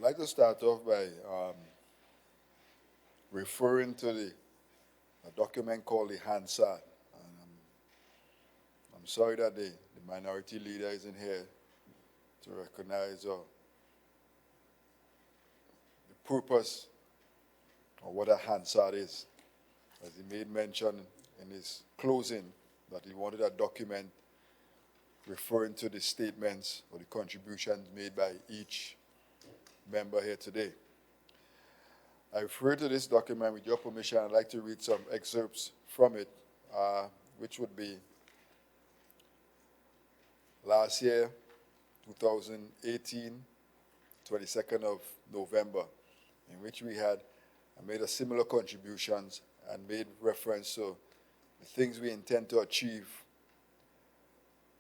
like to start off by referring to a document called the Hansard. And I'm sorry that the minority leader isn't here to recognize the purpose of what a Hansard is. As he made mention in his closing that he wanted a document referring to the statements or the contributions made by each member here today. I refer to this document with your permission. I'd like to read some excerpts from it, which would be last year, 2018, 22nd of November, in which we had made a similar contributions and made reference to the things we intend to achieve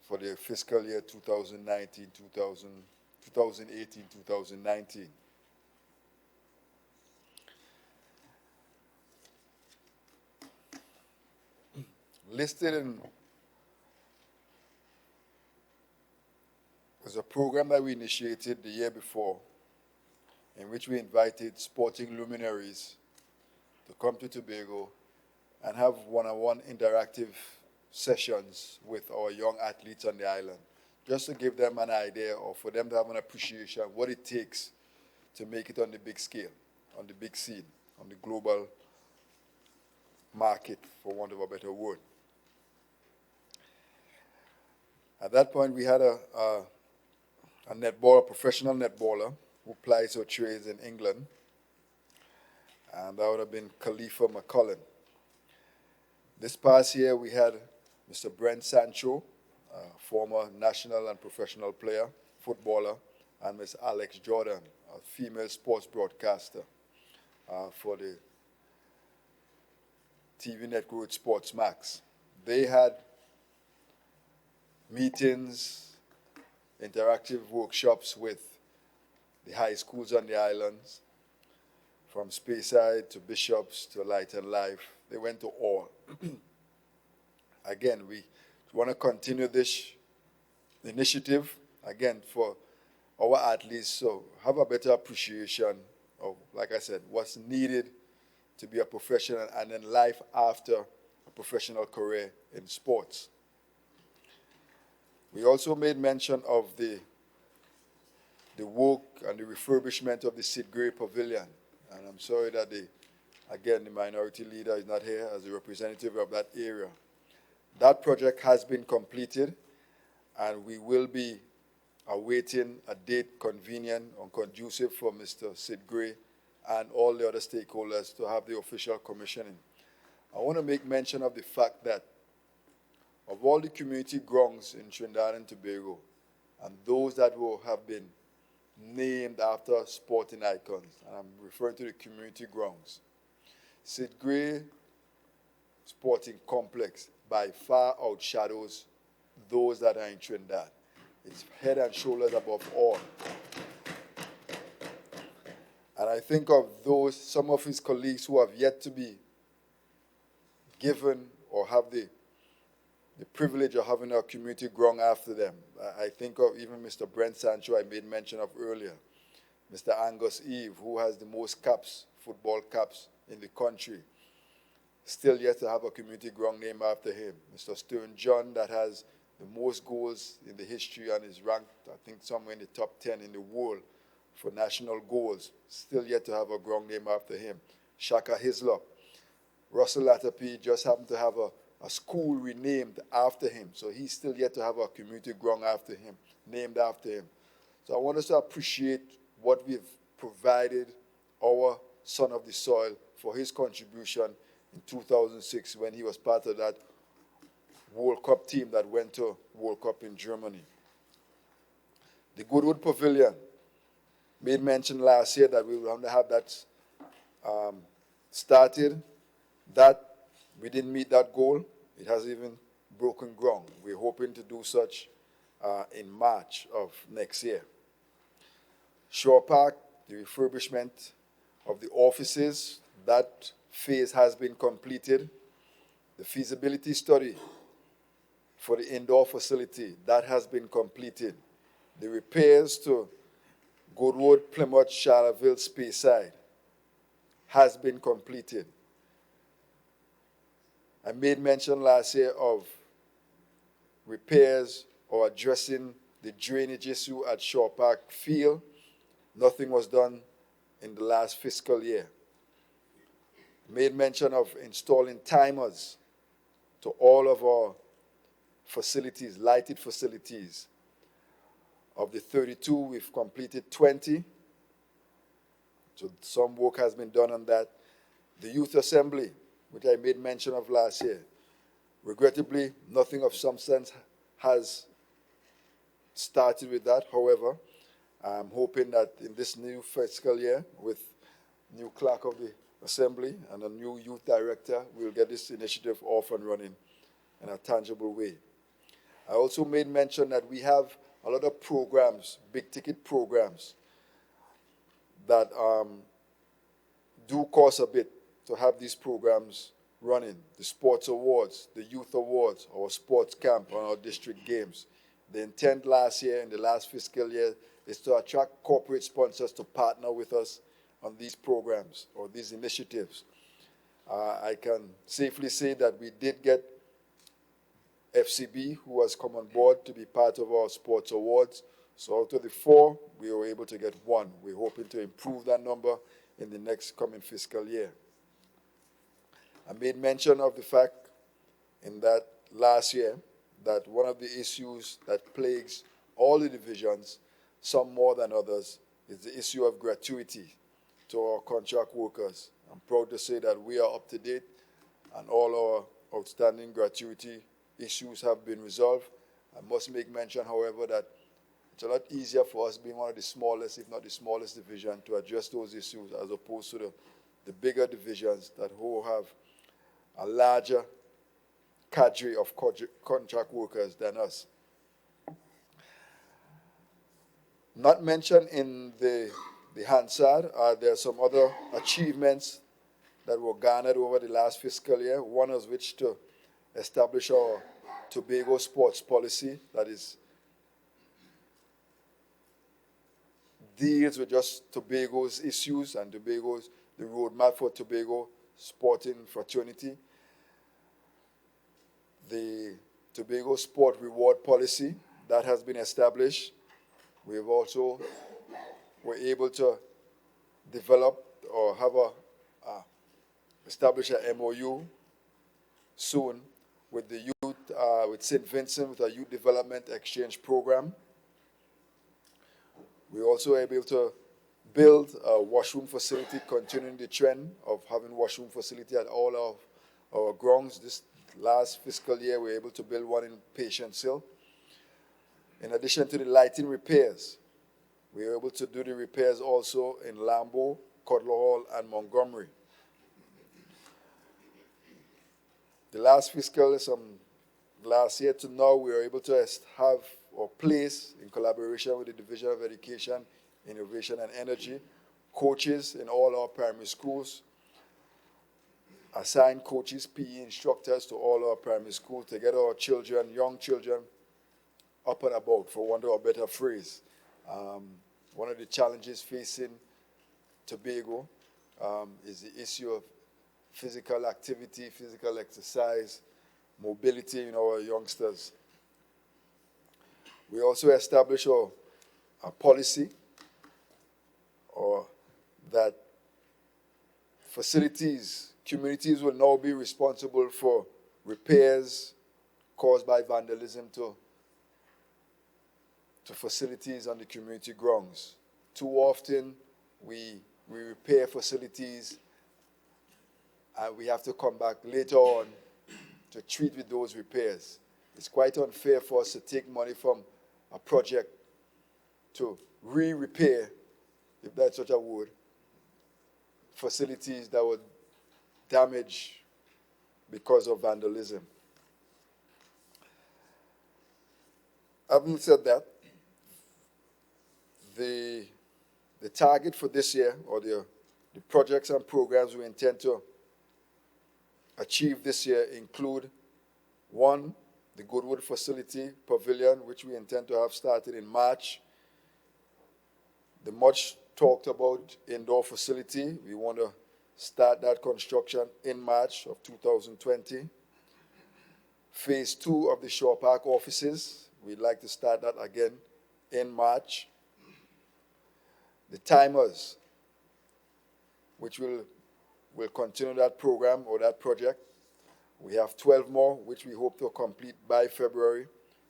for the fiscal year 2018, 2019. Listed in was a program that we initiated the year before, in which we invited sporting luminaries to come to Tobago and have one-on-one interactive sessions with our young athletes on the island, just to give them an idea or for them to have an appreciation of what it takes to make it on the big scale, on the big scene, on the global market, for want of a better word. At that point, we had a professional netballer who plies her trades in England, and that would have been Khalifa McCullin. This past year, we had Mr. Brent Sancho, former national and professional player, footballer, and Ms. Alex Jordan, a female sports broadcaster for the TV network Sports Max. They had meetings, interactive workshops with the high schools on the islands, from Speyside to Bishops to Light and Life. They went to all. Again, we want to continue this initiative, again, for our athletes, so have a better appreciation of, like I said, what's needed to be a professional and then life after a professional career in sports. We also made mention of the work and the refurbishment of the Sid Gray Pavilion. And I'm sorry that the minority leader is not here as a representative of that area. That project has been completed, and we will be awaiting a date convenient and conducive for Mr. Sid Gray and all the other stakeholders to have the official commissioning. I want to make mention of the fact that of all the community grounds in Trinidad and Tobago, and those that will have been named after sporting icons, and I'm referring to the community grounds, Sid Gray Sporting Complex by far outshadows those that are in Trinidad. It's head and shoulders above all. And I think of some of his colleagues who have yet to be given or have the privilege of having a community ground after them. I think of even Mr. Brent Sancho I made mention of earlier, Mr. Angus Eve, who has the most caps, football caps in the country, still yet to have a community ground named after him. Mr. Stern John, that has the most goals in the history and is ranked, I think, somewhere in the top 10 in the world for national goals, still yet to have a ground named after him. Shaka Hislop. Russell Latapy just happened to have a school renamed after him, so he's still yet to have a community ground after him, named after him. So I want us to appreciate what we've provided our son of the soil for his contribution in 2006 when he was part of that World Cup team that went to World Cup in Germany. The Goodwood Pavilion made mention last year that we were going to have that started. That we didn't meet that goal. It has even broken ground. We're hoping to do such in March of next year. Shore Park, the refurbishment of the offices, that phase has been completed. The feasibility study for the indoor facility, that has been completed. The repairs to Goodwood, Plymouth, Charleville, Speyside has been completed. I made mention last year of repairs or addressing the drainage issue at Shaw Park Field. Nothing was done in the last fiscal year. Made mention of installing timers to all of our facilities, lighted facilities. Of the 32, we've completed 20. So some work has been done on that. The youth assembly, which I made mention of last year, regrettably, nothing of substance has started with that. However, I'm hoping that in this new fiscal year, with new clerk of the assembly and a new youth director, we'll get this initiative off and running in a tangible way. I also made mention that we have a lot of programs, big ticket programs, that do cost a bit to have these programs running. The sports awards, the youth awards, our sports camp, and our district games. The intent last year, in the last fiscal year, is to attract corporate sponsors to partner with us on these programs or these initiatives. I can safely say that we did get FCB, who has come on board to be part of our sports awards. So out of the 4, we were able to get 1. We're hoping to improve that number in the next coming fiscal year. I made mention of the fact in that last year that one of the issues that plagues all the divisions, some more than others, is the issue of gratuity to our contract workers. I'm proud to say that we are up to date and all our outstanding gratuity issues have been resolved. I must make mention, however, that it's a lot easier for us being one of the smallest, if not the smallest division, to address those issues as opposed to the bigger divisions that who have a larger cadre of contract workers than us. Not mentioned in the Hansard, there are some other achievements that were garnered over the last fiscal year, one of which to establish our Tobago sports policy that deals with just Tobago's issues and the roadmap for Tobago sporting fraternity. The Tobago Sport Reward Policy that has been established. We've also were able to develop or have establish a MOU soon with the youth, with St. Vincent, with a youth development exchange program. We're also able to build a washroom facility, continuing the trend of having washroom facility at all of our grounds. This last fiscal year, we were able to build one in Patience Hill. In addition to the lighting repairs, we were able to do the repairs also in Lambeau, Cutler Hall, and Montgomery. The last fiscal, last year to now, we were able to have or place, in collaboration with the Division of Education, Innovation, and Energy, coaches in all our primary schools, assign coaches, PE instructors to all our primary schools to get our children, young children, up and about, for want of a better phrase. One of the challenges facing Tobago is the issue of physical activity, physical exercise, mobility in our youngsters. We also establish a policy that communities will now be responsible for repairs caused by vandalism to facilities on the community grounds. Too often, we repair facilities and we have to come back later on to treat with those repairs. It's quite unfair for us to take money from a project to repair, if that's such a word, facilities that were damaged because of vandalism. Having said that, the target for this year, or the projects and programs we intend to achieve this year include, 1, the Goodwood Facility Pavilion, which we intend to have started in March. the much talked about indoor facility, we want to start that construction in March of 2020. Phase 2 of the Shore Park offices, we'd like to start that again in March. The timers, which will continue that program or that project. We have 12 more, which we hope to complete by February,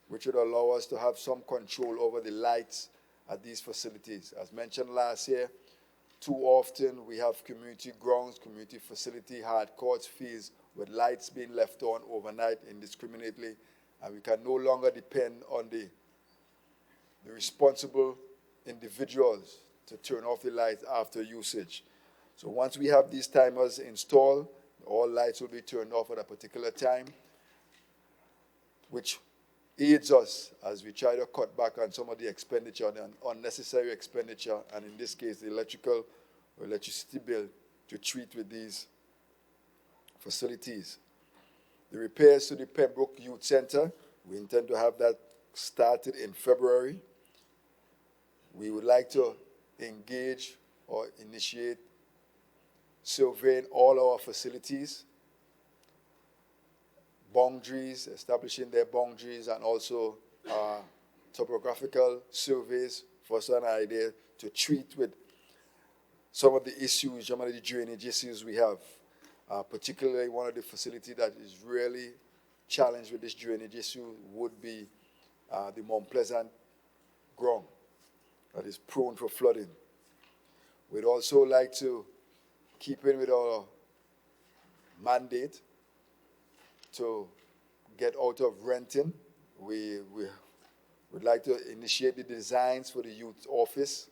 which would allow us to have some control over the lights at these facilities. As mentioned last year, too often we have community grounds, community facility, hard courts, fields with lights being left on overnight indiscriminately, and we can no longer depend on the responsible individuals to turn off the lights after usage. So once we have these timers installed, all lights will be turned off at a particular time, which aids us as we try to cut back on some of the expenditure and unnecessary expenditure, and in this case, the electricity bill to treat with these facilities. The repairs to the Pembroke Youth Center, we intend to have that started in February. We would like to engage or initiate surveying all our facilities, boundaries, establishing their boundaries, and also topographical surveys for us an idea to treat with some of the issues, some of the drainage issues we have. Particularly one of the facilities that is really challenged with this drainage issue would be the Mount Pleasant ground that is prone for flooding. We'd also like to keep in with our mandate to get out of renting. We would like to initiate the designs for the youth office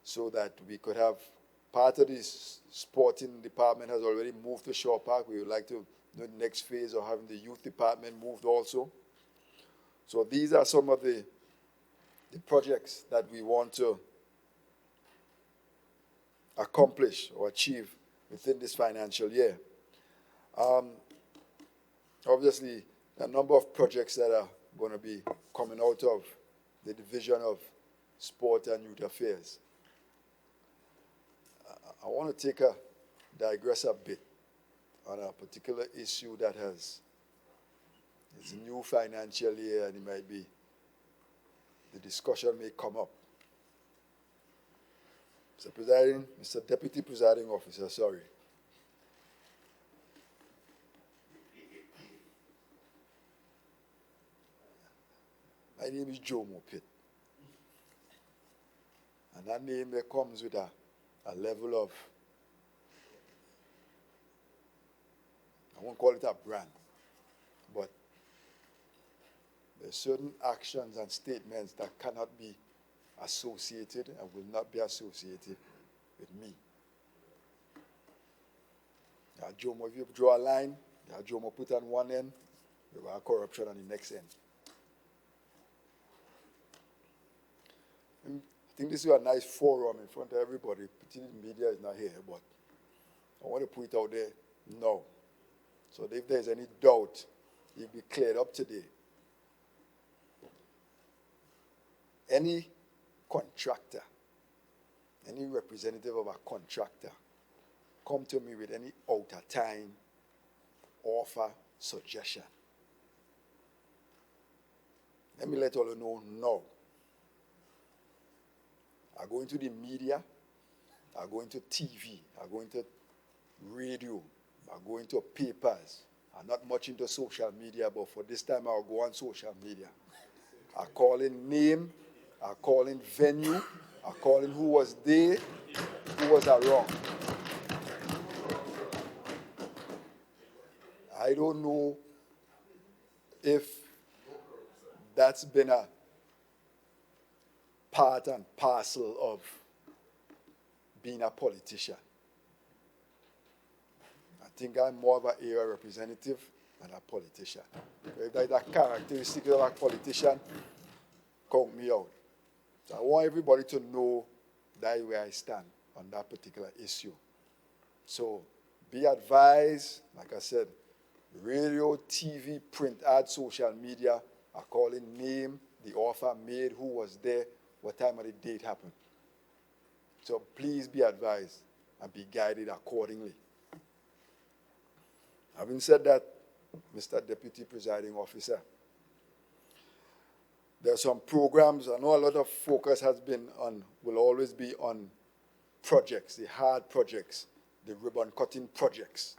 so that we could have part of this sporting department has already moved to Shore Park. We would like to do the next phase of having the youth department moved also. So these are some of the projects that we want to accomplish or achieve within this financial year. Obviously, a number of projects that are going to be coming out of the Division of Sport and Youth Affairs. I want to digress a bit on a particular issue that it's a new financial year, and the discussion may come up. Mr. Deputy Presiding Officer, sorry. My name is Joe Mopit. And that name comes with a level of, I won't call it a brand, but there are certain actions and statements that cannot be associated and will not be associated with me. Jomo, if you draw a line, Jomo put on one end, you have corruption on the next end. I think this is a nice forum in front of everybody. The media is not here, but I want to put it out there now. So if there's any doubt, it'll be cleared up today. Any contractor, any representative of a contractor, come to me with any out-of-time offer, suggestion. Let me let all you know now. I go into the media, I go into TV, I go into radio, I go into papers. I'm not much into social media, but for this time I'll go on social media. I call in name, I call in venue, I call in who was there, who was around. I don't know if that's been a part and parcel of being a politician. I think I'm more of an area representative than a politician. If that's a characteristic of a politician, count me out. So I want everybody to know that where I stand on that particular issue. So be advised, like I said, radio, TV, print, ad, social media, I call in name, the offer made, who was there, what time of the date happened. So please be advised and be guided accordingly. Having said that, Mr. Deputy Presiding Officer, there are some programs. I know a lot of focus will always be on projects, the hard projects, the ribbon cutting projects.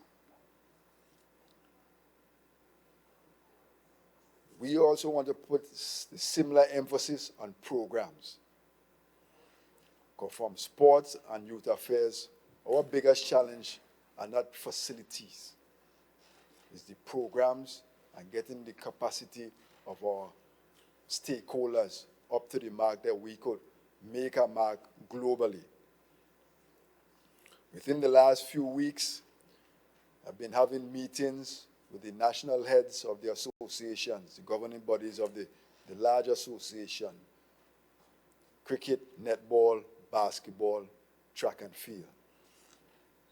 We also want to put similar emphasis on programs. From sports and youth affairs, our biggest challenge are not facilities. It's the programs and getting the capacity of our stakeholders up to the mark that we could make a mark globally. Within the last few weeks, I've been having meetings with the national heads of the associations, the governing bodies of the large association, cricket, netball, basketball, track and field.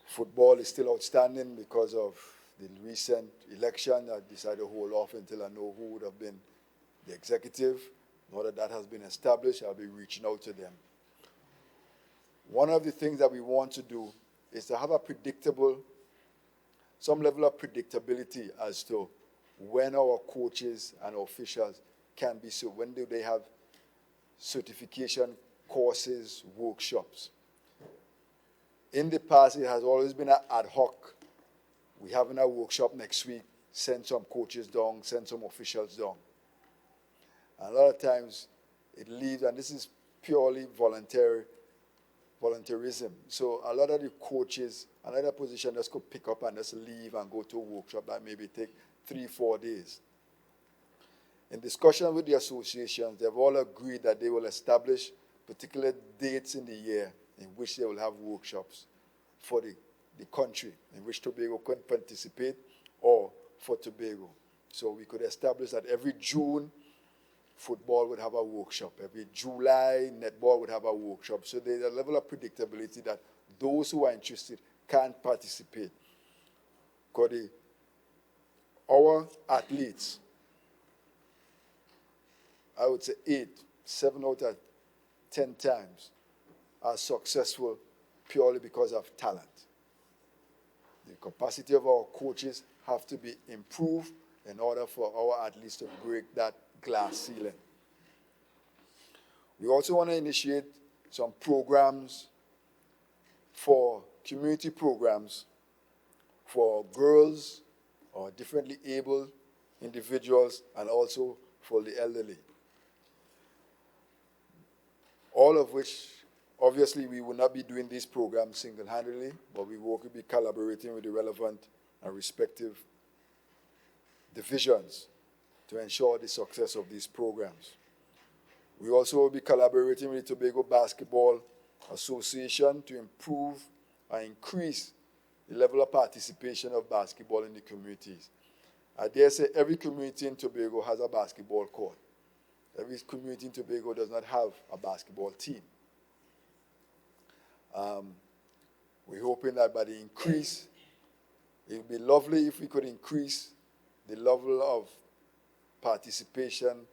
Football is still outstanding because of the recent election. I decided to hold off until I know who would have been the executive. Now that that has been established, I'll be reaching out to them. One of the things that we want to do is to have some level of predictability as to when our coaches and officials can be, so when do they have certification courses, workshops. In the past, it has always been an ad hoc. We're having a workshop next week, send some coaches down, send some officials down. And a lot of times it leaves, and this is purely volunteerism. So a lot of the coaches, another position just could pick up and just leave and go to a workshop that maybe take 3-4 days. In discussion with the associations, they've all agreed that they will establish particular dates in the year in which they will have workshops for the country in which Tobago can participate, or for Tobago. So we could establish that every June, football would have a workshop. Every July, netball would have a workshop. So there's a level of predictability that those who are interested can participate. Because our athletes, I would say 7 out of 10 times, are successful purely because of talent. The capacity of our coaches have to be improved in order for our athletes to break that glass ceiling. We also want to initiate some programs for community programs for girls or differently able individuals, and also for the elderly. All of which, obviously, we will not be doing these programs single-handedly, but we will be collaborating with the relevant and respective divisions to ensure the success of these programs. We also will be collaborating with the Tobago Basketball Association to improve and increase the level of participation of basketball in the communities. I dare say every community in Tobago has a basketball court. Every community in Tobago does not have a basketball team. We're hoping that by the increase, it would be lovely if we could increase the level of participation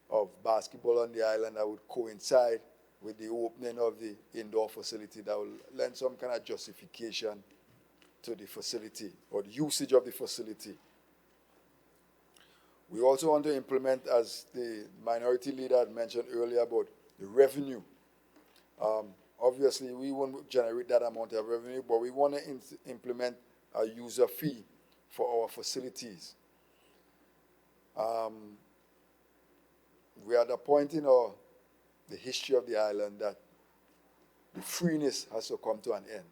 of basketball on the island that would coincide with the opening of the indoor facility, that will lend some kind of justification to the facility or the usage of the facility. We also want to implement, as the minority leader had mentioned earlier, about the revenue. Obviously, we won't generate that amount of revenue, but we want to implement a user fee for our facilities. We are at a point in the history of the island that the freeness has to come to an end.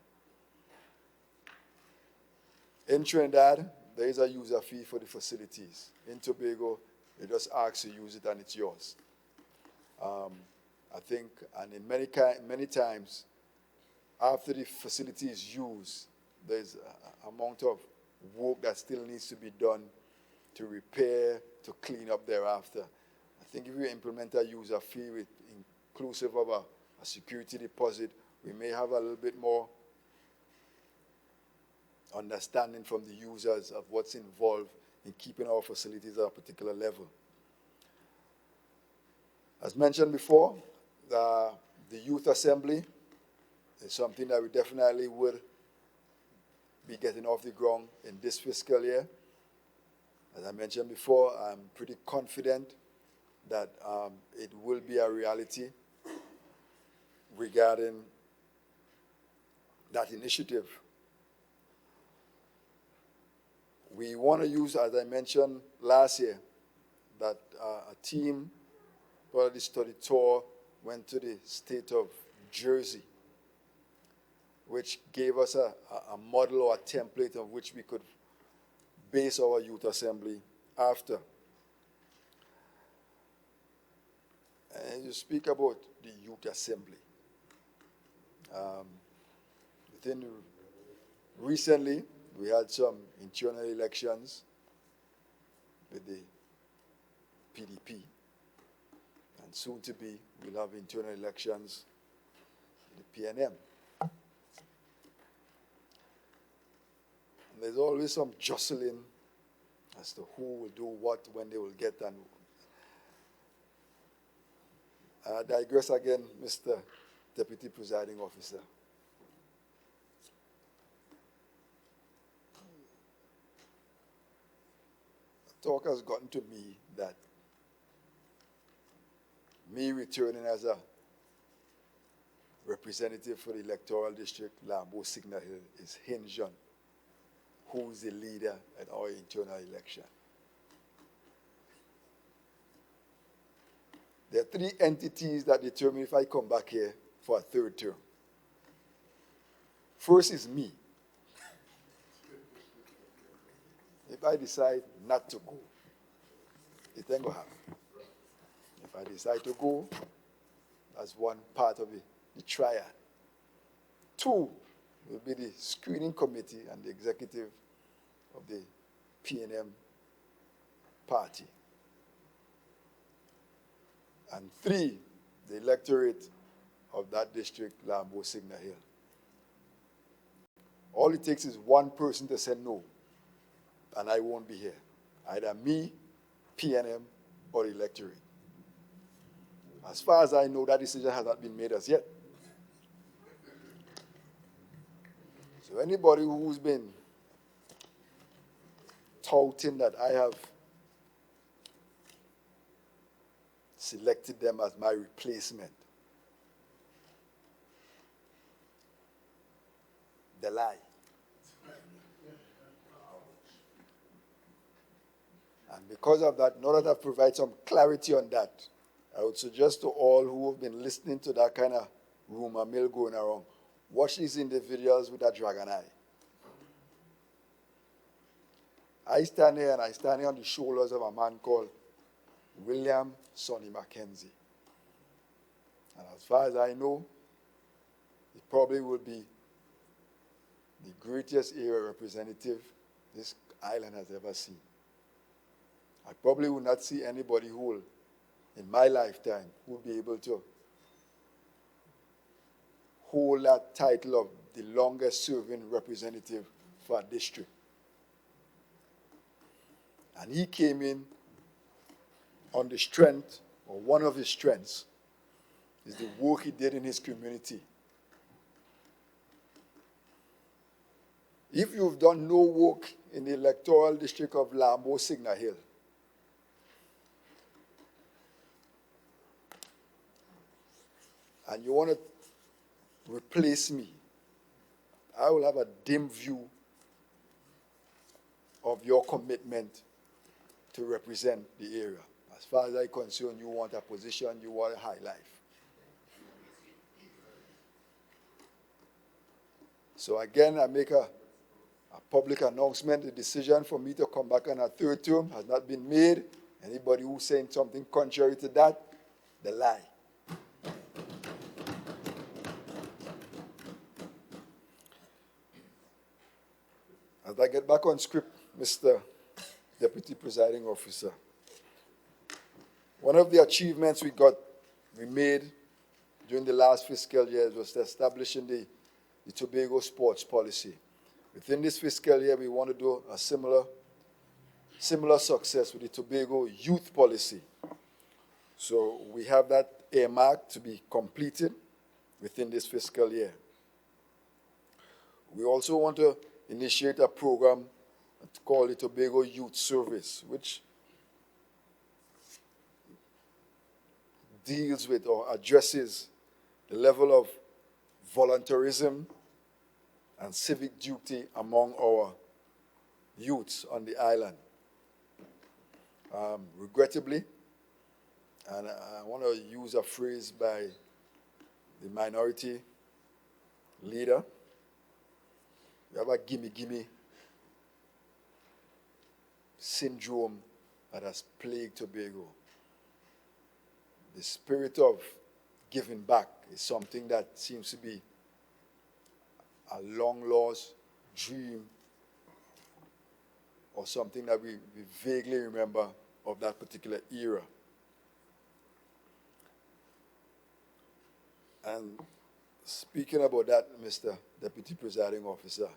In Trinidad, there is a user fee for the facilities. In Tobago, they just ask to use it and it's yours. I think, and in many times, after the facility is used, there's an amount of work that still needs to be done to repair, to clean up thereafter. I think if we implement a user fee with inclusive of a security deposit, we may have a little bit more understanding from the users of what's involved in keeping our facilities at a particular level. As mentioned before, the Youth Assembly It's something that we definitely will be getting off the ground in this fiscal year. As I mentioned before, I'm pretty confident that it will be a reality regarding that initiative. We want to use, as I mentioned last year, that a team for the study tour went to the state of Jersey, which gave us a model or a template of which we could base our youth assembly after. And you speak about the youth assembly. Recently, we had some internal elections with the PDP, and soon to be, we'll have internal elections with the PNM. And there's always some jostling as to who will do what, when they will get, and I digress again, Mr. Deputy Presiding Officer. Talk has gotten to me that me returning as a representative for the electoral district, Lambo Signal Hill, is hinged on who is the leader at our internal election. There are three entities that determine if I come back here for a third term. First is me. If I decide not to go, it ain't gonna happen. If I decide to go, that's one part of the triad. Two will be the screening committee and the executive of the PNM party. And three, the electorate of that district, Lambo Signal Hill. All it takes is one person to say no, and I won't be here. Either me, PNM, or the electorate. As far as I know, that decision has not been made as yet. So anybody who's been touting that I have selected them as my replacement, they lie. And because of that, in order to provide some clarity on that, I would suggest to all who have been listening to that kind of rumor mill going around, watch these individuals with that dragon eye. I stand here and I stand here on the shoulders of a man called William Sonny Mackenzie. And as far as I know, he probably will be the greatest area representative this island has ever seen. I probably will not see anybody who will, in my lifetime, who will be able to hold that title of the longest serving representative for a district. And he came in on the strength, or one of his strengths, is the work he did in his community. If you've done no work in the electoral district of Lambo Signal Hill, and you want to replace me, I will have a dim view of your commitment to represent the area. As far as I'm concerned, you want a position, you want a high life. So again, I make a public announcement. The decision for me to come back on a third term has not been made. Anybody who's saying something contrary to that, they lie. As I get back on script, Mr. Deputy Presiding Officer, one of the achievements we made during the last fiscal year was establishing the Tobago sports policy. Within this fiscal year, we want to do a similar success with the Tobago youth policy. So we have that earmarked to be completed within this fiscal year. We also want to initiate a program called the Tobago Youth Service, which deals with or addresses the level of volunteerism and civic duty among our youths on the island. Regrettably, and I want to use a phrase by the minority leader, we have a gimme syndrome that has plagued Tobago. The spirit of giving back is something that seems to be a long-lost dream or something that we vaguely remember of that particular era. And speaking about that, Mr. Deputy Presiding Officer,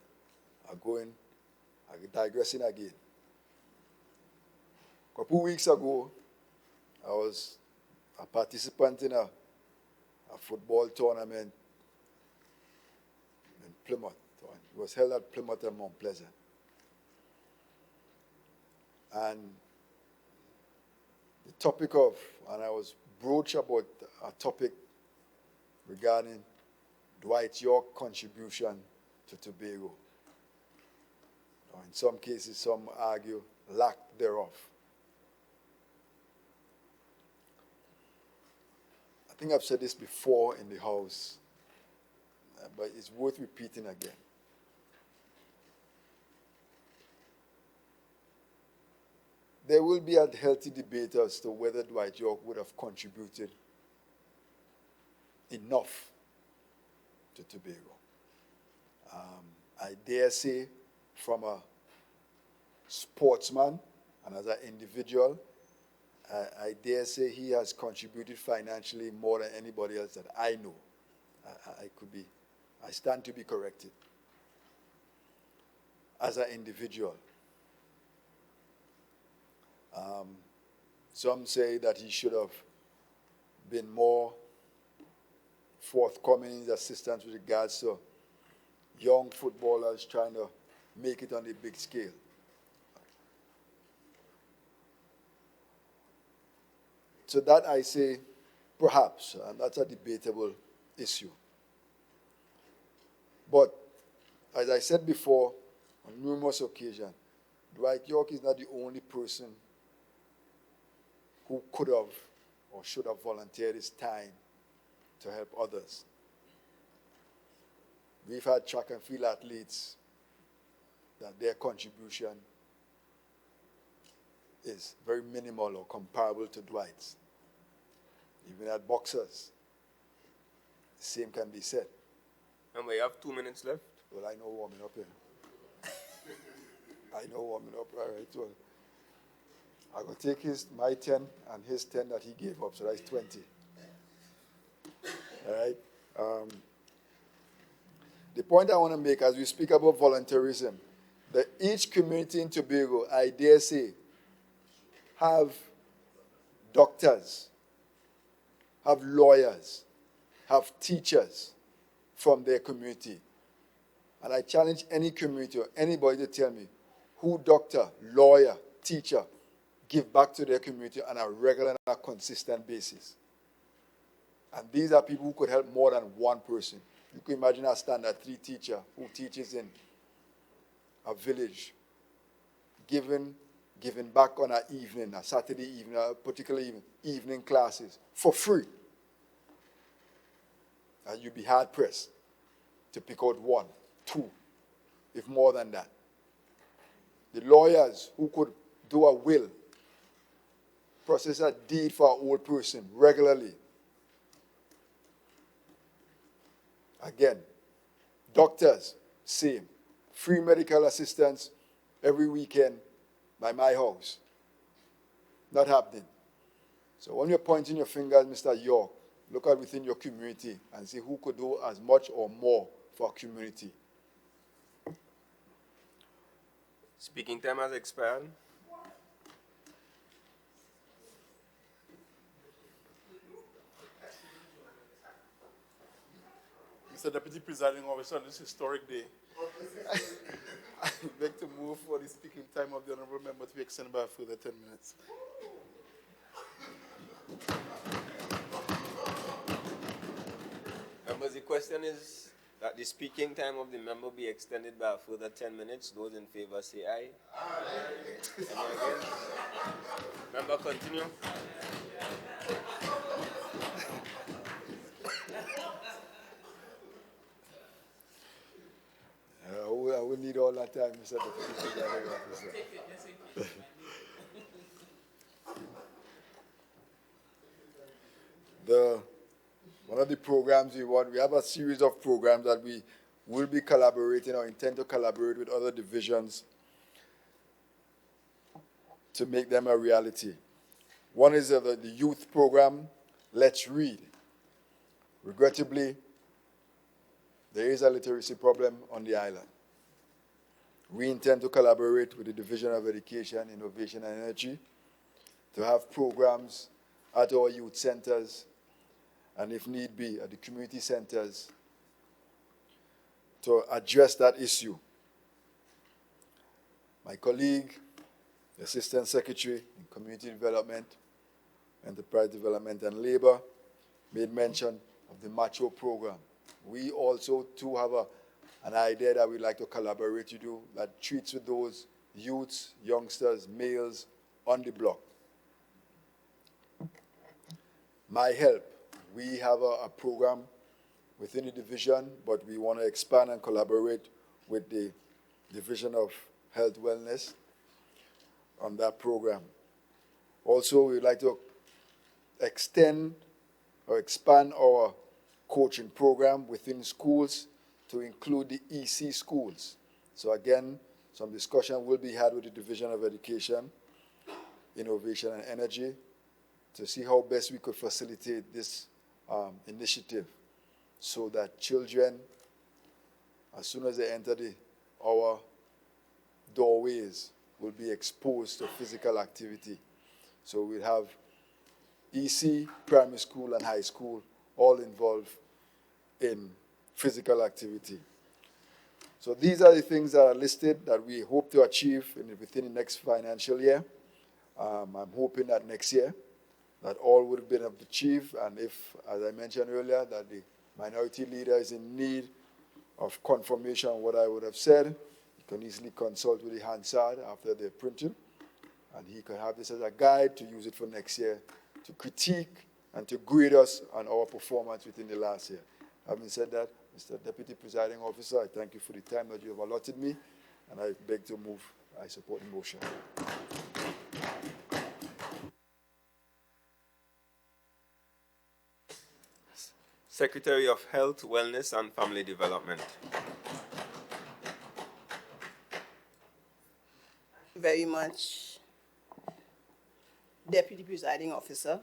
I'm digressing again. A couple of weeks ago, I was a participant in a football tournament in Plymouth. It was held at Plymouth and Mount Pleasant. And the topic of, and I was broached about a topic regarding Dwight York's contribution to Tobago. In some cases, some argue lack thereof. I think I've said this before in the House, but it's worth repeating again. There will be a healthy debate as to whether Dwight York would have contributed enough to Tobago. I dare say, from a sportsman and as an individual, I dare say he has contributed financially more than anybody else that I know. I stand to be corrected. As an individual. Some say that he should have been more forthcoming in his assistance with regards to young footballers trying to make it on a big scale. So that I say, perhaps, and that's a debatable issue. But, as I said before, on numerous occasions, Dwight York is not the only person who could have or should have volunteered his time to help others. We've had track and field athletes that their contribution is very minimal or comparable to Dwight's. Even at boxers, the same can be said. And we have 2 minutes left. Well, I know warming up here. I know warming up. All right, well, I'm going to take my 10 and his 10 that he gave up, so that's 20. All right? The point I want to make as we speak about volunteerism, that each community in Tobago, I dare say, have doctors, have lawyers, have teachers from their community. And I challenge any community or anybody to tell me who doctor, lawyer, teacher give back to their community on a regular and a consistent basis. And these are people who could help more than one person. You can imagine a standard 3 teacher who teaches in a village, giving back on an evening, a Saturday evening, a particular evening classes for free. And you'd be hard-pressed to pick out 1, 2, if more than that. The lawyers who could do a will, process a deed for an old person regularly. Again, doctors, same. Free medical assistance every weekend by my house. Not happening. So when you're pointing your finger at Mr. York, look at within your community and see who could do as much or more for our community. Speaking time has expired. Mr. Deputy Presiding Officer, on this historic day, I beg to move for the speaking time of the honorable member to be extended by a further 10 minutes. Members, the question is that the speaking time of the member be extended by a further 10 minutes. Those in favor say aye. Aye. Any against? Member, continue. I will need all that time, Mr. Deputy Presiding Officer. One of the programs we have a series of programs that we will be collaborating or intend to collaborate with other divisions to make them a reality. One is the youth program, Let's Read. Regrettably, there is a literacy problem on the island. We intend to collaborate with the Division of Education, Innovation and Energy to have programs at our youth centers and, if need be, at the community centers to address that issue. My colleague, the Assistant Secretary in Community Development, Enterprise Development and Labor, made mention of the Macho program. We also, too, have an idea that we'd like to collaborate to do that treats with those youths, youngsters, males on the block. My Help. We have a program within the division, but we want to expand and collaborate with the Division of Health Wellness on that program. Also, we'd like to extend or expand our coaching program within schools to include the EC schools. So again, some discussion will be had with the Division of Education, Innovation and Energy to see how best we could facilitate this initiative so that children, as soon as they enter our doorways, will be exposed to physical activity. So we'll have EC, primary school and high school all involved in physical activity. So these are the things that are listed that we hope to achieve within the next financial year. I'm hoping that next year that all would have been achieved, and if, as I mentioned earlier, that the minority leader is in need of confirmation on what I would have said, you can easily consult with the Hansard after the printing, and he can have this as a guide to use it for next year to critique and to grade us on our performance within the last year. Having said that, Mr. Deputy Presiding Officer, I thank you for the time that you have allotted me, and I beg to move. I support the motion. Secretary of Health, Wellness and Family Development. Thank you very much, Deputy Presiding Officer,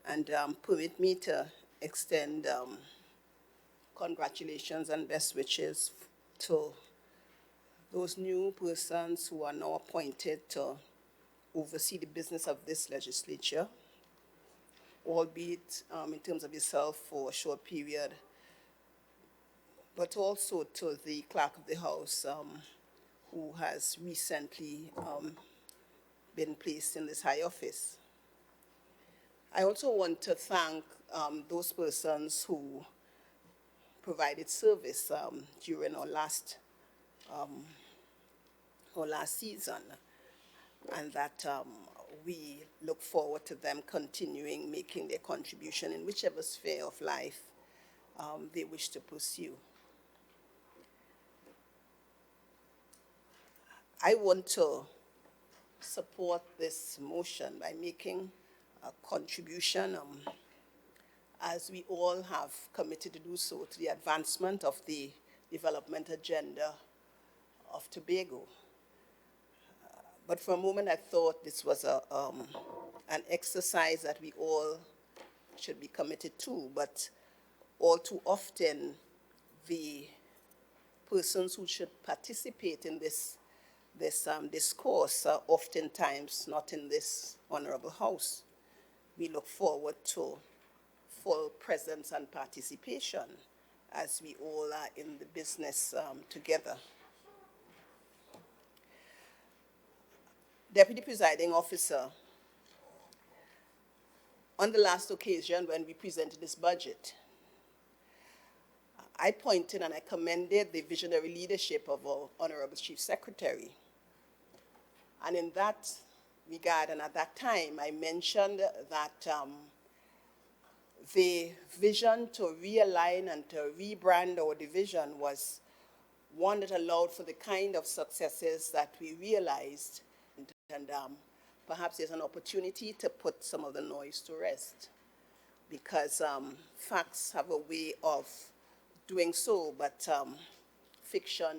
and permit me to extend congratulations and best wishes to those new persons who are now appointed to oversee the business of this legislature, albeit in terms of yourself for a short period, but also to the Clerk of the House who has recently been placed in this high office. I also want to thank those persons who provided service during our last season, and that we look forward to them continuing making their contribution in whichever sphere of life they wish to pursue. I want to support this motion by making a contribution, as we all have committed to do so, to the advancement of the development agenda of Tobago. But for a moment, I thought this was an exercise that we all should be committed to, but all too often, the persons who should participate in this discourse are oftentimes not in this honorable house. We look forward to full presence and participation, as we all are in the business together. Deputy Presiding Officer, on the last occasion when we presented this budget, I pointed and I commended the visionary leadership of our Honorable Chief Secretary. And in that regard, and at that time, I mentioned that the vision to realign and to rebrand our division was one that allowed for the kind of successes that we realized. And perhaps there's an opportunity to put some of the noise to rest, because facts have a way of doing so, but fiction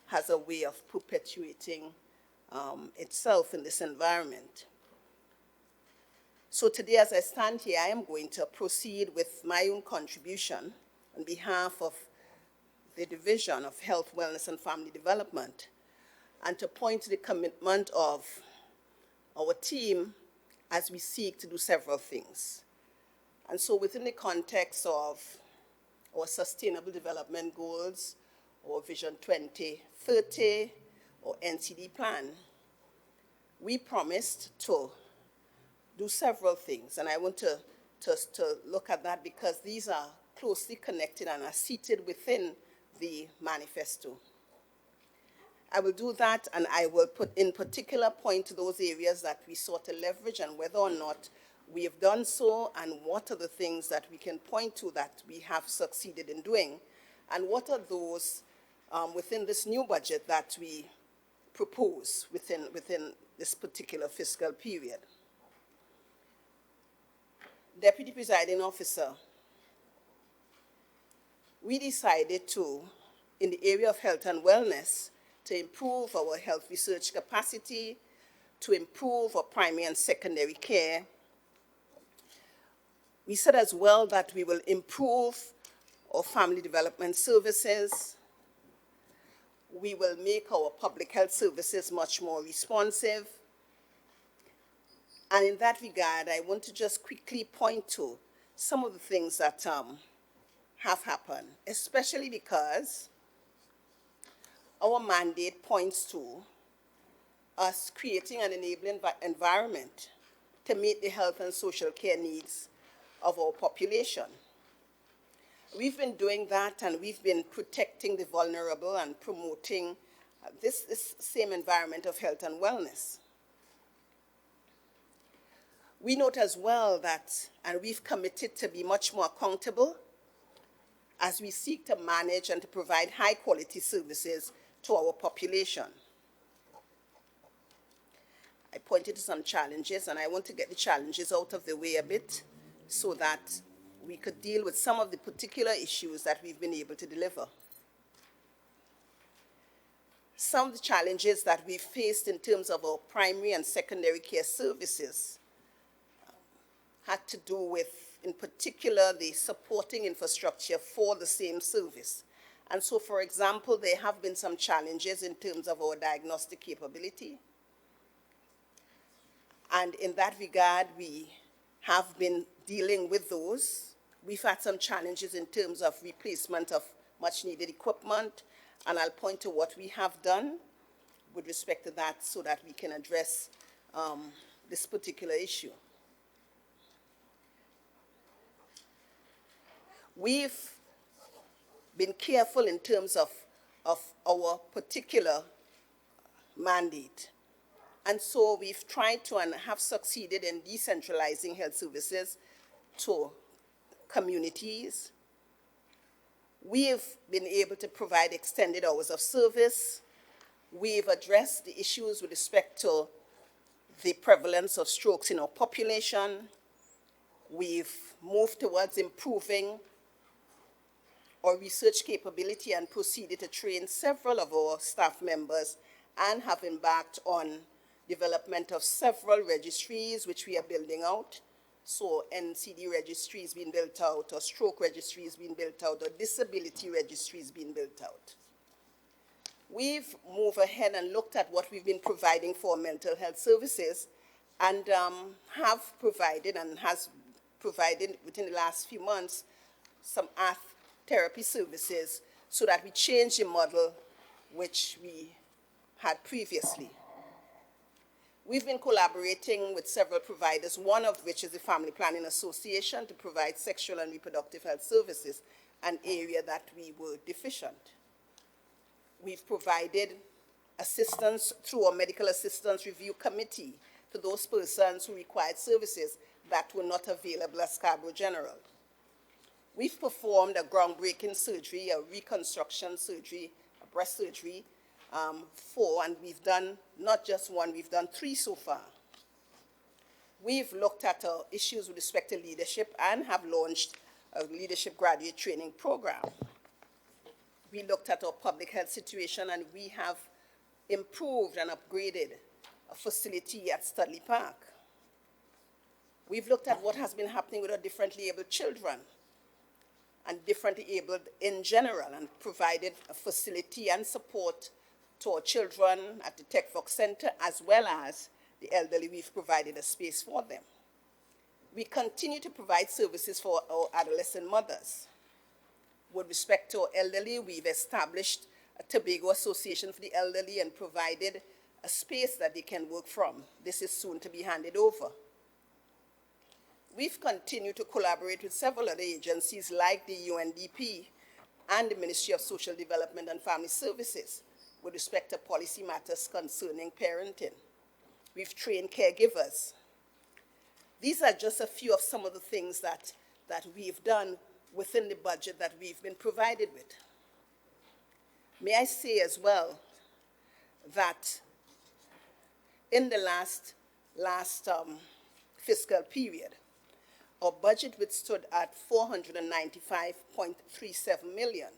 has a way of perpetuating itself in this environment. So today, as I stand here, I am going to proceed with my own contribution on behalf of the Division of Health, Wellness, and Family Development, and to point to the commitment of our team as we seek to do several things. And so within the context of our Sustainable Development Goals, our Vision 2030, or NCD plan, we promised to do several things. And I want to look at that because these are closely connected and are seated within the manifesto. I will do that, and I will in particular point to those areas that we sought to leverage and whether or not we have done so, and what are the things that we can point to that we have succeeded in doing, and what are those within this new budget that we propose within this particular fiscal period. Deputy Presiding Officer, we decided to, in the area of health and wellness, to improve our health research capacity, to improve our primary and secondary care. We said as well that we will improve our family development services. We will make our public health services much more responsive. And in that regard, I want to just quickly point to some of the things that have happened, especially because our mandate points to us creating an enabling environment to meet the health and social care needs of our population. We've been doing that, and we've been protecting the vulnerable and promoting this same environment of health and wellness. We note as well that, and we've committed to be much more accountable as we seek to manage and to provide high-quality services to our population. I pointed to some challenges, and I want to get the challenges out of the way a bit so that we could deal with some of the particular issues that we've been able to deliver. Some of the challenges that we've faced in terms of our primary and secondary care services had to do with, in particular, the supporting infrastructure for the same service. And so, for example, there have been some challenges in terms of our diagnostic capability. And in that regard, we have been dealing with those. We've had some challenges in terms of replacement of much needed equipment, and I'll point to what we have done with respect to that so that we can address this particular issue. We've been careful in terms of our particular mandate. And so we've tried to and have succeeded in decentralizing health services to communities. We've been able to provide extended hours of service. We've addressed the issues with respect to the prevalence of strokes in our population. We've moved towards improving our research capability and proceeded to train several of our staff members and have embarked on development of several registries which we are building out. So NCD registries being built out, or stroke registries being built out, or disability registries being built out. We've moved ahead and looked at what we've been providing for mental health services, and have provided and has provided within the last few months some art therapy services so that we change the model which we had previously. We've been collaborating with several providers, one of which is the Family Planning Association, to provide sexual and reproductive health services, an area that we were deficient. We've provided assistance through our Medical Assistance Review Committee to those persons who required services that were not available at Scarborough General. We've performed a groundbreaking surgery, a reconstruction surgery, a breast surgery, and we've done not just one, we've done 3 so far. We've looked at our issues with respect to leadership and have launched a leadership graduate training program. We looked at our public health situation, and we have improved and upgraded a facility at Studley Park. We've looked at what has been happening with our differently abled children and differently abled in general, and provided a facility and support to our children at the Tech Vox Center, as well as the elderly. We've provided a space for them. We continue to provide services for our adolescent mothers. With respect to our elderly, we've established a Tobago Association for the Elderly and provided a space that they can work from. This is soon to be handed over. We've continued to collaborate with several other agencies like the UNDP and the Ministry of Social Development and Family Services with respect to policy matters concerning parenting. We've trained caregivers. These are just a few of some of the things that we've done within the budget that we've been provided with. May I say as well that in the last fiscal period, our budget, which stood at $495.37 million,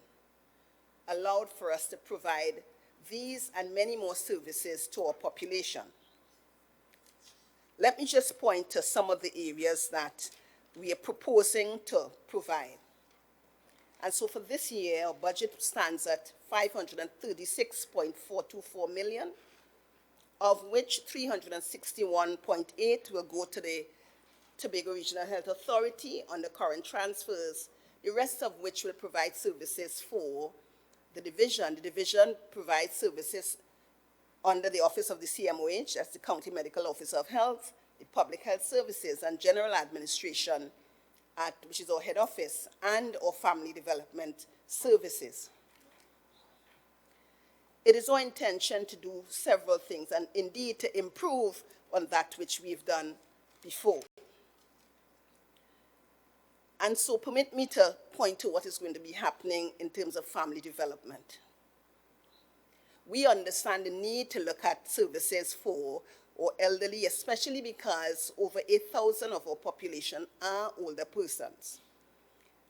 allowed for us to provide these and many more services to our population. Let me just point to some of the areas that we are proposing to provide. And so for this year, our budget stands at $536.424 million, of which $361.8 will go to the Tobago Regional Health Authority on the current transfers, the rest of which will provide services for the division. The division provides services under the Office of the CMOH, that's the County Medical Officer of Health, the Public Health Services and General Administration, which is our head office, and our Family Development Services. It is our intention to do several things, and indeed to improve on that which we've done before. And so permit me to point to what is going to be happening in terms of family development. We understand the need to look at services for our elderly, especially because over 8,000 of our population are older persons.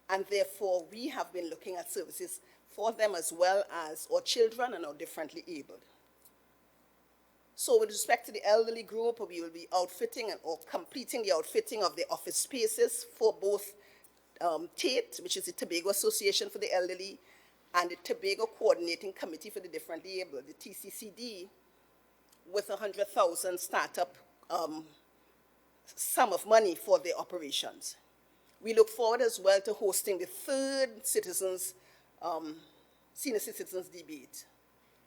And therefore, we have been looking at services for them as well as our children and our differently abled. So with respect to the elderly group, we will be outfitting or completing the outfitting of the office spaces for both TATE, which is the Tobago Association for the Elderly, and the Tobago Coordinating Committee for the Differently Abled, the TCCD, with 100,000 startup sum of money for their operations. We look forward as well to hosting the 3rd Senior Citizens Debate,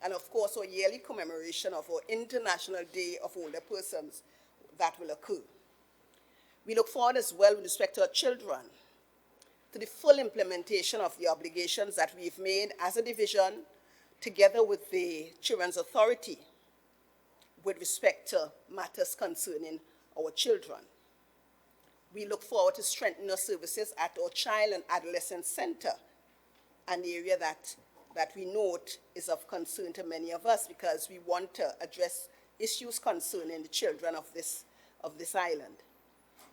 and of course our yearly commemoration of our International Day of Older Persons that will occur. We look forward as well with respect to our children to the full implementation of the obligations that we've made as a division together with the Children's Authority with respect to matters concerning our children. We look forward to strengthening our services at our Child and Adolescent Center, an area that we note is of concern to many of us because we want to address issues concerning the children of this island.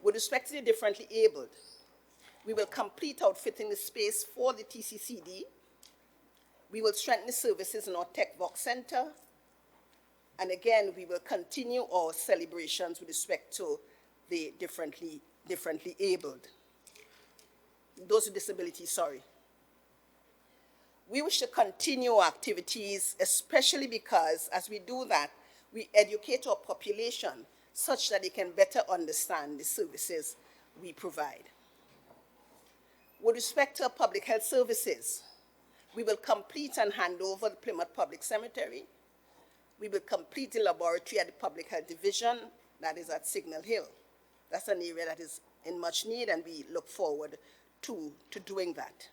With respect to the differently abled, we will complete outfitting the space for the TCCD. We will strengthen the services in our Tech Vox Center. And again, we will continue our celebrations with respect to the differently abled. Those with disabilities, sorry. We wish to continue our activities, especially because as we do that, we educate our population such that they can better understand the services we provide. With respect to public health services, we will complete and hand over the Plymouth Public Cemetery. We will complete the laboratory at the Public Health Division, that is at Signal Hill. That's an area that is in much need, and we look forward to doing that.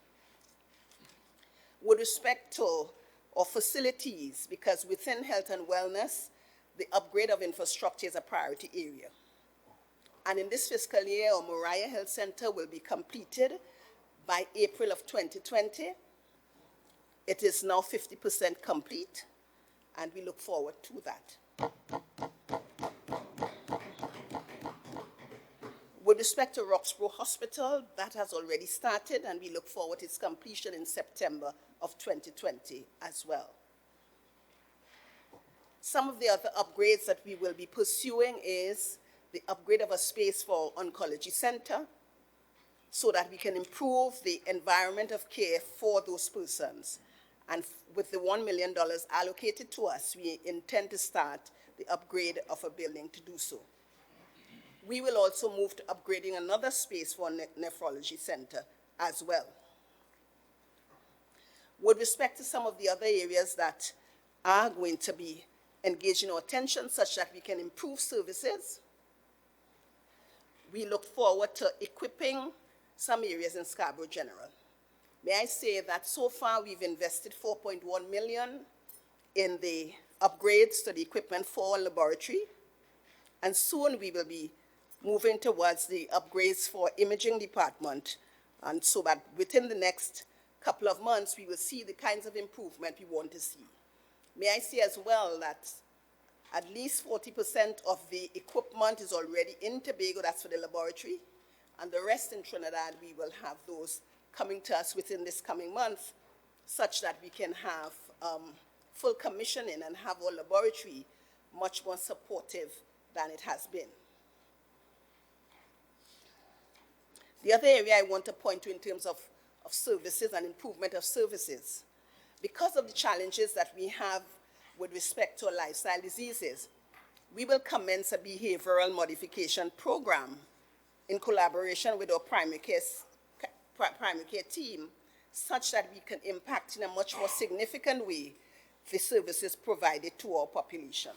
With respect to our facilities, because within health and wellness, the upgrade of infrastructure is a priority area. And in this fiscal year, our Moriah Health Center will be completed by April of 2020. It is now 50% complete, and we look forward to that. With respect to Roxborough Hospital, that has already started, and we look forward to its completion in September of 2020 as well. Some of the other upgrades that we will be pursuing is the upgrade of a space for oncology center so that we can improve the environment of care for those persons. And with the $1 million allocated to us, we intend to start the upgrade of a building to do so. We will also move to upgrading another space for a nephrology center as well. With respect to some of the other areas that are going to be engaging our attention, such that we can improve services, we look forward to equipping some areas in Scarborough General. May I say that so far we've invested $4.1 million in the upgrades to the equipment for our laboratory, and soon we will be moving towards the upgrades for imaging department, and so that within the next couple of months we will see the kinds of improvement we want to see. May I say as well that at least 40% of the equipment is already in Tobago, that's for the laboratory, and the rest in Trinidad, we will have those coming to us within this coming month, such that we can have full commissioning and have our laboratory much more supportive than it has been. The other area I want to point to in terms of services and improvement of services, because of the challenges that we have with respect to lifestyle diseases, we will commence a behavioral modification program in collaboration with our primary care team, such that we can impact in a much more significant way the services provided to our population.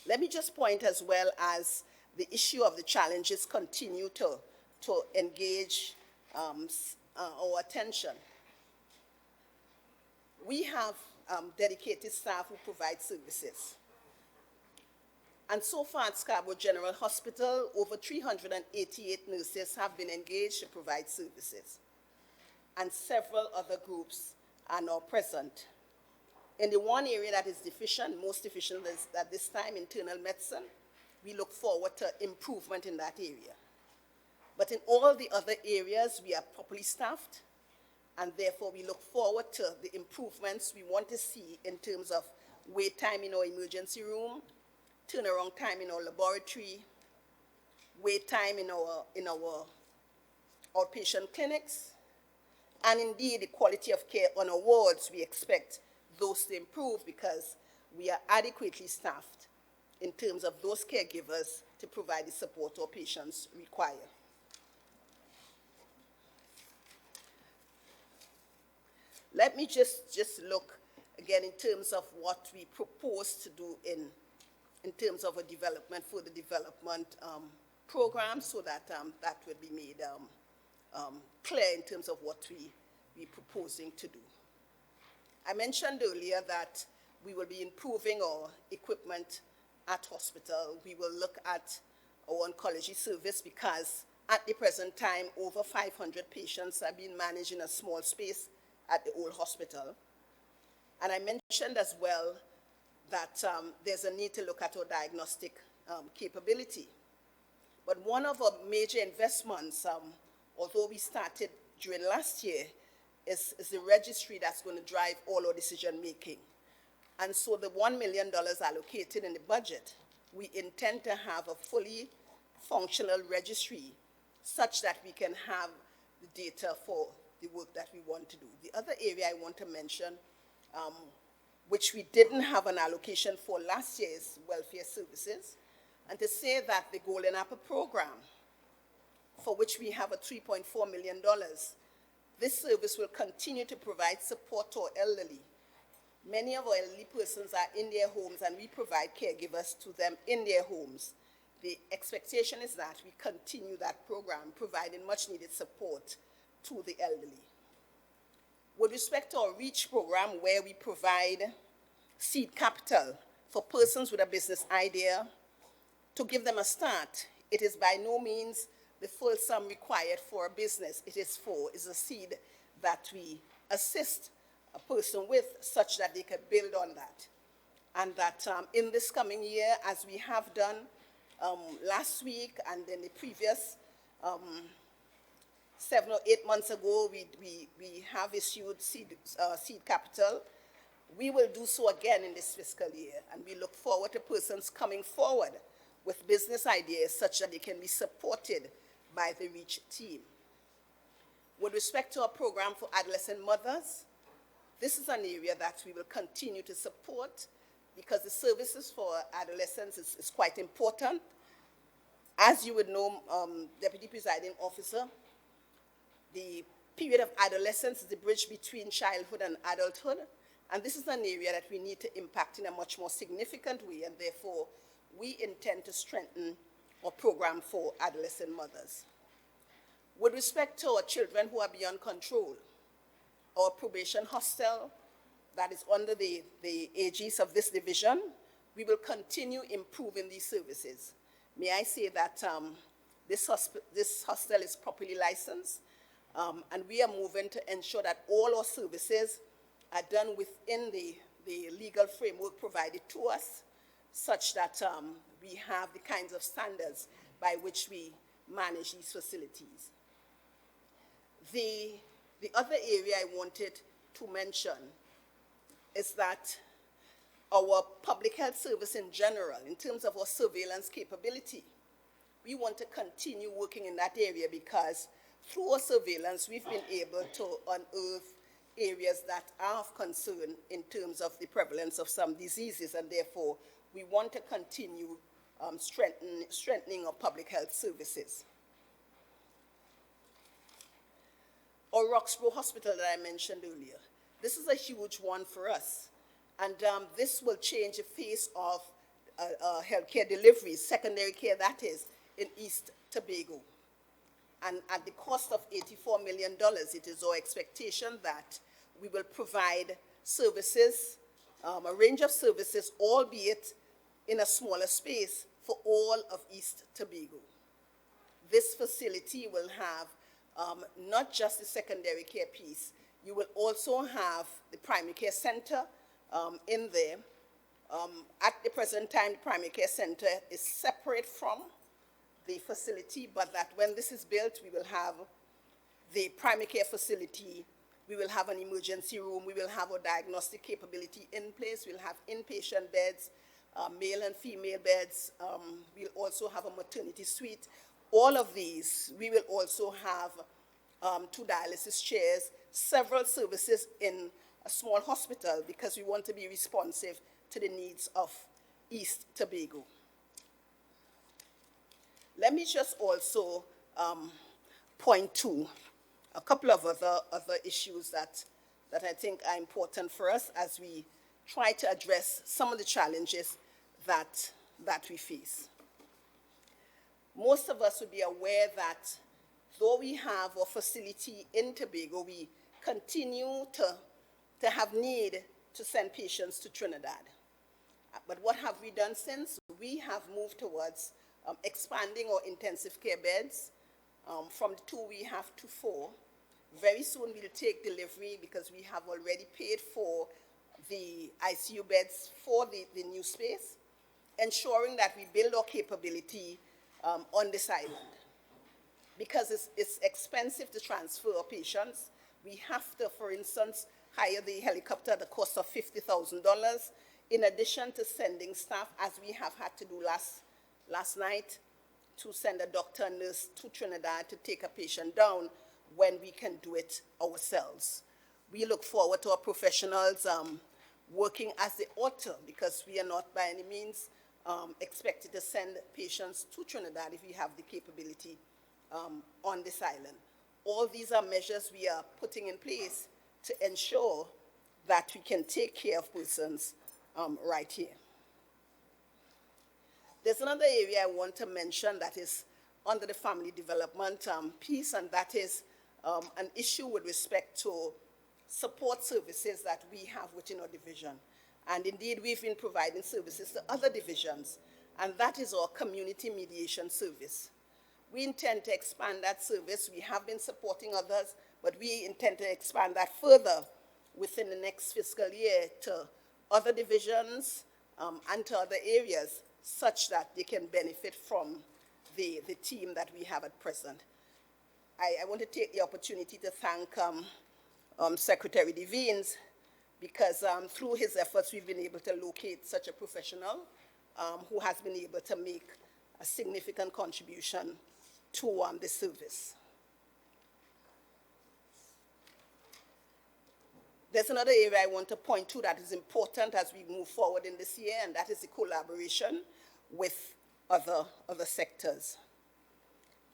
Let me just point as well as the issue of the challenges continue to engage our attention. We have dedicated staff who provide services. And so far at Scarborough General Hospital, over 388 nurses have been engaged to provide services. And several other groups are now present. In the one area that is deficient, most deficient is at this time, internal medicine, we look forward to improvement in that area. But in all the other areas, we are properly staffed, and therefore we look forward to the improvements we want to see in terms of wait time in our emergency room, turnaround time in our laboratory, wait time in our outpatient clinics, and indeed the quality of care on our wards. We expect those to improve because we are adequately staffed in terms of those caregivers to provide the support our patients require. Let me just look again in terms of what we propose to do in terms of a development for the development program, so that that will be made clear in terms of what we're proposing to do. I mentioned earlier that we will be improving our equipment at hospital. We will look at our oncology service because at the present time, over 500 patients are being managed in a small space at the old hospital. And I mentioned as well that there's a need to look at our diagnostic capability. But one of our major investments, although we started during last year, is the registry that's going to drive all our decision making. And so the $1 million allocated in the budget, we intend to have a fully functional registry such that we can have the data for the work that we want to do. The other area I want to mention, which we didn't have an allocation for last year, is welfare services, and to say that the Golden Apple program for which we have a $3.4 million. This service will continue to provide support to our elderly. Many of our elderly persons are in their homes, and we provide caregivers to them in their homes. The expectation is that we continue that program, providing much-needed support to the elderly. With respect to our REACH program, where we provide seed capital for persons with a business idea to give them a start, it is by no means the full sum required for a business. It is a seed that we assist a person with such that they can build on that. And that in this coming year, as we have done last week and then the previous 7 or 8 months ago, we have issued seed capital. We will do so again in this fiscal year, and we look forward to persons coming forward with business ideas such that they can be supported by the REACH team. With respect to our program for adolescent mothers, this is an area that we will continue to support because the services for adolescents is quite important. As you would know, Deputy Presiding Officer, the period of adolescence is the bridge between childhood and adulthood, and this is an area that we need to impact in a much more significant way, and therefore we intend to strengthen our program for adolescent mothers. With respect to our children who are beyond control, our probation hostel that is under the aegis of this division, we will continue improving these services. May I say that this hostel is properly licensed, and we are moving to ensure that all our services are done within the legal framework provided to us, such that we have the kinds of standards by which we manage these facilities. The other area I wanted to mention is that our public health service in general, in terms of our surveillance capability, we want to continue working in that area because through our surveillance, we've been able to unearth areas that are of concern in terms of the prevalence of some diseases, and therefore we want to continue strengthening our public health services. Our Roxborough Hospital that I mentioned earlier, this is a huge one for us, and this will change the face of healthcare deliveries, secondary care that is, in East Tobago. And at the cost of $84 million, it is our expectation that we will provide services, a range of services, albeit in a smaller space, for all of East Tobago. This facility will have not just the secondary care piece, you will also have the primary care center in there. At the present time, the primary care center is separate from the facility, but that when this is built, we will have the primary care facility, we will have an emergency room, we will have a diagnostic capability in place, we'll have inpatient beds, male and female beds, we'll also have a maternity suite. All of these, we will also have 2 dialysis chairs, several services in a small hospital because we want to be responsive to the needs of East Tobago. Let me just also point to a couple of other issues that I think are important for us as we try to address some of the challenges that we face. Most of us would be aware that though we have a facility in Tobago, we continue to have need to send patients to Trinidad. But what have we done since? We have moved towards expanding our intensive care beds. From the 2 we have to 4. Very soon we'll take delivery because we have already paid for the ICU beds for the new space, ensuring that we build our capability on this island. Because it's expensive to transfer our patients, we have to, for instance, hire the helicopter at the cost of $50,000, in addition to sending staff, as we have had to do last night, to send a doctor and nurse to Trinidad to take a patient down when we can do it ourselves. We look forward to our professionals working as they ought to, because we are not by any means expected to send patients to Trinidad if we have the capability on this island. All these are measures we are putting in place to ensure that we can take care of persons right here. There's another area I want to mention that is under the family development piece, and that is an issue with respect to support services that we have within our division. And indeed, we've been providing services to other divisions, and that is our community mediation service. We intend to expand that service. We have been supporting others, but we intend to expand that further within the next fiscal year to other divisions and to other areas, such that they can benefit from the team that we have at present. I want to take the opportunity to thank Secretary Devines, because through his efforts, we've been able to locate such a professional who has been able to make a significant contribution to the service. There's another area I want to point to that is important as we move forward in this year, and that is the collaboration with other sectors.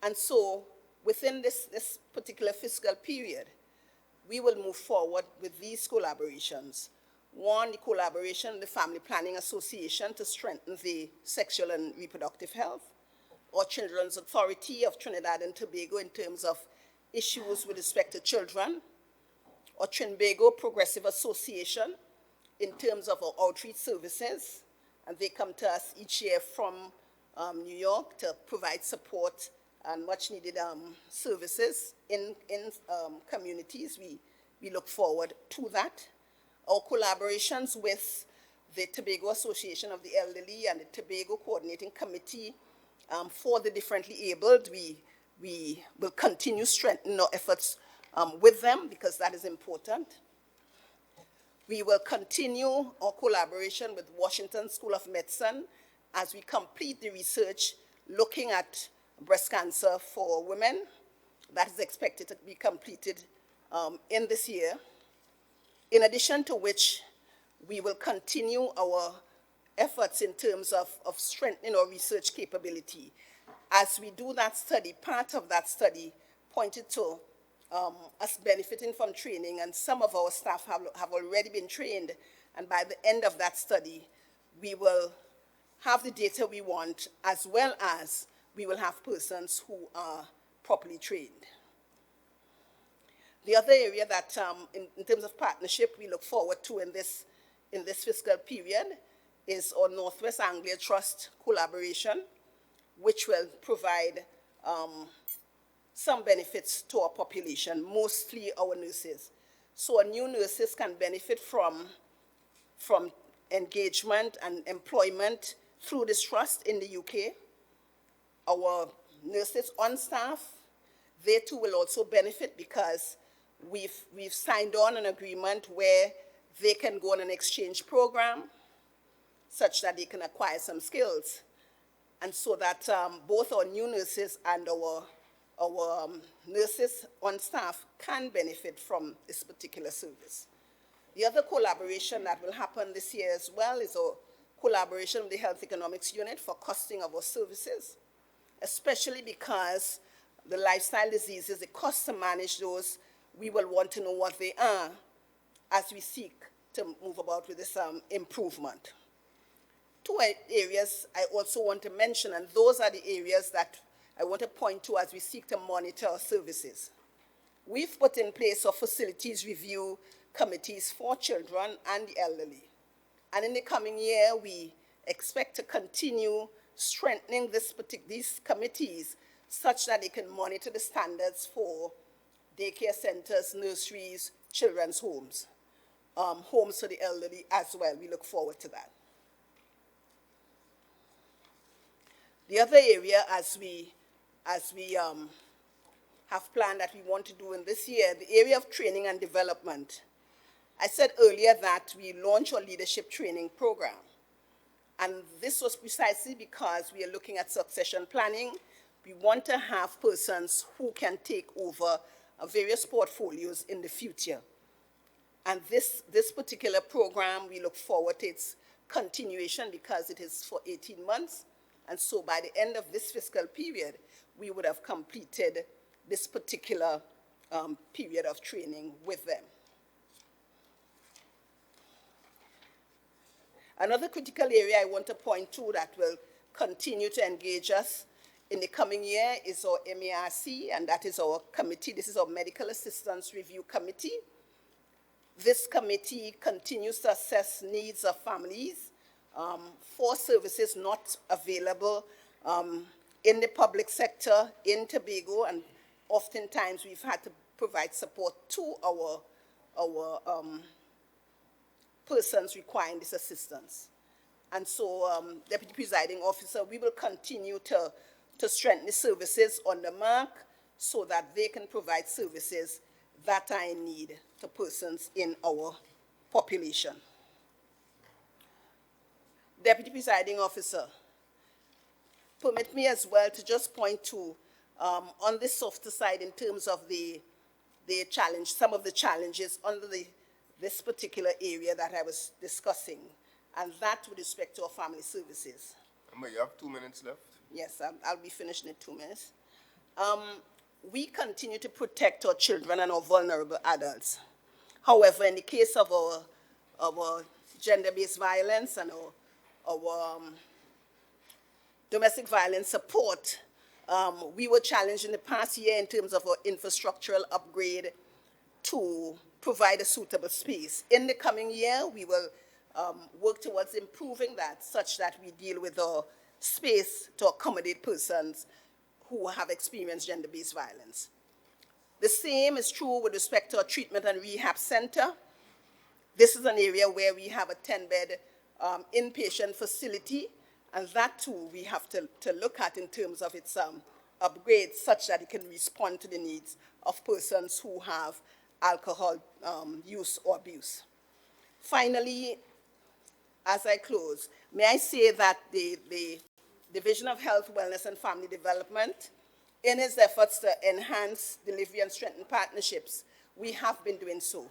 And so within this particular fiscal period, we will move forward with these collaborations. One, the collaboration with the Family Planning Association to strengthen the sexual and reproductive health, or Children's Authority of Trinidad and Tobago in terms of issues with respect to children, or Tobago Progressive Association in terms of our outreach services, and they come to us each year from New York to provide support and much needed services in communities. We look forward to that. Our collaborations with the Tobago Association of the Elderly and the Tobago Coordinating Committee for the differently abled, we will continue strengthening our efforts with them, because that is important. We will continue our collaboration with Washington School of Medicine as we complete the research looking at breast cancer for women. That is expected to be completed in this year. In addition to which, we will continue our efforts in terms of strengthening our research capability. As we do that study, part of that study pointed to us benefiting from training, and some of our staff have already been trained, and by the end of that study, we will have the data we want, as well as we will have persons who are properly trained. The other area that, in terms of partnership, we look forward to in this fiscal period is our Northwest Anglia Trust collaboration, which will provide some benefits to our population, mostly our nurses. So our new nurses can benefit from engagement and employment through this trust in the UK. Our nurses on staff, they too will also benefit, because we've signed on an agreement where they can go on an exchange program such that they can acquire some skills, and so that both our new nurses and our nurses on staff can benefit from this particular service. The other collaboration that will happen this year as well is our collaboration with the Health Economics Unit for costing of our services, especially because the lifestyle diseases, the costs to manage those, we will want to know what they are as we seek to move about with this improvement. Two areas I also want to mention, and those are the areas that I want to point to as we seek to monitor our services. We've put in place our facilities review committees for children and the elderly. And in the coming year, we expect to continue strengthening these committees such that they can monitor the standards for daycare centers, nurseries, children's homes, homes for the elderly as well. We look forward to that. The other area, as we have planned that we want to do in this year, the area of training and development. I said earlier that we launched our leadership training program. And this was precisely because we are looking at succession planning. We want to have persons who can take over various portfolios in the future. And this particular program, we look forward to its continuation, because it is for 18 months. And so by the end of this fiscal period, we would have completed this particular period of training with them. Another critical area I want to point to that will continue to engage us in the coming year is our MARC, and that is our committee. This is our Medical Assistance Review Committee. This committee continues to assess needs of families for services not available in the public sector in Tobago, and oftentimes we've had to provide support to our persons requiring this assistance. And so, Deputy Presiding Officer, we will continue to strengthen the services on the mark so that they can provide services that are in need to persons in our population. Deputy Presiding Officer, permit me as well to just point to, on the softer side in terms of the challenge, some of the challenges under this particular area that I was discussing, and that with respect to our family services. You have 2 minutes left. Yes, I'll be finished in 2 minutes. We continue to protect our children and our vulnerable adults. However, in the case of our gender-based violence and our domestic violence support, we were challenged in the past year in terms of our infrastructural upgrade to provide a suitable space. In the coming year, we will work towards improving that such that we deal with our space to accommodate persons who have experienced gender-based violence. The same is true with respect to our treatment and rehab center. This is an area where we have a 10-bed inpatient facility, and that too we have to look at in terms of its upgrades such that it can respond to the needs of persons who have alcohol use or abuse. Finally, as I close, may I say that the Division of Health, Wellness and Family Development, in its efforts to enhance delivery and strengthen partnerships, we have been doing so.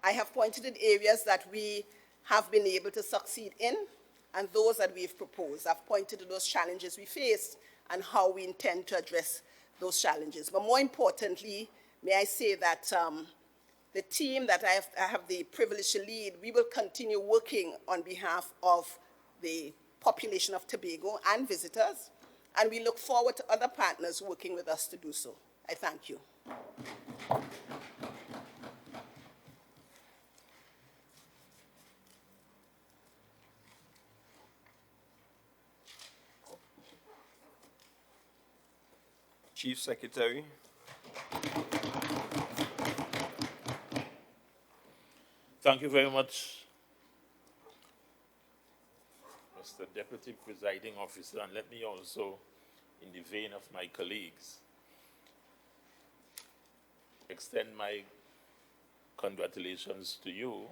I have pointed at areas that we have been able to succeed in and those that we've proposed. I've pointed to those challenges we faced and how we intend to address those challenges. But more importantly, may I say that the team that I have the privilege to lead, we will continue working on behalf of the population of Tobago and visitors, and we look forward to other partners working with us to do so. I thank you. Chief Secretary. Thank you very much, Mr. Deputy Presiding Officer, and let me also, in the vein of my colleagues, extend my congratulations to you,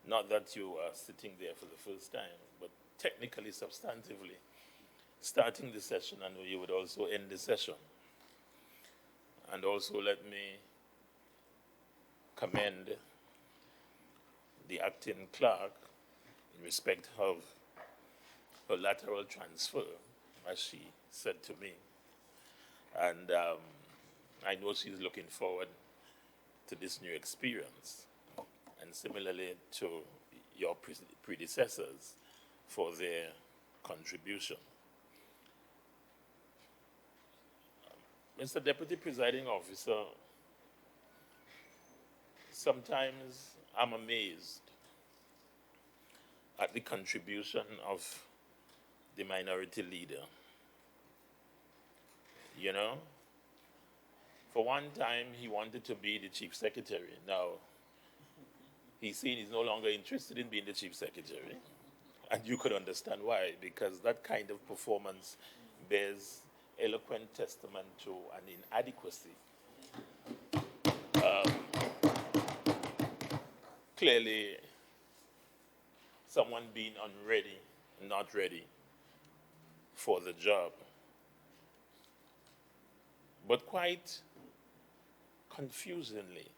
not that you are sitting there for the first time, but technically, substantively, starting the session, and you would also end the session. And also let me commend the acting clerk in respect of her lateral transfer, as she said to me. And I know she's looking forward to this new experience, and similarly to your predecessors for their contribution. Mr. Deputy Presiding Officer, sometimes I'm amazed at the contribution of the minority leader. You know, for one time he wanted to be the chief secretary. Now, he's saying he's no longer interested in being the chief secretary. And you could understand why, because that kind of performance bears eloquent testament to an inadequacy. Clearly, someone being unready, not ready for the job. But quite confusingly,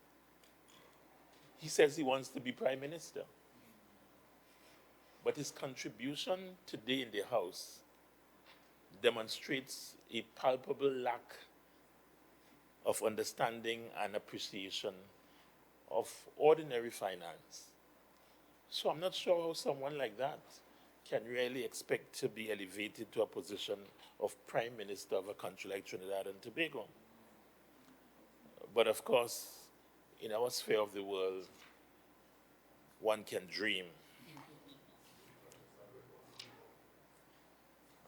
he says he wants to be Prime Minister. But his contribution today in the House demonstrates a palpable lack of understanding and appreciation of ordinary finance. So I'm not sure how someone like that can really expect to be elevated to a position of Prime Minister of a country like Trinidad and Tobago. But of course, in our sphere of the world, one can dream.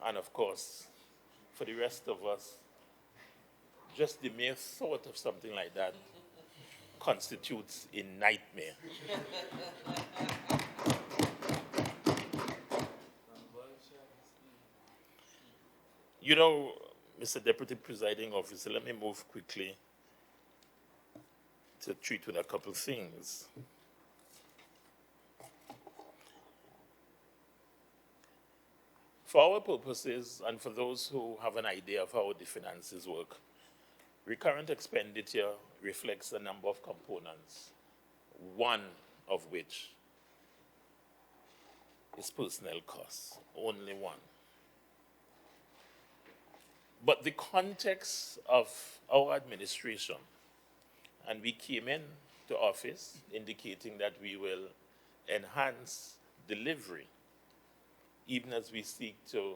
And of course, for the rest of us, just the mere thought of something like that constitutes a nightmare. You know, Mr. Deputy Presiding Officer, let me move quickly to treat with a couple of things. For our purposes, and for those who have an idea of how the finances work, recurrent expenditure reflects a number of components, one of which is personnel costs, only one. But the context of our administration, and we came in to office indicating that we will enhance delivery, even as we seek to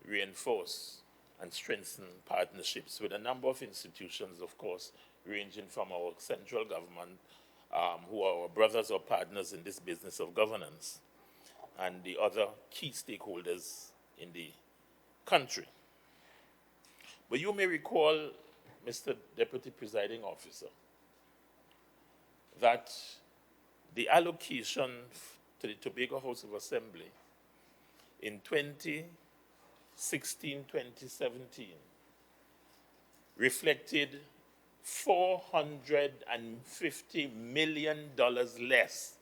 reinforce and strengthen partnerships with a number of institutions, of course, ranging from our central government, who are our brothers or partners in this business of governance, and the other key stakeholders in the country. But you may recall, Mr. Deputy Presiding Officer, that the allocation to the Tobago House of Assembly in 2016-2017 reflected $450 million less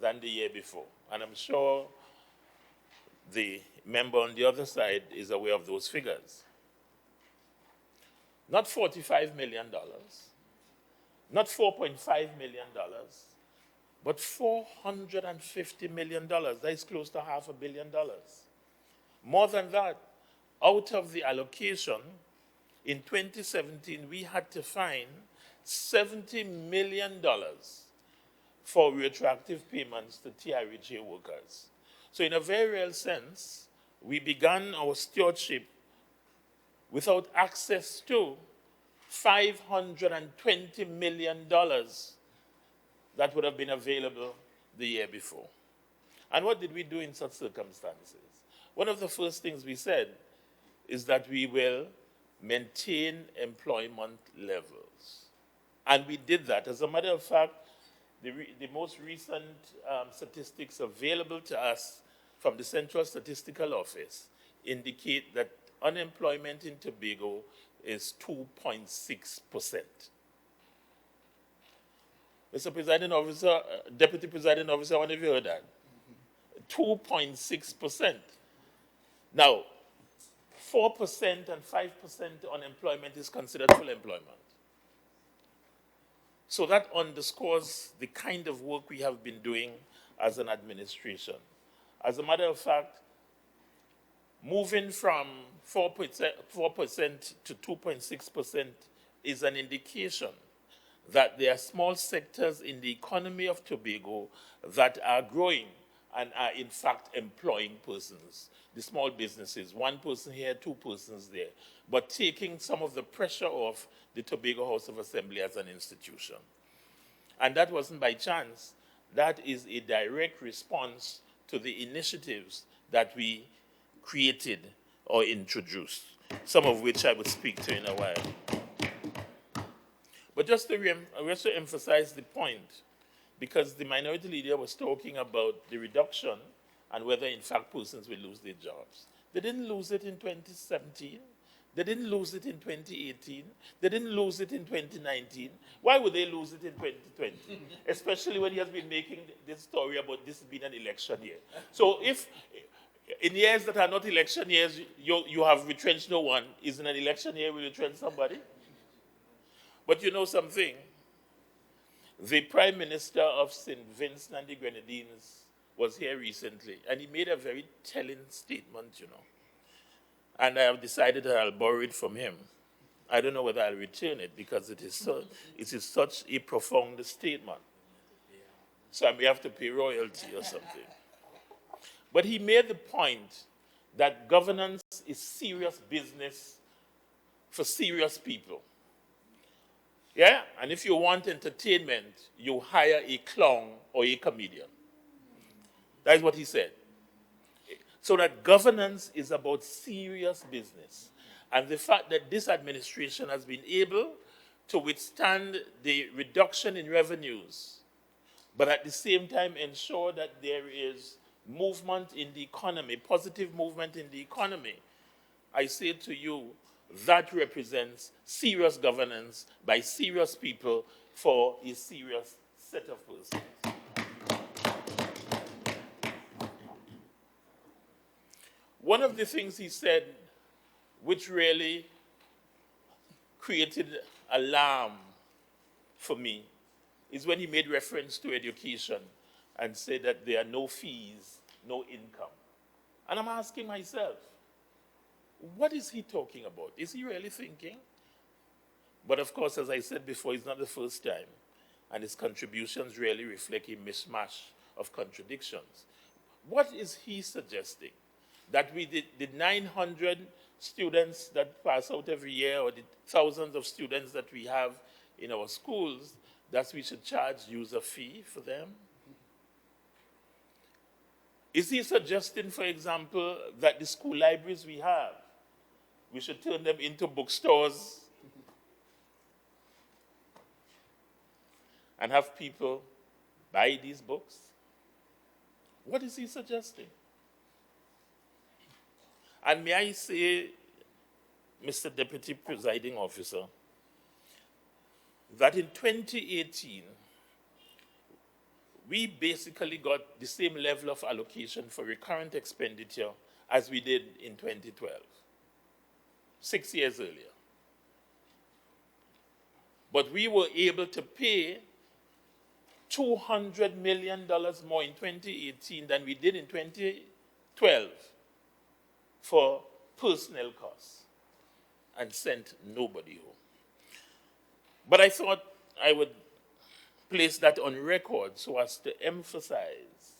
than the year before. And I'm sure the member on the other side is aware of those figures. Not $45 million, not $4.5 million, but $450 million. That is close to $500 million. More than that, out of the allocation, in 2017, we had to find $70 million for retroactive payments to TRHA workers. So in a very real sense, we began our stewardship without access to $520 million that would have been available the year before. And what did we do in such circumstances? One of the first things we said is that we will maintain employment levels. And we did that. As a matter of fact, the most recent statistics available to us from the Central Statistical Office indicate that unemployment in Tobago is 2.6%. Mr. Presiding Officer, Deputy Presiding Officer, I wonder if you heard that. 2.6%. Now, 4% and 5% unemployment is considered full employment. So that underscores the kind of work we have been doing as an administration. As a matter of fact, moving from 4% to 2.6% is an indication that there are small sectors in the economy of Tobago that are growing and are in fact employing persons. The small businesses, one person here, two persons there, but taking some of the pressure off the Tobago House of Assembly as an institution. And that wasn't by chance. That is a direct response to the initiatives that we created or introduced, some of which I will speak to in a while. But just to emphasize the point, because the minority leader was talking about the reduction and whether in fact persons will lose their jobs. They didn't lose it in 2017. They didn't lose it in 2018. They didn't lose it in 2019. Why would they lose it in 2020? Especially when he has been making this story about this being an election year. So if in years that are not election years, you have retrenched no one, is in an election year will you retrench somebody? But you know something? The Prime Minister of St. Vincent and the Grenadines was here recently, and he made a very telling statement, you know. and I have decided that I'll borrow it from him. I don't know whether I'll return it because it is such a profound statement. So I may have to pay royalty or something. But he made the point that governance is serious business for serious people. Yeah? And if you want entertainment, you hire a clown or a comedian. That is what he said. So that governance is about serious business. And the fact that this administration has been able to withstand the reduction in revenues, but at the same time ensure that there is movement in the economy, positive movement in the economy, I say to you, that represents serious governance by serious people for a serious set of persons. One of the things he said, which really created alarm for me, is when he made reference to education and said that there are no fees, no income. And I'm asking myself, what is he talking about? Is he really thinking? But of course, as I said before, it's not the first time. And his contributions really reflect a mishmash of contradictions. What is he suggesting? That we did the 900 students that pass out every year, or the thousands of students that we have in our schools, that we should charge user fee for them? Is he suggesting, for example, that the school libraries we have, we should turn them into bookstores and have people buy these books? What is he suggesting? And may I say, Mr. Deputy Presiding Officer, that in 2018, we basically got the same level of allocation for recurrent expenditure as we did in 2012, 6 years earlier. But we were able to pay $200 million more in 2018 than we did in 2012 for personnel costs, and sent nobody home. But I thought I would place that on record so as to emphasize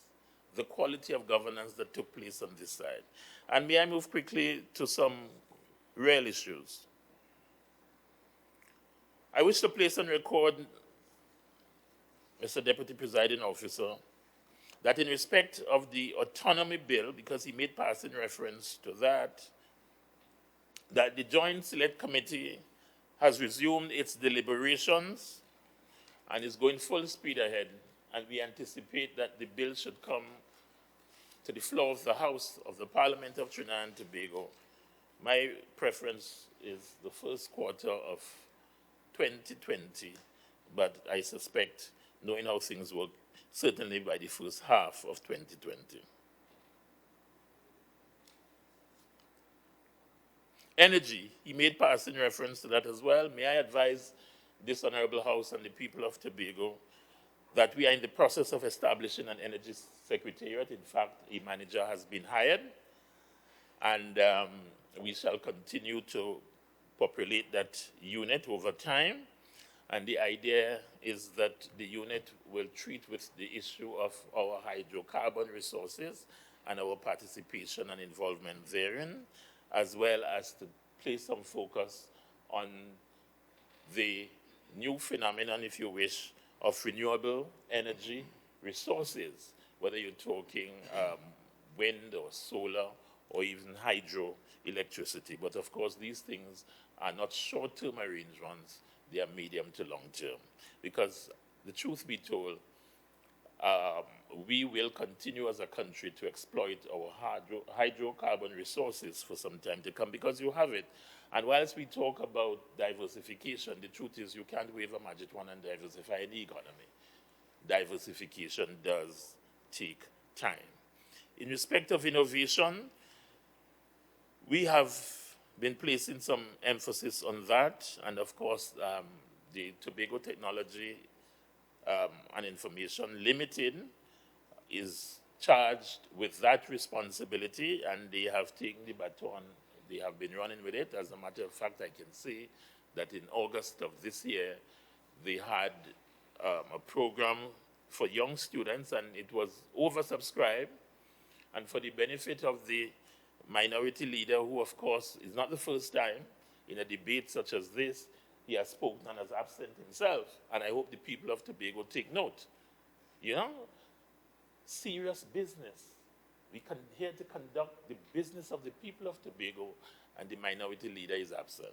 the quality of governance that took place on this side. And may I move quickly to some real issues? I wish to place on record, Mr. Deputy Presiding Officer, that in respect of the autonomy bill, because he made passing reference to that the Joint Select Committee has resumed its deliberations and is going full speed ahead, and we anticipate that the bill should come to the floor of the House of the Parliament of Trinidad and Tobago. My preference is the first quarter of 2020, but I suspect, knowing how things work, certainly by the first half of 2020. Energy, he made passing reference to that as well. May I advise this Honorable House and the people of Tobago that we are in the process of establishing an energy secretariat. In fact, a manager has been hired, and we shall continue to populate that unit over time. And the idea is that the unit will treat with the issue of our hydrocarbon resources and our participation and involvement therein, as well as to place some focus on the new phenomenon, if you wish, of renewable energy resources, whether you're talking wind or solar or even hydroelectricity. But of course, these things are not short-term arrangements, they are medium to long-term. Because the truth be told, we will continue as a country to exploit our hydrocarbon resources for some time to come, because you have it. And whilst we talk about diversification, the truth is you can't wave a magic wand and diversify any economy. Diversification does take time. In respect of innovation, we have been placing some emphasis on that, and of course, the Tobago Technology and Information Limited is charged with that responsibility, and they have taken the baton They have been running with it. As a matter of fact, I can say that in August of this year, they had a program for young students, and it was oversubscribed. And for the benefit of the minority leader, who of course is not the first time in a debate such as this, he has spoken and has absent himself. And I hope the people of Tobago take note. You know, serious business. We come here to conduct the business of the people of Tobago, and the minority leader is absent.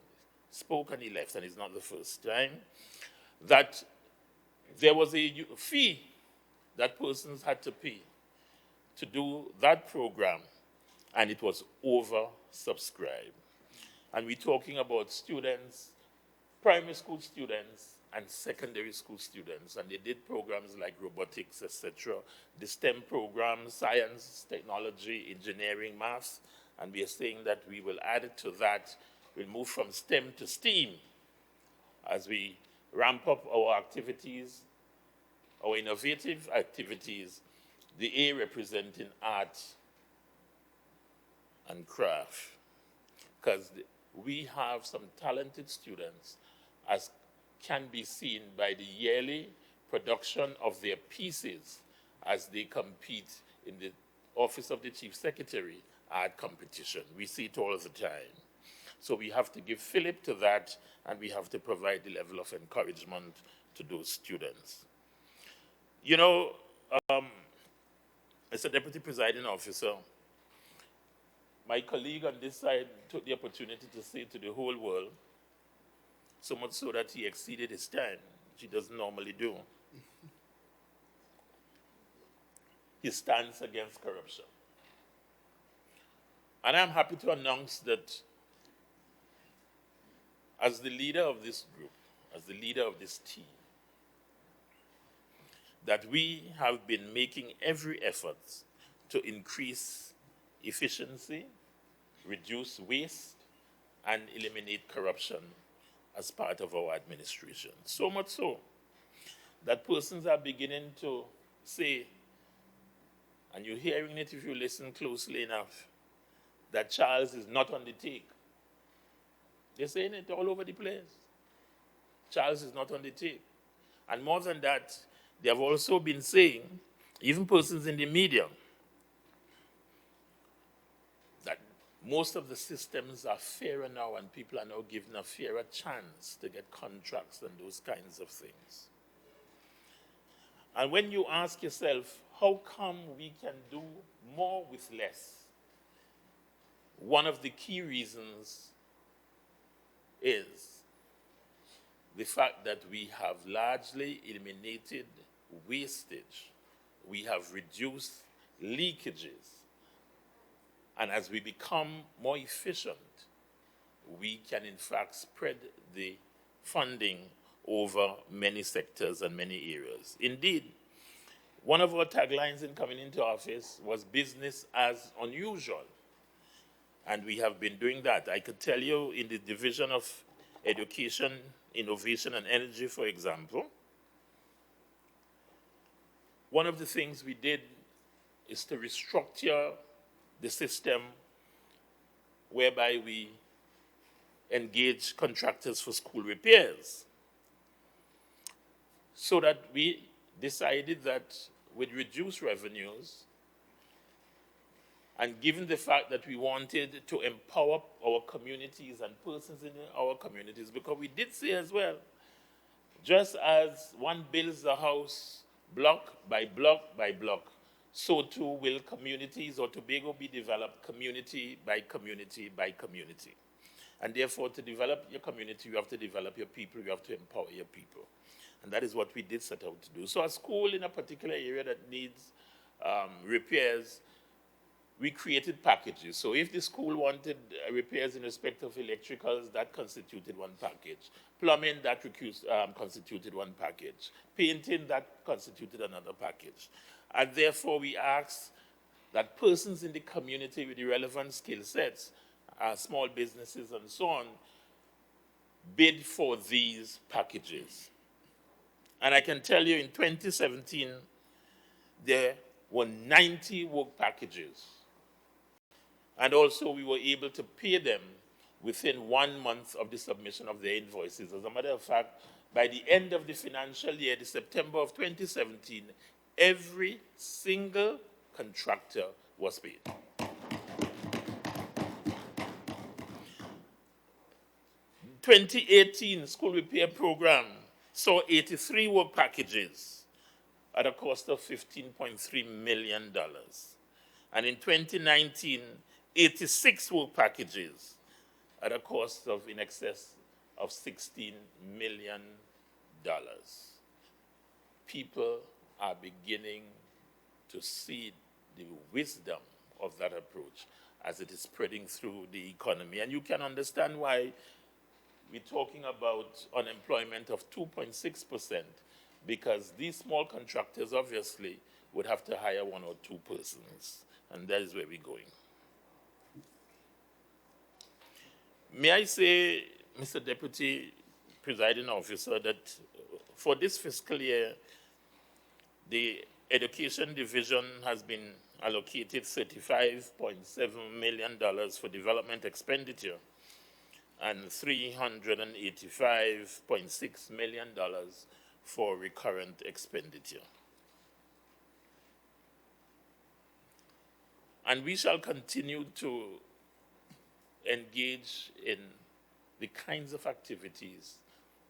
Spoke and he left, and it's not the first time. That there was a fee that persons had to pay to do that program, and it was oversubscribed. And we're talking about students, primary school students, and secondary school students, and they did programs like robotics, etc., the STEM programs, science, technology, engineering, maths, and we are saying that we will add to that. We'll move from STEM to STEAM as we ramp up our activities, our innovative activities, the A representing art and craft, because we have some talented students, as can be seen by the yearly production of their pieces as they compete in the Office of the Chief Secretary art competition. We see it all the time. So we have to give fillip to that, and we have to provide the level of encouragement to those students. You know, as a deputy presiding officer, my colleague on this side took the opportunity to say to the whole world, so much so that he exceeded his time, which he doesn't normally do, his stance against corruption. And I'm happy to announce that as the leader of this group, as the leader of this team, that we have been making every effort to increase efficiency, reduce waste, and eliminate corruption as part of our administration. So much so that persons are beginning to say, and you're hearing it if you listen closely enough, that Charles is not on the take. They're saying it all over the place. Charles is not on the take. And more than that, they have also been saying, even persons in the media, that most of the systems are fairer now, and people are now given a fairer chance to get contracts and those kinds of things. And when you ask yourself, how come we can do more with less? One of the key reasons is the fact that we have largely eliminated wastage. We have reduced leakages. And as we become more efficient, we can in fact spread the funding over many sectors and many areas. Indeed, one of our taglines in coming into office was business as unusual. And we have been doing that. I could tell you in the division of education, innovation, and energy, for example, one of the things we did is to restructure the system whereby we engage contractors for school repairs, so that we decided that with reduced revenues, and given the fact that we wanted to empower our communities and persons in our communities, because we did say as well, just as one builds a house block by block by block, so too will communities or Tobago be developed community by community by community. And therefore, to develop your community, you have to develop your people, you have to empower your people. And that is what we did set out to do. So a school in a particular area that needs repairs, we created packages. So if the school wanted repairs in respect of electricals, that constituted one package. Plumbing, that constituted one package. Painting, that constituted another package. And therefore, we asked that persons in the community with the relevant skill sets, small businesses and so on, bid for these packages. And I can tell you in 2017, there were 90 work packages And also we were able to pay them within 1 month of the submission of their invoices. As a matter of fact, by the end of the financial year, the September of 2017, every single contractor was paid. The 2018 school repair program saw 83 work packages at a cost of $15.3 million. And in 2019, 86 work packages at a cost of in excess of $16 million. People are beginning to see the wisdom of that approach as it is spreading through the economy. And you can understand why we're talking about unemployment of 2.6%, because these small contractors obviously would have to hire 1 or 2 persons, and that is where we're going. May I say, Mr. Deputy Presiding Officer, that for this fiscal year, the Education Division has been allocated $35.7 million for development expenditure and $385.6 million for recurrent expenditure. And we shall continue to engage in the kinds of activities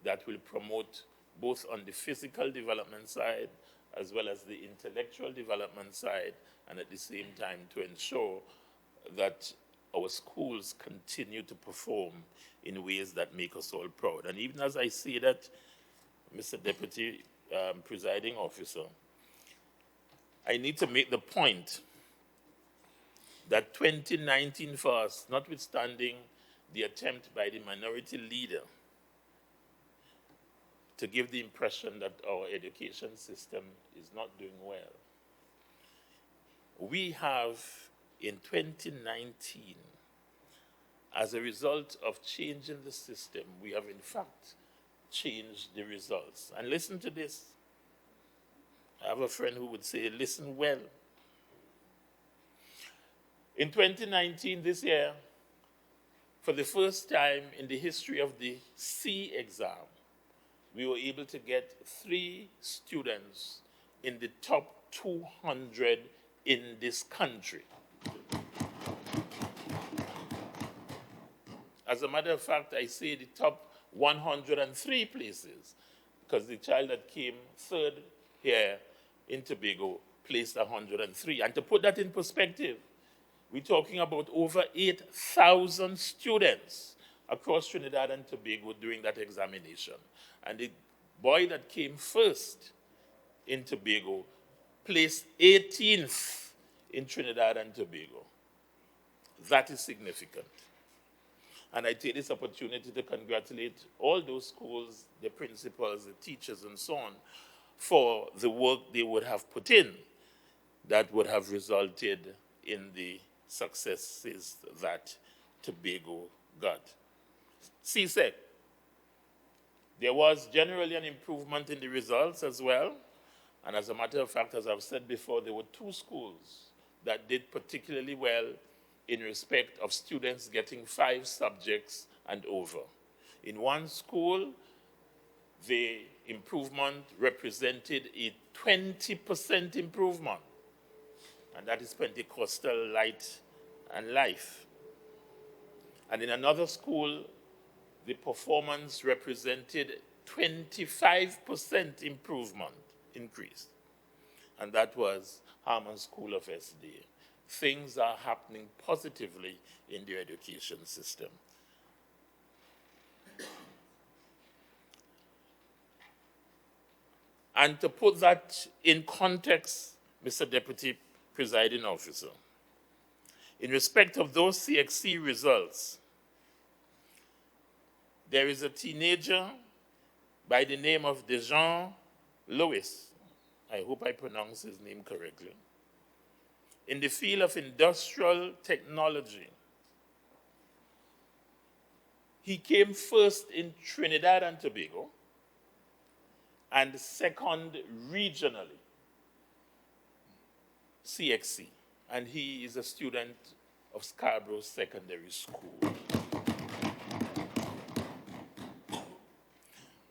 that will promote both on the physical development side as well as the intellectual development side, and at the same time to ensure that our schools continue to perform in ways that make us all proud. And even as I say that, Mr. Deputy Presiding Officer, I need to make the point that 2019 for us, notwithstanding the attempt by the minority leader to give the impression that our education system is not doing well, we have in 2019, as a result of changing the system, we have in fact changed the results. And listen to this. I have a friend who would say, listen well. In 2019, this year, for the first time in the history of the C exam, we were able to get 3 students in the top 200 in this country. As a matter of fact, I say the top 103 places, because the child that came 3rd here in Tobago placed 103. And to put that in perspective, we're talking about over 8,000 students across Trinidad and Tobago during that examination. And the boy that came first in Tobago placed 18th in Trinidad and Tobago. That is significant. And I take this opportunity to congratulate all those schools, the principals, the teachers, and so on, for the work they would have put in that would have resulted in the successes that Tobago got. CSEC. There was generally an improvement in the results as well. And as a matter of fact, as I've said before, there were 2 schools that did particularly well in respect of students getting 5 subjects and over. In one school, the improvement represented a 20% improvement, and that is Pentecostal Light and Life. And in another school, the performance represented 25% increase, and that was Harmon School of SDA. Things are happening positively in the education system. And to put that in context, Mr. Deputy Presiding Officer, in respect of those CXC results, there is a teenager by the name of Dejan Lewis. I hope I pronounce his name correctly. In the field of industrial technology, he came first in Trinidad and Tobago and second regionally, CXC. And he is a student of Scarborough Secondary School.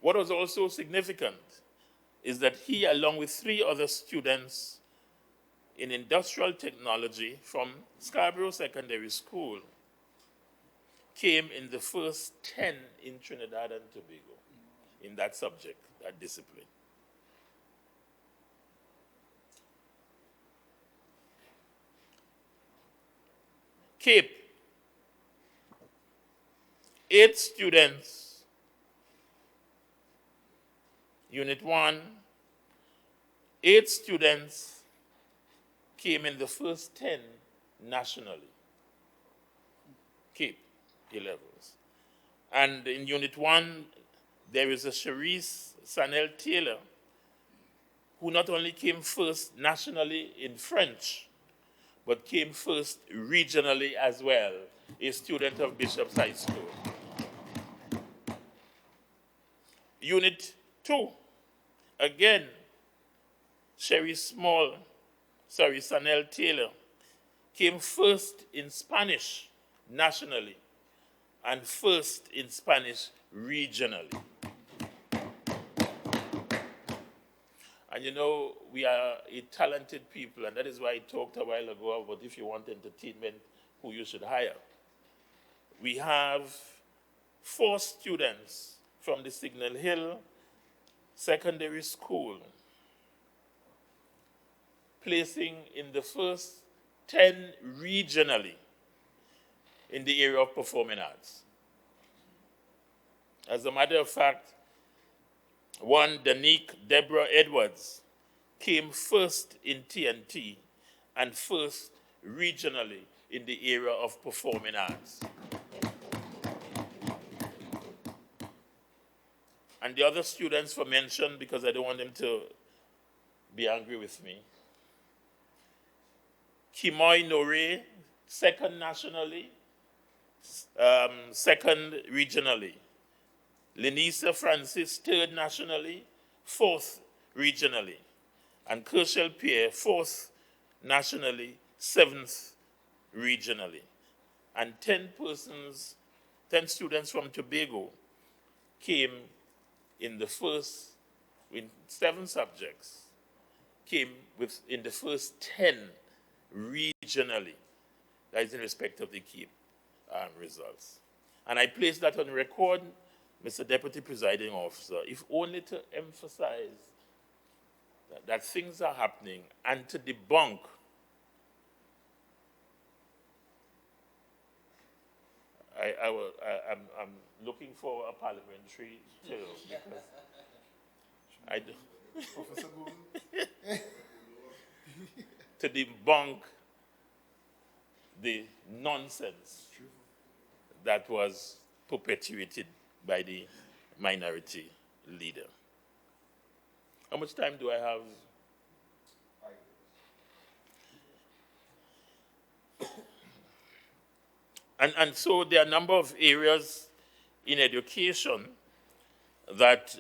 What was also significant is that he, along with 3 other students in industrial technology from Scarborough Secondary School, came in the first 10 in Trinidad and Tobago in that subject, that discipline. Cape, 8 students, Unit 1, 8 students came in the first 10 nationally. Cape, A-levels. And in Unit 1, there is a Cherise Sanel Taylor, who not only came first nationally in French, but came first regionally as well, a student of Bishop's High School. Unit 2, again, Sanel Taylor came first in Spanish nationally and first in Spanish regionally. And you know, we are a talented people, and that is why I talked a while ago about if you want entertainment, who you should hire. We have 4 students from the Signal Hill Secondary School placing in the first 10 regionally in the area of performing arts. As a matter of fact, one, Danique Deborah Edwards, came first in TNT and first regionally in the area of performing arts. And the other students were mentioned because I don't want them to be angry with me. Kimoy Nore, second nationally, second regionally. Lenisa Francis, third nationally, fourth regionally. And Kershel Pierre, fourth nationally, seventh regionally. And 10 students from Tobago came in the first, in 7 subjects, came in the first 10 regionally. That is in respect of the Cape results. And I place that on record, Mr. Deputy Presiding Officer, if only to emphasize that things are happening and to debunk I'm looking for a parliamentary term because I do. Professor Gould. To debunk the nonsense that was perpetuated by the minority leader. How much time do I have? And so there are a number of areas in education that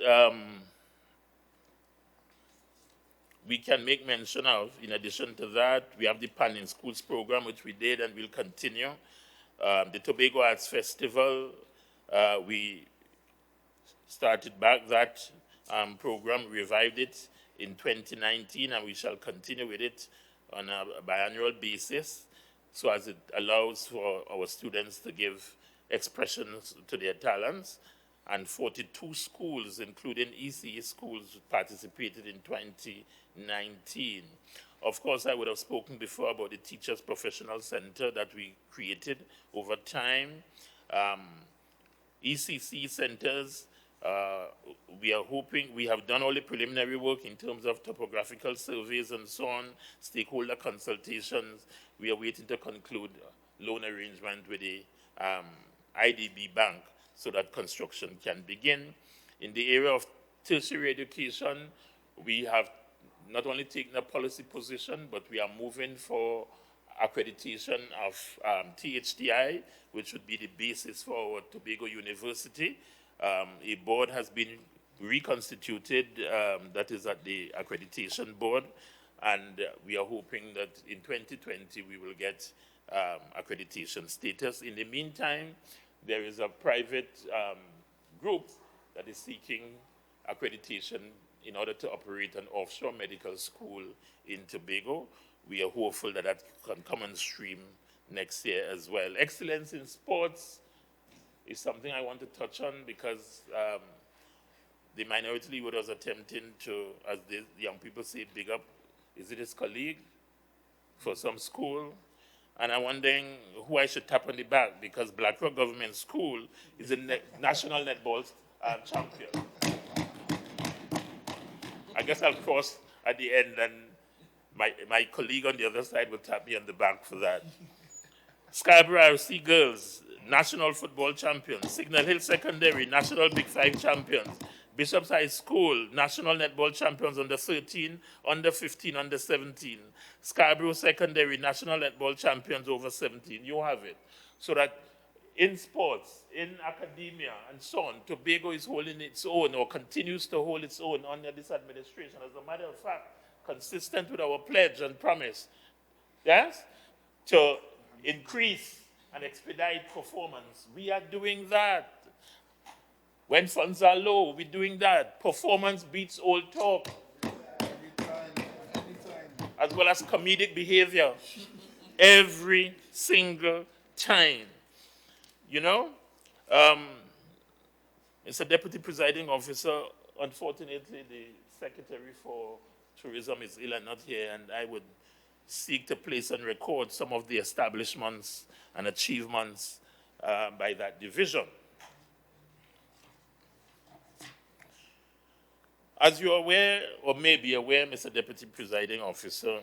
we can make mention of. In addition to that, we have the Pan in Schools program, which we did and will continue. The Tobago Arts Festival, we started back that program, revived it in 2019, and we shall continue with it on a biannual basis, so as it allows for our students to give expressions to their talents. And 42 schools, including ECE schools, participated in 2019. Of course, I would have spoken before about the Teachers Professional Center that we created over time. ECC centers, we are hoping, we have done all the preliminary work in terms of topographical surveys and so on, stakeholder consultations. We are waiting to conclude loan arrangement with the IDB Bank so that construction can begin. In the area of tertiary education, we have not only taken a policy position, but we are moving for accreditation of THDI, which would be the basis for our Tobago University. A board has been reconstituted, that is at the accreditation board, and we are hoping that in 2020 we will get accreditation status. In the meantime, there is a private group that is seeking accreditation in order to operate an offshore medical school in Tobago. We are hopeful that that can come on stream next year as well. Excellence in sports is something I want to touch on because the Minority League was attempting to, as the young people say, big up, is it his colleague for some school? And I'm wondering who I should tap on the back because Blackrock Government School is a national netball champion. I guess I'll cross at the end and my colleague on the other side will tap me on the back for that. Scarborough RC Girls, national football champions. Signal Hill Secondary, national Big Five champions. Bishop's High School, national netball champions under 13, under 15, under 17. Scarborough Secondary, national netball champions over 17. You have it. So that in sports, in academia, and so on, Tobago is holding its own or continues to hold its own under this administration. As a matter of fact, consistent with our pledge and promise, yes, to increase and expedite performance. We are doing that. When funds are low, we're doing that. Performance beats old talk. Anytime. As well as comedic behavior. Every single time. You know? Mr. Deputy Presiding Officer, unfortunately, the Secretary for Tourism is ill and not here, and I would seek to place on record some of the establishments and achievements by that division. As you're aware, or may be aware, Mr. Deputy Presiding Officer,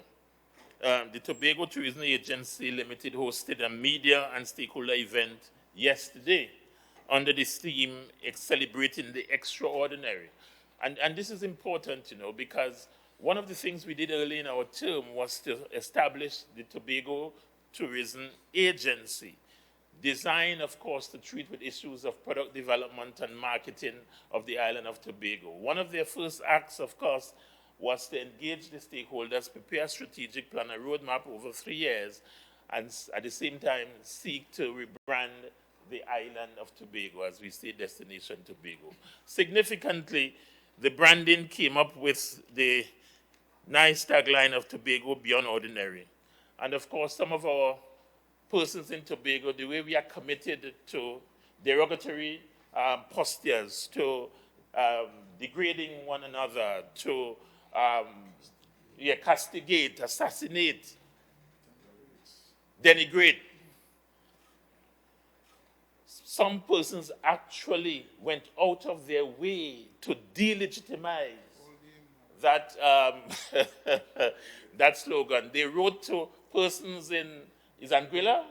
the Tobago Tourism Agency Limited hosted a media and stakeholder event yesterday under the theme celebrating the extraordinary. And this is important, you know, because one of the things we did early in our term was to establish the Tobago Tourism Agency, designed, of course, to treat with issues of product development and marketing of the island of Tobago. One of their first acts, of course, was to engage the stakeholders, prepare a strategic plan, a roadmap over 3 years, and at the same time seek to rebrand the island of Tobago, as we say, Destination Tobago. Significantly, the branding came up with the nice tagline of Tobago Beyond Ordinary. And of course, some of our persons in Tobago, the way we are committed to derogatory postures, to degrading one another, to castigate, assassinate, denigrate. Some persons actually went out of their way to delegitimize that, that slogan. They wrote to persons in, is Anguilla?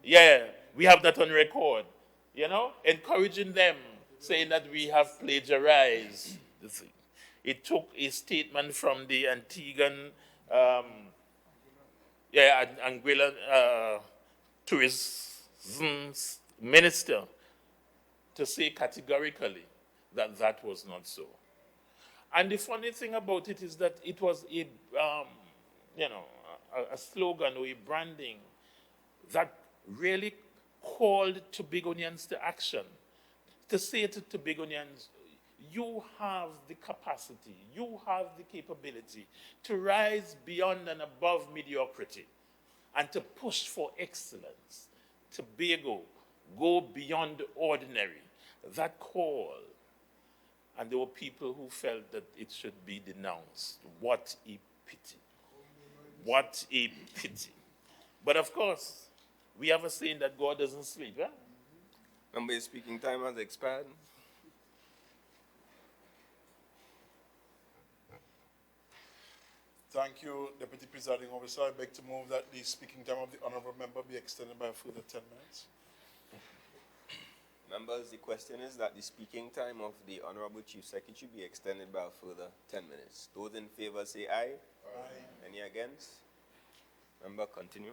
Yeah, we have that on record, you know, encouraging them, saying that we have plagiarized the thing. It took a statement from the Antiguan, Anguilla tourism minister to say categorically that that was not so. And the funny thing about it is that it was a slogan or a branding that really called Tobagonians to action. To say to Tobagonians, you have the capacity, you have the capability to rise beyond and above mediocrity and to push for excellence. Tobago, go beyond the ordinary. That call. And there were people who felt that it should be denounced. What a pity. What a pity. But of course, we have a saying that God doesn't sleep. Huh? Remember, your speaking time has expired. Thank you, Deputy Presiding Officer. I beg to move that the speaking time of the honourable member be extended by a further 10 minutes. Members, the question is that the speaking time of the Honorable Chief Secretary be extended by a further 10 minutes. Those in favor say aye. Aye. Any against? Member, continue.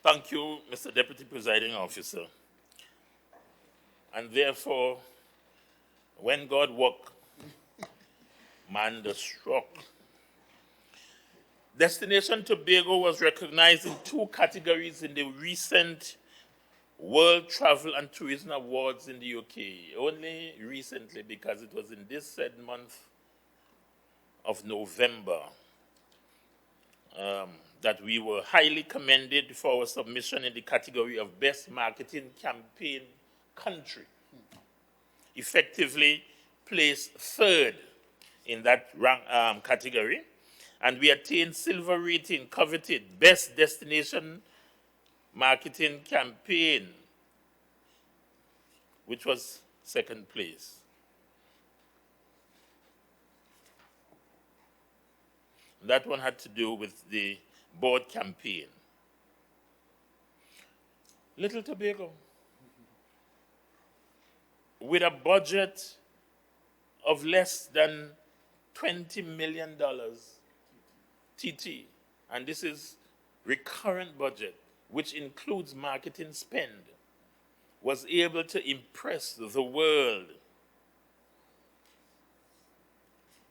Thank you, Mr. Deputy Presiding Officer. And therefore, when God work, man does struck. Destination Tobago was recognized in 2 categories in the recent World Travel and Tourism Awards in the UK, only recently because it was in this said month of November that we were highly commended for our submission in the category of Best Marketing Campaign Country, effectively placed 3rd in that category, and we attained silver rating, coveted Best Destination Marketing Campaign, which was 2nd place. That one had to do with the board campaign. Little Tobago, with a budget of less than $20 million TT, and this is recurrent budget, which includes marketing spend, was able to impress the world,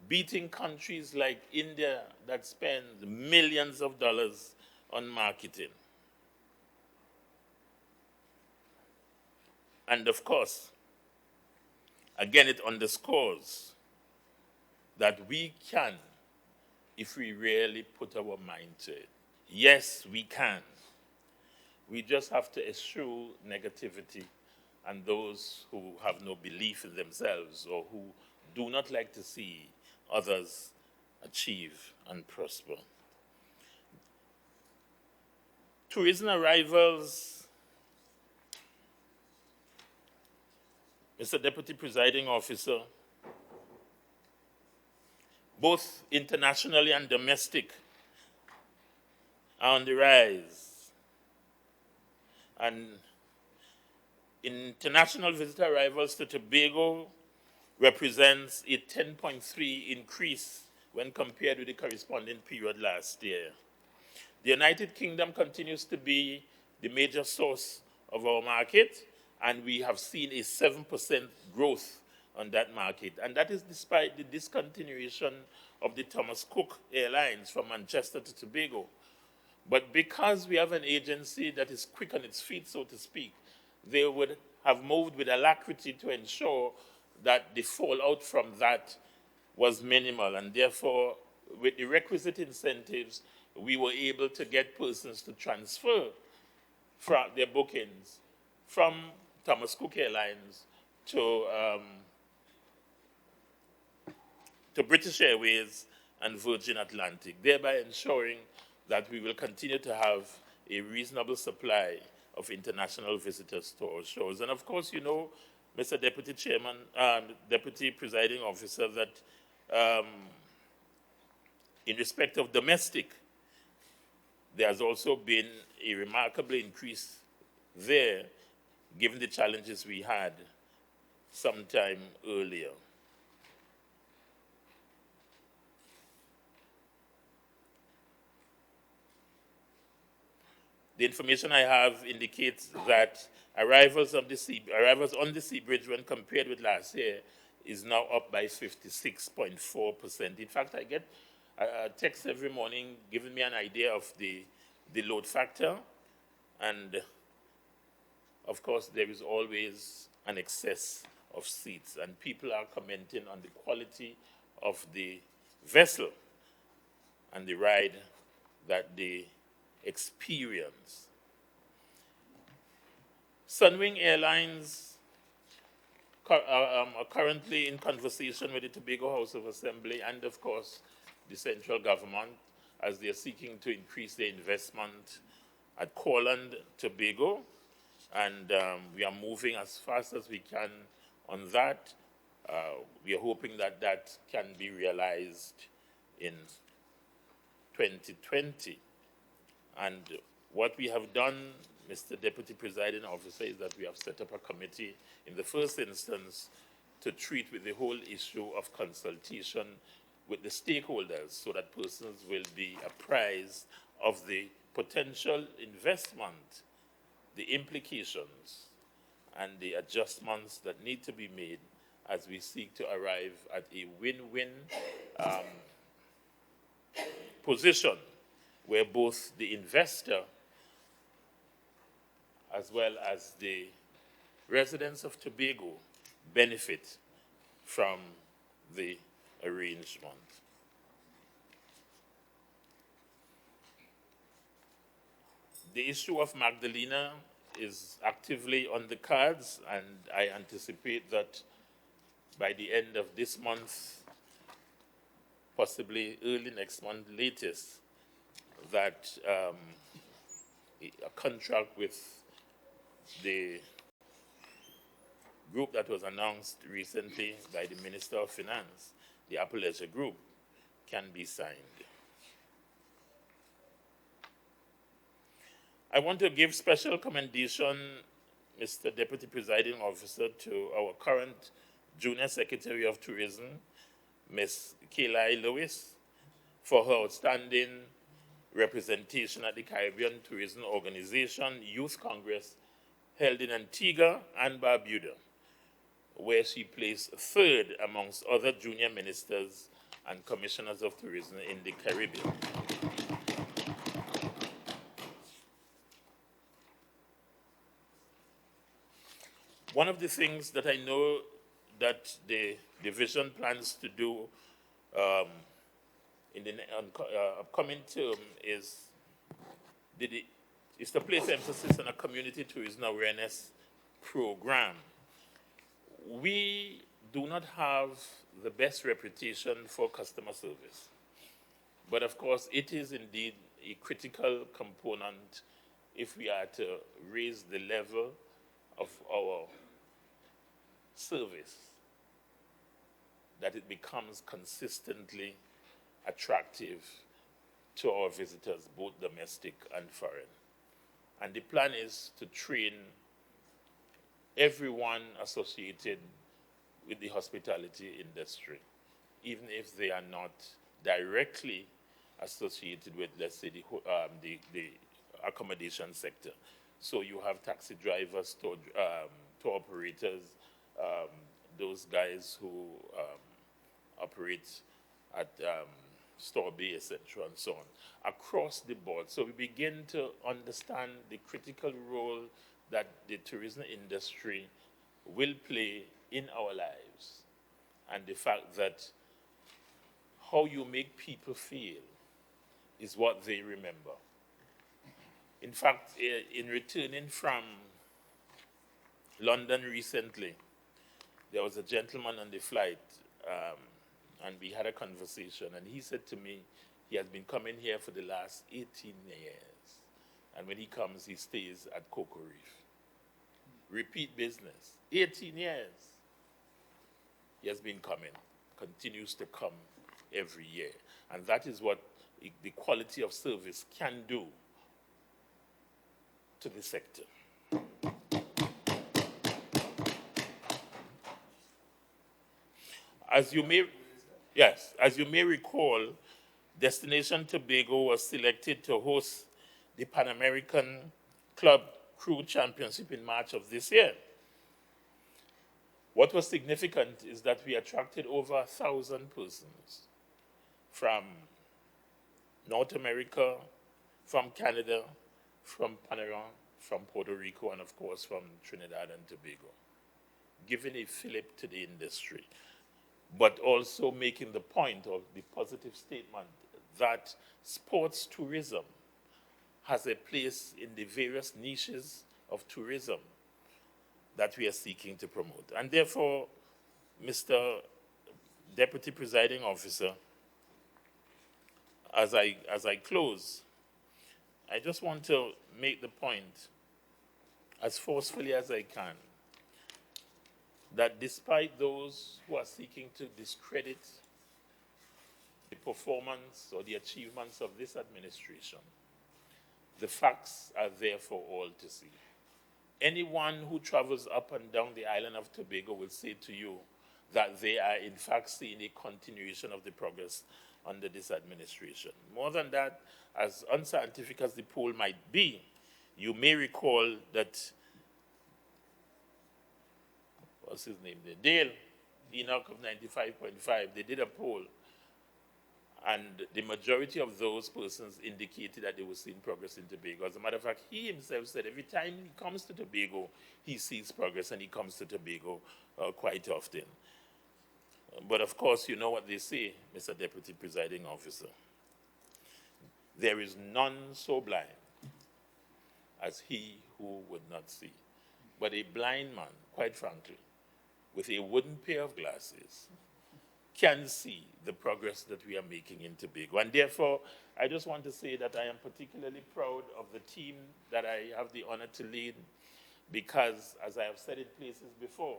beating countries like India that spend millions of dollars on marketing. And of course, again, it underscores that we can, if we really put our mind to it. Yes, we can. We just have to eschew negativity and those who have no belief in themselves or who do not like to see others achieve and prosper. Tourism arrivals, Mr. Deputy Presiding Officer, both internationally and domestic, are on the rise. And international visitor arrivals to Tobago represents a 10.3 increase when compared with the corresponding period last year. The United Kingdom continues to be the major source of our market, and we have seen a 7% growth on that market. And that is despite the discontinuation of the Thomas Cook Airlines from Manchester to Tobago. But because we have an agency that is quick on its feet, so to speak, they would have moved with alacrity to ensure that the fallout from that was minimal. And therefore, with the requisite incentives, we were able to get persons to transfer from their bookings from Thomas Cook Airlines to British Airways and Virgin Atlantic, thereby ensuring that we will continue to have a reasonable supply of international visitors to our shores. And of course, you know, Mr. Deputy Chairman, Deputy Presiding Officer, that in respect of domestic, there has also been a remarkable increase there, given the challenges we had sometime earlier. The information I have indicates that arrivals on the sea bridge when compared with last year is now up by 56.4%. In fact, I get a text every morning giving me an idea of the load factor, and of course there is always an excess of seats, and people are commenting on the quality of the vessel and the ride that they experience. Sunwing Airlines are currently in conversation with the Tobago House of Assembly and, of course, the central government as they are seeking to increase their investment at Courland, Tobago, and we are moving as fast as we can on that. We are hoping that that can be realized in 2020. And what we have done, Mr. Deputy Presiding Officer, is that we have set up a committee in the first instance to treat with the whole issue of consultation with the stakeholders so that persons will be apprised of the potential investment, the implications, and the adjustments that need to be made as we seek to arrive at a win-win position where both the investor as well as the residents of Tobago benefit from the arrangement. The issue of Magdalena is actively on the cards, and I anticipate that by the end of this month, possibly early next month latest, that a contract with the group that was announced recently by the Minister of Finance, the Appalachia Group, can be signed. I want to give special commendation, Mr. Deputy Presiding Officer, to our current Junior Secretary of Tourism, Ms. Kayla Lewis, for her outstanding representation at the Caribbean Tourism Organization Youth Congress held in Antigua and Barbuda, where she placed third amongst other junior ministers and commissioners of tourism in the Caribbean. One of the things that I know that the division plans to do in the upcoming term is to place emphasis on a community tourism awareness program. We do not have the best reputation for customer service, but of course it is indeed a critical component if we are to raise the level of our service, that it becomes consistently attractive to our visitors, both domestic and foreign. And the plan is to train everyone associated with the hospitality industry, even if they are not directly associated with, let's say, the accommodation sector. So you have taxi drivers, tour operators, those guys who operate at Store Bay, etc., and so on, across the board. So we begin to understand the critical role that the tourism industry will play in our lives, and the fact that how you make people feel is what they remember. In fact, in returning from London recently, there was a gentleman on the flight, and we had a conversation, and he said to me, he has been coming here for the last 18 years, and when he comes, he stays at Cocoa Reef. Repeat business, 18 years. He has been coming, continues to come every year, and that is what the quality of service can do to the sector. As you may recall, Destination Tobago was selected to host the Pan American Club Crew Championship in March of this year. What was significant is that we attracted over 1,000 persons from North America, from Canada, from Panama, from Puerto Rico, and of course from Trinidad and Tobago, giving a fillip to the industry, but also making the point of the positive statement that sports tourism has a place in the various niches of tourism that we are seeking to promote. And therefore, Mr. Deputy Presiding Officer, as I close, I just want to make the point as forcefully as I can that despite those who are seeking to discredit the performance or the achievements of this administration, the facts are there for all to see. Anyone who travels up and down the island of Tobago will say to you that they are in fact seeing a continuation of the progress under this administration. More than that, as unscientific as the poll might be, you may recall that, what's his name there? Dale Enoch of 95.5, they did a poll, And the majority of those persons indicated that they were seeing progress in Tobago. As a matter of fact, he himself said every time he comes to Tobago, he sees progress, and he comes to Tobago quite often. But of course, you know what they say, Mr. Deputy Presiding Officer. There is none so blind as he who would not see. But a blind man, quite frankly, with a wooden pair of glasses, can see the progress that we are making in Tobago. And therefore, I just want to say that I am particularly proud of the team that I have the honor to lead, because, as I have said in places before,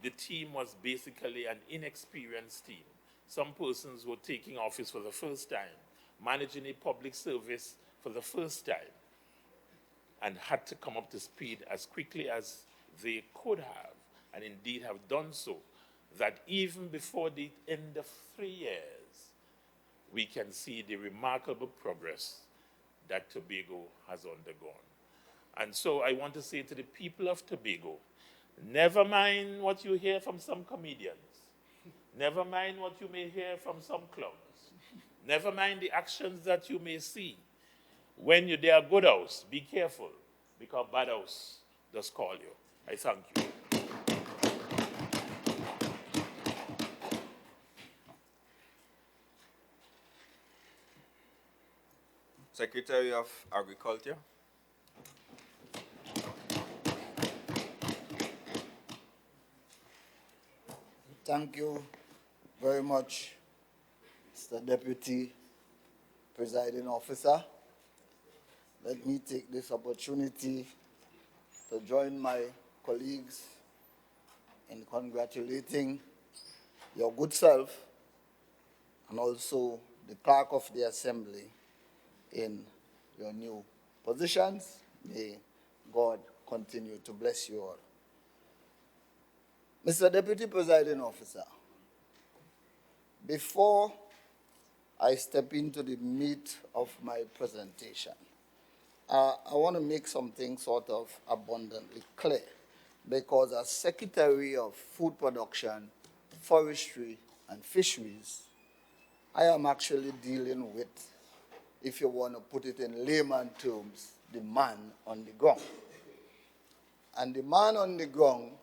the team was basically an inexperienced team. Some persons were taking office for the first time, managing a public service for the first time, and had to come up to speed as quickly as they could have, and indeed have done so, that even before the end of 3 years, we can see the remarkable progress that Tobago has undergone. And so I want to say to the people of Tobago, never mind what you hear from some comedians, never mind what you may hear from some clubs, never mind the actions that you may see. When you're there, good house, be careful, because bad house does call you. I thank you. Secretary of Agriculture. Thank you very much, Mr. Deputy Presiding Officer. Let me take this opportunity to join my colleagues in congratulating your good self and also the Clerk of the Assembly in your new positions. May God continue to bless you all. Mr. Deputy Presiding Officer, before I step into the meat of my presentation, I want to make something sort of abundantly clear, because as Secretary of Food Production, Forestry, and Fisheries, I am actually dealing with, if you want to put it in layman terms, the man on the ground. And the man on the ground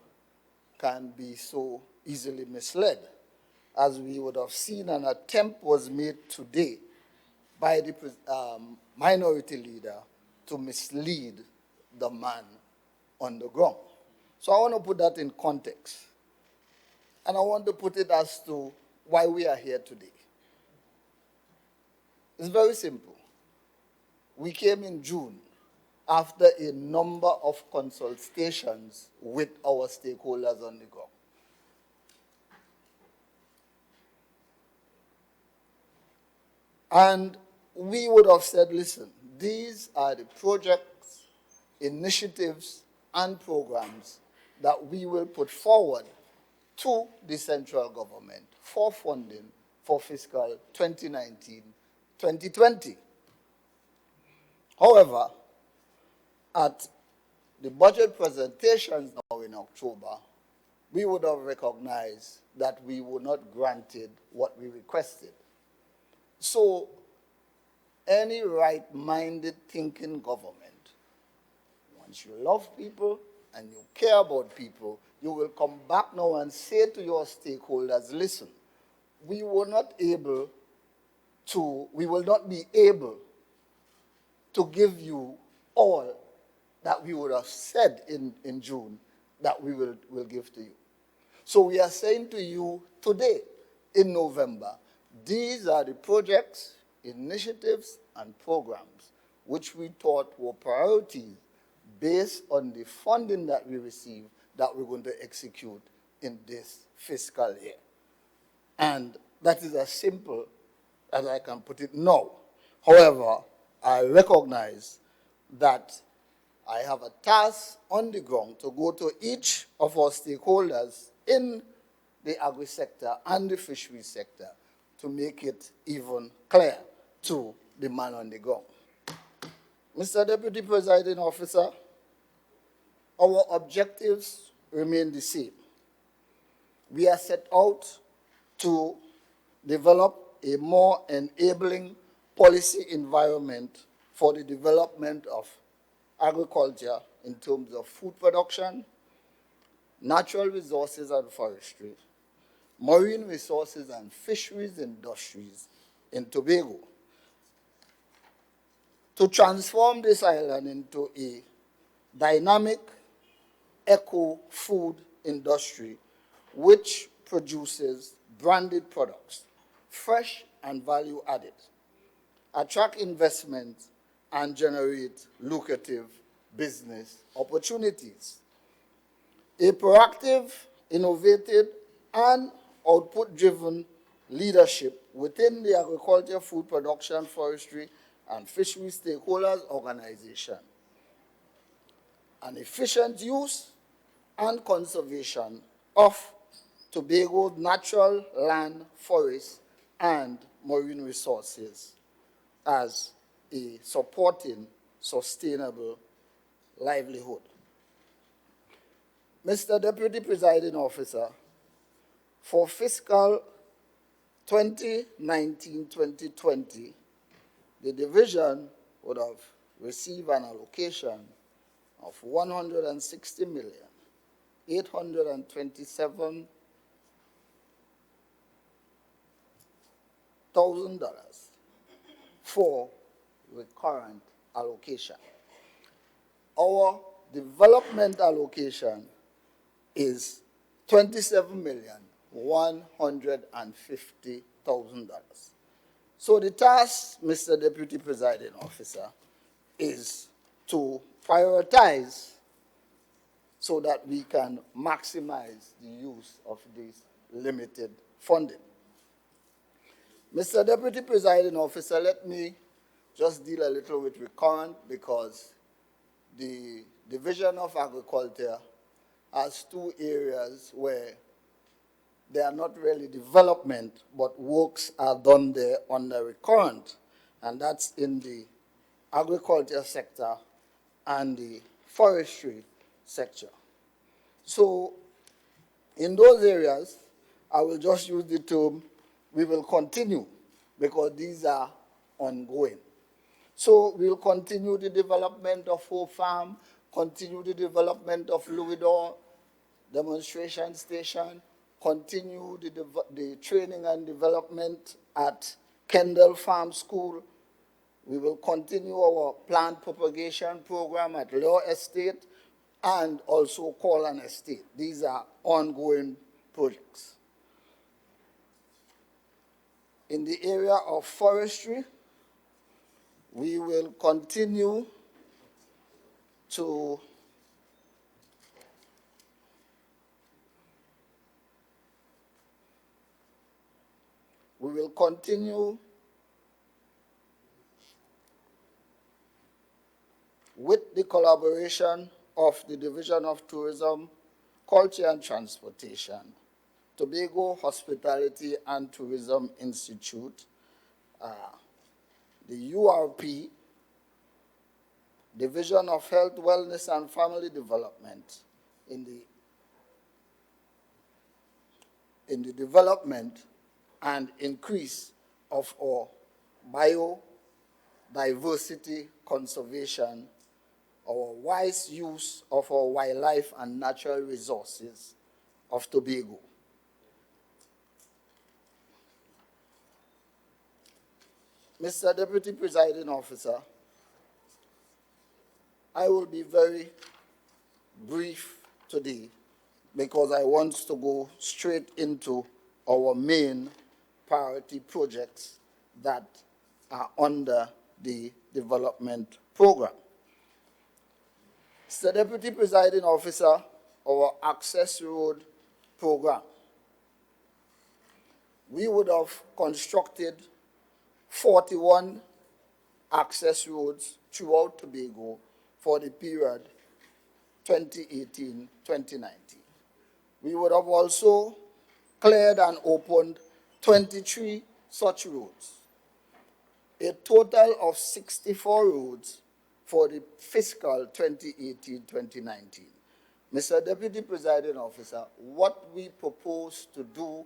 can be so easily misled, as we would have seen an attempt was made today by the minority leader to mislead the man on the ground. So I want to put that in context. And I want to put it as to why we are here today. It's very simple. We came in June after a number of consultations with our stakeholders on the ground. And we would have said, listen, these are the projects, initiatives, and programs that we will put forward to the central government for funding for fiscal 2019-2020. However, at the budget presentations now in October, we would have recognized that we were not granted what we requested. So, any right-minded thinking government, once you love people and you care about people, you will come back now and say to your stakeholders, listen, we will not be able to give you all that we would have said in June that we will give to you. So we are saying to you today, in November, these are the projects, initiatives, and programs which we thought were priorities based on the funding that we received that we're going to execute in this fiscal year. And that is as simple as I can put it now. However, I recognize that I have a task on the ground to go to each of our stakeholders in the agri-sector and the fishery sector to make it even clear to the man on the ground. Mr. Deputy Presiding Officer, our objectives remain the same. We are set out to develop a more enabling policy environment for the development of agriculture in terms of food production, natural resources and forestry, marine resources and fisheries industries in Tobago, to transform this island into a dynamic eco-food industry which produces branded products, fresh and value-added, attract investment, and generate lucrative business opportunities. A proactive, innovative, and output-driven leadership within the agriculture, food production, forestry, and fishery stakeholders organization. An efficient use and conservation of Tobago's natural land, forests, and marine resources as a supporting sustainable livelihood. Mr. Deputy Presiding Officer, for fiscal 2019-2020, the division would have received an allocation of $160,827,000 for the current allocation. Our development allocation is $27,150,000. So the task, Mr. Deputy Presiding Officer, is to prioritize so that we can maximize the use of this limited funding. Mr. Deputy Presiding Officer, let me just deal a little with recurrent, because the Division of Agriculture has two areas where they are not really development, but works are done there under recurrent, and that's in the agriculture sector and the forestry sector. So in those areas, I will just use the term, we will continue, because these are ongoing. So we'll continue the development of Hope Farm, continue the development of Louisdor demonstration station, continue the training and development at Kendall Farm School. We will continue our plant propagation program at Law Estate and also Corlan Estate. These are ongoing projects. In the area of forestry, we will continue to with the collaboration of the Division of Tourism, Culture and Transportation, Tobago Hospitality and Tourism Institute, the URP, Division of Health, Wellness and Family Development, in the development and increase of our biodiversity conservation, our wise use of our wildlife and natural resources of Tobago. Mr. Deputy Presiding Officer, I will be very brief today because I want to go straight into our main priority projects that are under the development program. Mr. Deputy Presiding Officer, our access road program. We would have constructed 41 access roads throughout Tobago for the period 2018-2019. We would have also cleared and opened 23 such roads, a total of 64 roads for the fiscal 2018-2019. Mr. Deputy Presiding Officer, what we propose to do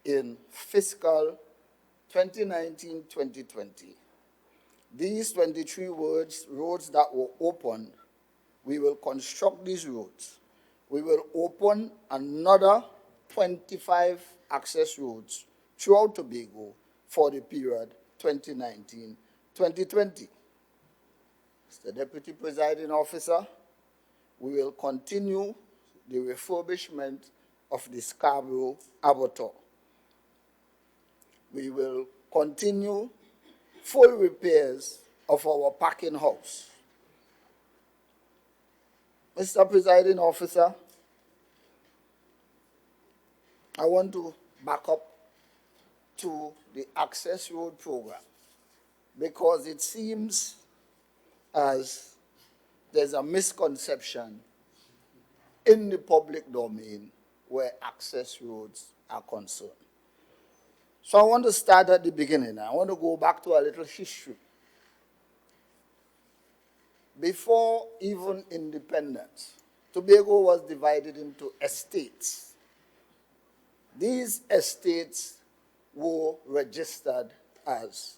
in fiscal 2019-2020, these 23 roads that were opened, we will construct these roads. We will open another 25 access roads throughout Tobago for the period 2019-2020. Mr. Deputy Presiding Officer, we will continue the refurbishment of the Scarborough Abattoir. We will continue full repairs of our packing house. Mr. Presiding Officer, I want to back up to the Access Road program because it seems as there's a misconception in the public domain where access roads are concerned. So I want to start at the beginning. I want to go back to a little history. Before even independence, Tobago was divided into estates. These estates were registered as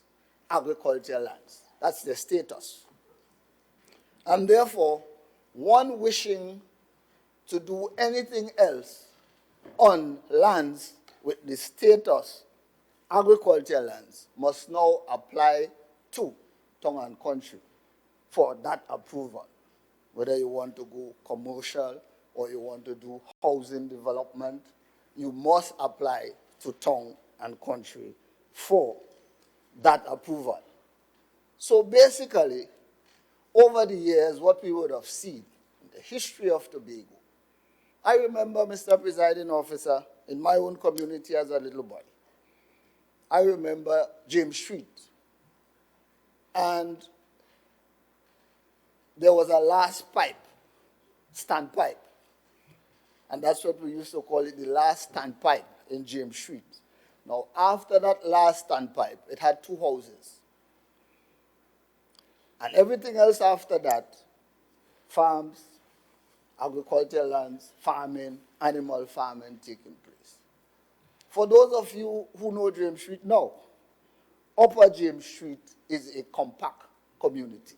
agricultural lands. That's their status. And therefore, one wishing to do anything else on lands with the status agricultural lands must now apply to Tongue and Country for that approval, whether you want to go commercial or you want to do housing development, you must apply to Tongue and Country for that approval. So basically, over the years, what we would have seen in the history of Tobago, I remember, Mr. Presiding Officer, in my own community as a little boy, I remember James Street, and there was a last pipe, standpipe, and that's what we used to call it, the last standpipe in James Street. Now, after that last standpipe, it had two houses. And everything else after that, farms, agricultural lands, farming, animal farming taking place. For those of you who know James Street now, Upper James Street is a compact community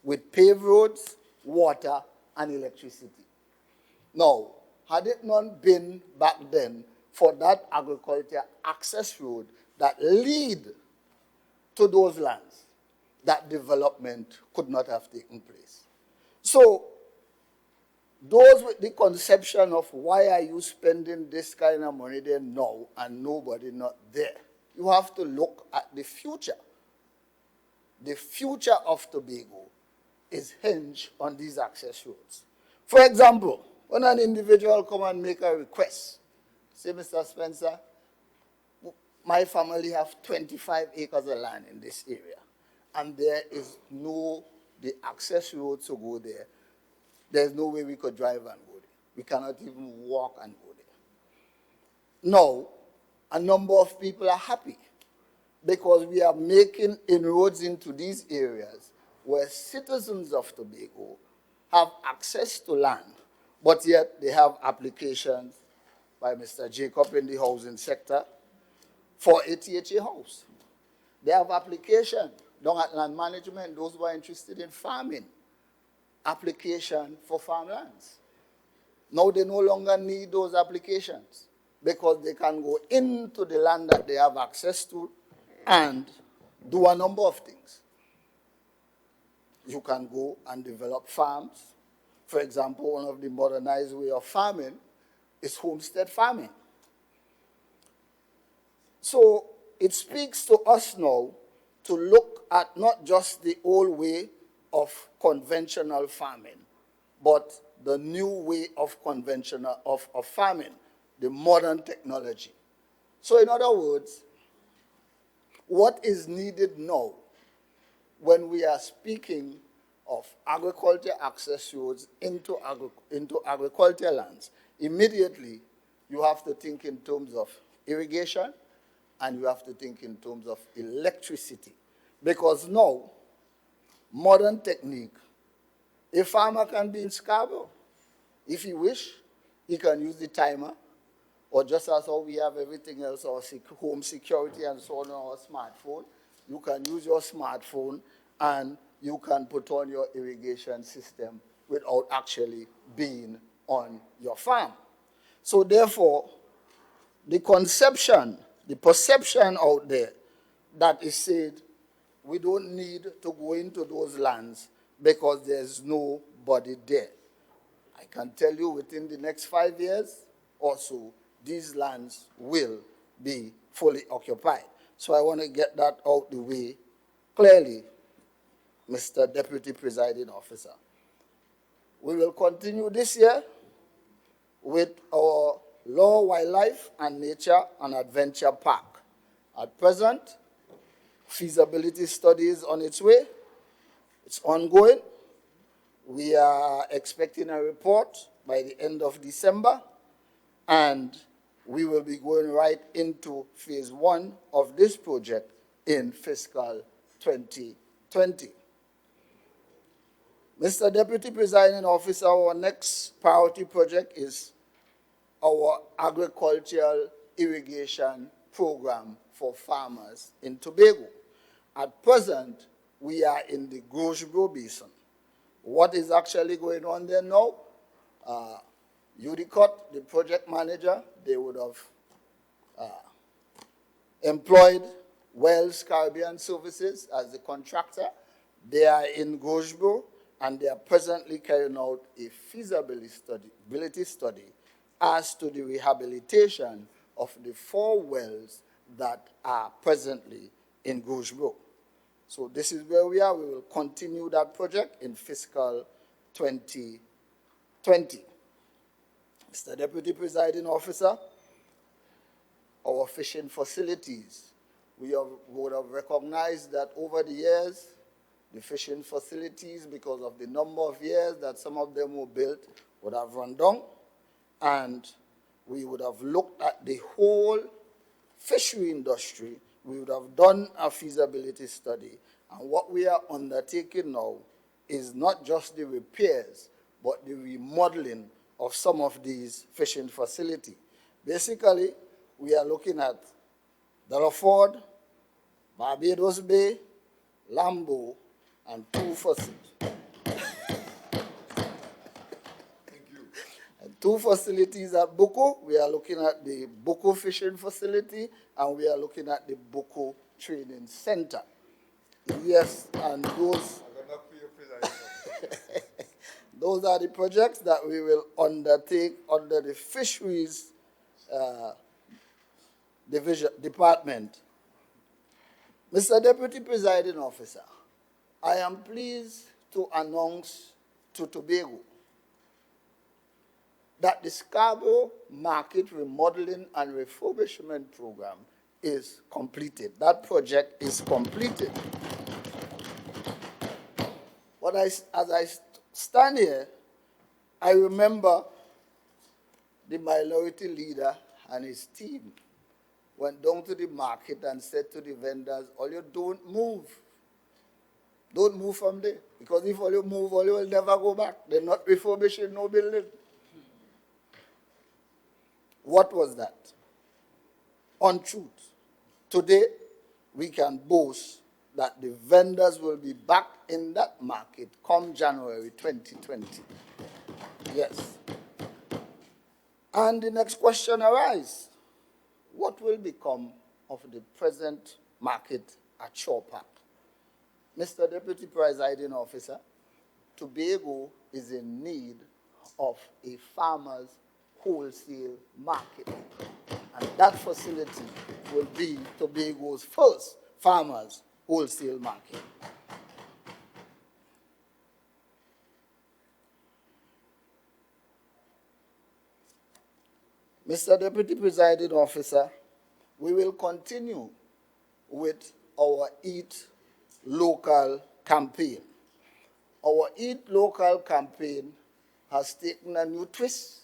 with paved roads, water, and electricity. Now, had it not been back then for that agriculture access road that lead to those lands, that development could not have taken place. So, those with the conception of why are you spending this kind of money there now and nobody not there, you have to look at the future. The future of Tobago is hinged on these access roads. For example, when an individual come and make a request, say, Mr. Spencer, my family have 25 acres of land in this area, and there is no, the access road to go there, there's no way we could drive and go there. We cannot even walk and go there. Now, a number of people are happy because we are making inroads into these areas where citizens of Tobago have access to land, but yet they have applications by Mr. Jacob in the housing sector for a THA house. They have application down at land management, those who are interested in farming, application for farmlands. Now they no longer need those applications because they can go into the land that they have access to and do a number of things. You can go and develop farms. For example, one of the modernized way of farming is homestead farming. So it speaks to us now to look at not just the old way of conventional farming, but the new way of of farming, the modern technology. So in other words, what is needed now when we are speaking of agriculture access roads into agricultural lands, immediately you have to think in terms of irrigation and you have to think in terms of electricity. Because now, modern technique, a farmer can be in Scarborough. If he wish, he can use the timer or just as how we have everything else, our home security and so on our smartphone, you can use your smartphone and you can put on your irrigation system without actually being on your farm. So therefore, the conception, the perception out there that is said we don't need to go into those lands because there's nobody there. I can tell you within the next 5 years or so, these lands will be fully occupied. So I want to get that out the way clearly, Mr. Deputy Presiding Officer. We will continue this year with our Law, Wildlife, and Nature and Adventure Park. At present, feasibility study is on its way. It's ongoing. We are expecting a report by the end of December, and we will be going right into phase 1 of this project in fiscal 2020. Mr. Deputy Presiding Officer, our next priority project is our agricultural irrigation program for farmers in Tobago. At present, we are in the Grosborough Basin. What is actually going on there now? Udicott, the project manager, they would have employed Wells Caribbean Services as the contractor. They are in Grosborough, and they are presently carrying out a feasibility study as to the rehabilitation of the 4 wells that are presently in Grosborough. So this is where we are. We will continue that project in fiscal 2020. Mr. Deputy Presiding Officer, our fishing facilities, we would have recognized that over the years, the fishing facilities, because of the number of years that some of them were built, would have run down, and we would have looked at the whole fishery industry. We would have done a feasibility study, and what we are undertaking now is not just the repairs, but the remodeling of some of these fishing facilities. Basically, we are looking at Delaford, Barbados Bay, Lambo, and 2 facilities. And 2 facilities at Boko. We are looking at the Boko Fishing Facility, and we are looking at the Boko Training Center. Yes, and those are the projects that we will undertake under the Fisheries Department. Mr. Deputy Presiding Officer, I am pleased to announce to Tobago that the Scarborough Market Remodeling and Refurbishment Program is completed. That project is completed. But as I stand here, I remember the minority leader and his team went down to the market and said to the vendors, all you don't move. Don't move from there. Because if all you move, all you will never go back. They're not refurbishing no building. What was that? Untruth. Today, we can boast that the vendors will be back in that market come January 2020. Yes. And the next question arises. What will become of the present market at Shore Park? Mr. Deputy Presiding Officer, Tobago is in need of a farmers' wholesale market. And that facility will be Tobago's first farmers' wholesale market. Mr. Deputy Presiding Officer, we will continue with our Eat Local campaign. Our Eat Local campaign has taken a new twist.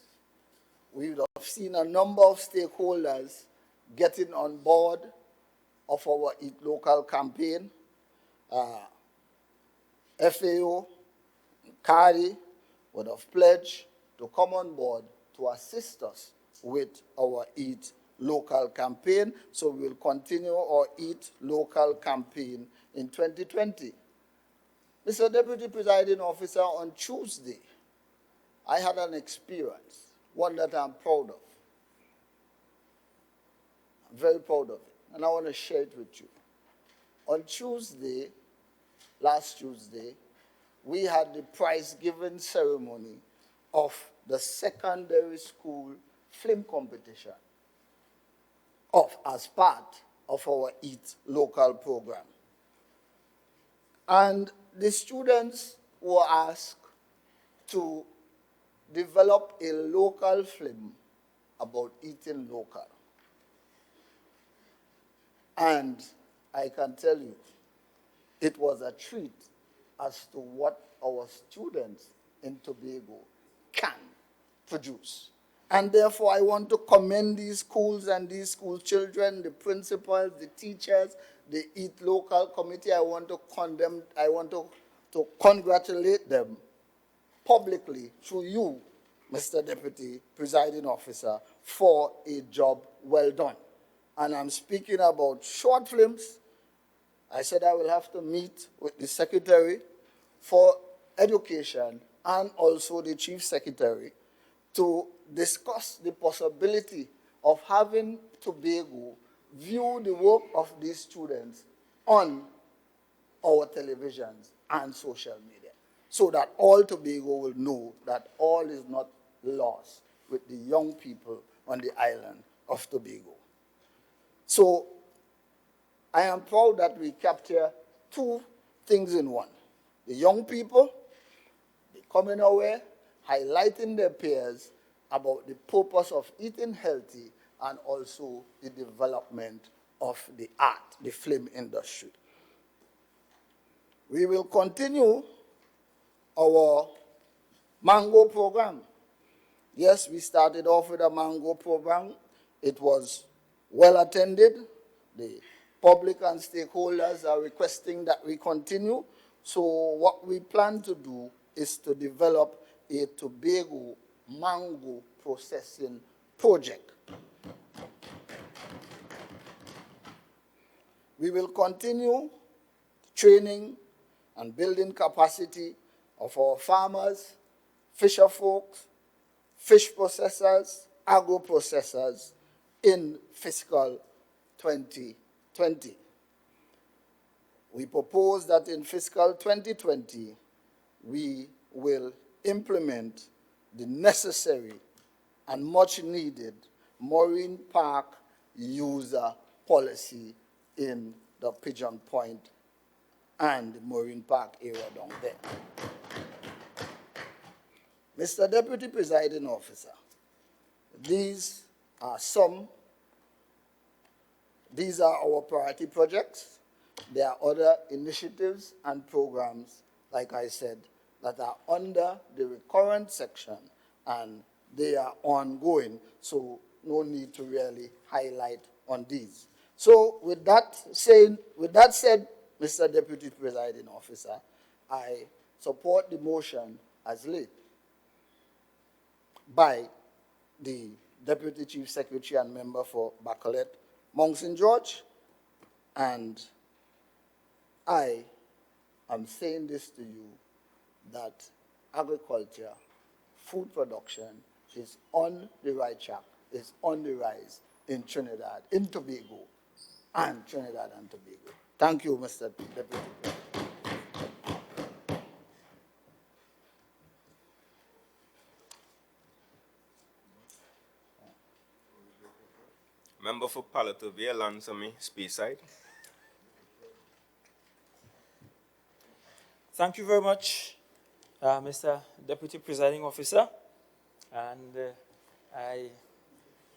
We have seen a number of stakeholders getting on board of our Eat Local campaign. FAO, CARI would have pledged to come on board to assist us with our Eat Local campaign. So we will continue our Eat Local campaign in 2020. Mr. Deputy Presiding Officer, on Tuesday, I had an experience, one that I'm proud of. I'm very proud of it, and I want to share it with you. On Tuesday, last Tuesday, we had the prize-giving ceremony of the secondary school film competition as part of our Eat Local program. And the students were asked to develop a local film about eating local. And I can tell you, it was a treat as to what our students in Tobago can produce. And therefore, I want to commend these schools and these school children, the principals, the teachers, the Eat Local committee. I want to congratulate them publicly through you, Mr. Deputy Presiding Officer, for a job well done. And I'm speaking about short films. I said I will have to meet with the Secretary for Education and also the Chief Secretary to discuss the possibility of having Tobago view the work of these students on our televisions and social media, so that all Tobago will know that all is not lost with the young people on the island of Tobago. So I am proud that we capture two things in one. The young people becoming aware, highlighting their peers about the purpose of eating healthy, and also the development of the art, the film industry. We will continue our mango program. Yes, we started off with a mango program. It was well attended. The public and stakeholders are requesting that we continue. So what we plan to do is to develop a Tobago mango processing project. We will continue training and building capacity of our farmers, fisher folks, fish processors, agro processors in fiscal 2020. We propose that in fiscal 2020, we will implement the necessary and much needed Marine Park user policy in the Pigeon Point and the Marine Park area down there. Mr. Deputy Presiding Officer, these are our priority projects. There are other initiatives and programs, like I said, that are under the recurrent section, and they are ongoing, so no need to really highlight on these. So with that said, Mr. Deputy Presiding Officer, I support the motion as laid by the Deputy Chief Secretary and member for Bacolet, Mount St. George, and I am saying this to you, that agriculture, food production is on the right track, is on the rise in Trinidad, in Tobago, and Trinidad and Tobago. Thank you, Mr. Deputy. Member for Palatovia, Lansame, Speyside. Thank you very much, Mr. Deputy Presiding Officer. And I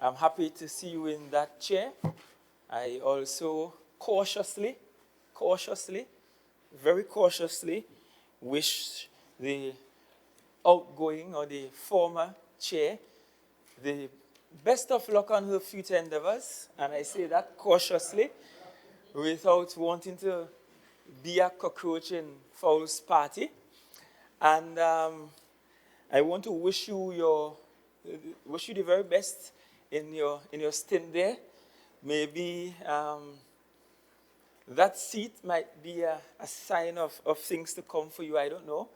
am happy to see you in that chair. I also cautiously, very cautiously, wish the outgoing or the former chair the best of luck on her future endeavors. And I say that cautiously, without wanting to be a cockroach in Fowl's party. And I want to wish you the very best in your stint there. Maybe that seat might be a sign of things to come for you. I don't know.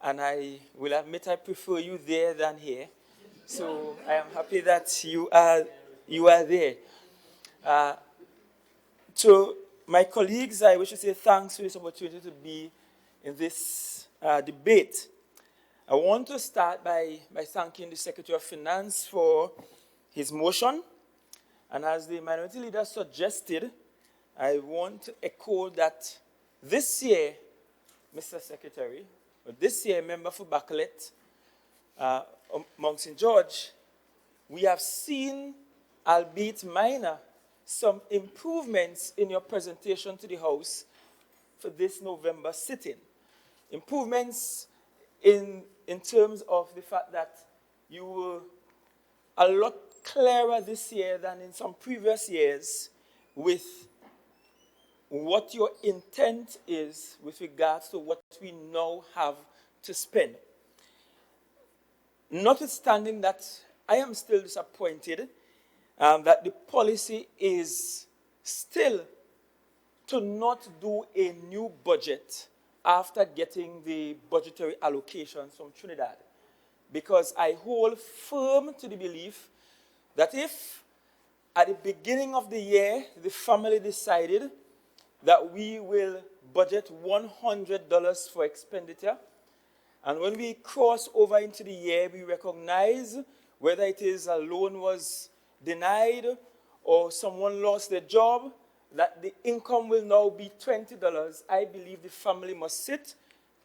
And I will admit I prefer you there than here. So I am happy that you are there. To my colleagues, I wish to say thanks for this opportunity to be in this debate. I want to start by thanking the Secretary of Finance for his motion. And as the minority leader suggested, I want to echo that this year, Mr. Secretary, or this year, Member for Bacolet, Mount St. George, we have seen, albeit minor, some improvements in your presentation to the House for this November sitting. Improvements in terms of the fact that you were a lot clearer this year than in some previous years with what your intent is with regards to what we now have to spend. Notwithstanding that, I am still disappointed that the policy is still to not do a new budget after getting the budgetary allocations from Trinidad. Because I hold firm to the belief that if at the beginning of the year the family decided that we will budget $100 for expenditure, and when we cross over into the year, we recognize whether it is a loan was denied or someone lost their job, that the income will now be $20, I believe the family must sit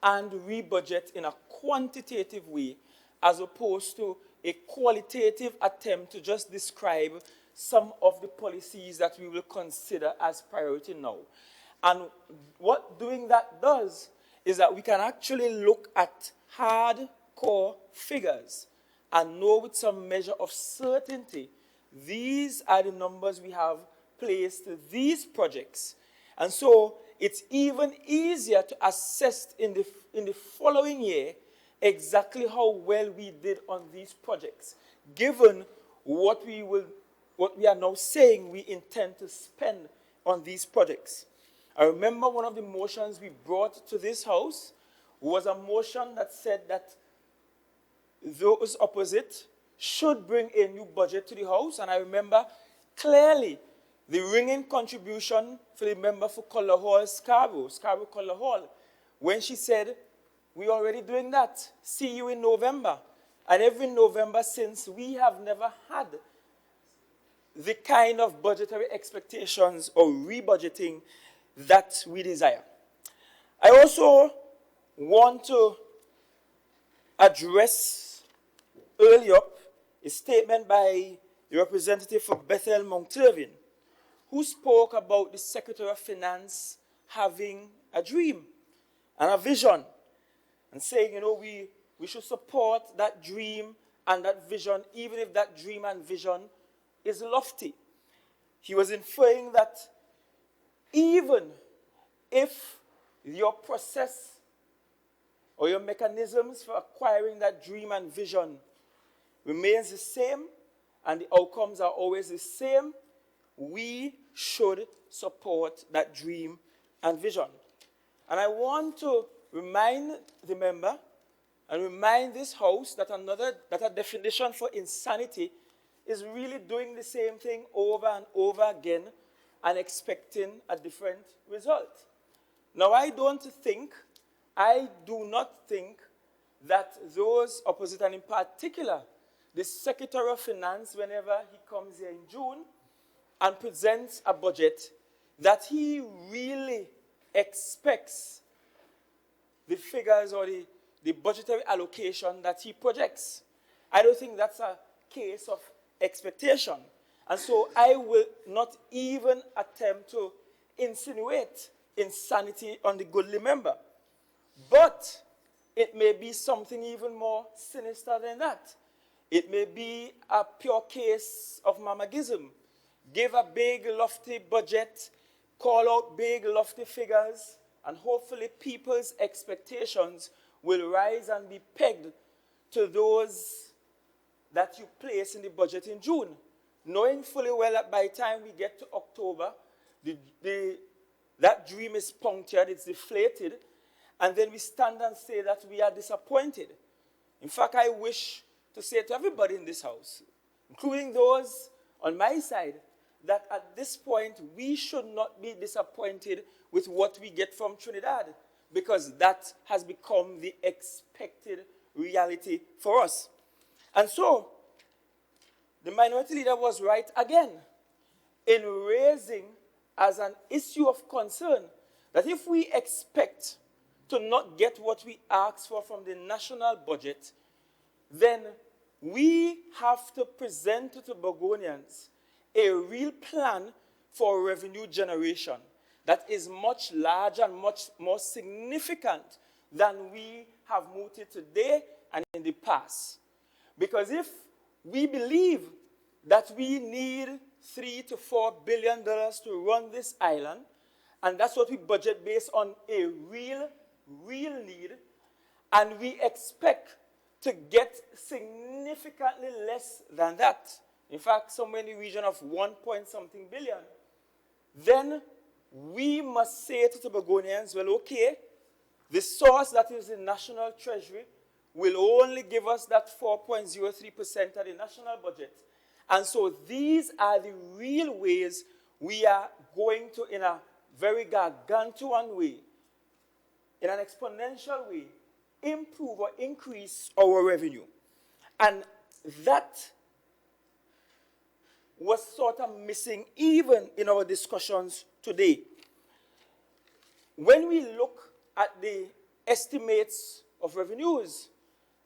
and rebudget in a quantitative way as opposed to a qualitative attempt to just describe some of the policies that we will consider as priority now. And what doing that does is that we can actually look at hardcore figures and know with some measure of certainty these are the numbers we have placed to these projects. And so it's even easier to assess in the following year exactly how well we did on these projects, given what we are now saying we intend to spend on these projects. I remember one of the motions we brought to this House was a motion that said that those opposite should bring a new budget to the House. And I remember clearly the ringing contribution for the member for Color Hall, Scarborough Color Hall, when she said, we're already doing that. See you in November. And every November since, we have never had the kind of budgetary expectations or rebudgeting that we desire. I also want to address early up a statement by the representative for Bethel Mount Irvin, who spoke about the Secretary of Finance having a dream and a vision, and saying, we should support that dream and that vision, even if that dream and vision is lofty. He was inferring that even if your process or your mechanisms for acquiring that dream and vision remains the same and the outcomes are always the same, we should support that dream and vision. And I want to remind the member and remind this House that a definition for insanity is really doing the same thing over and over again and expecting a different result. Now, I do not think that those opposite, and in particular, the Secretary of Finance, whenever he comes here in June and presents a budget, that he really expects the figures or the budgetary allocation that he projects. I don't think that's a case of expectation. And so I will not even attempt to insinuate insanity on the goodly member. But it may be something even more sinister than that. It may be a pure case of mamagism. Give a big, lofty budget, call out big, lofty figures, and hopefully people's expectations will rise and be pegged to those that you place in the budget in June, knowing fully well that by the time we get to October, that dream is punctured, it's deflated, and then we stand and say that we are disappointed. In fact, I wish to say to everybody in this house, including those on my side, that at this point we should not be disappointed with what we get from Trinidad, because that has become the expected reality for us. And so, the minority leader was right again in raising as an issue of concern that if we expect to not get what we ask for from the national budget, then we have to present to Tobagonians a real plan for revenue generation that is much larger and much more significant than we have mooted today and in the past. Because if we believe that we need $3 to $4 billion to run this island, and that's what we budget based on a real need, and we expect to get significantly less than that, in fact, somewhere in the region of 1 point something billion, then we must say to Tobagonians, well, okay, the source that is the National Treasury will only give us that 4.03% of the national budget. And so these are the real ways we are going to, in a very gargantuan way, in an exponential way, improve or increase our revenue. And that was sort of missing even in our discussions today. When we look at the estimates of revenues,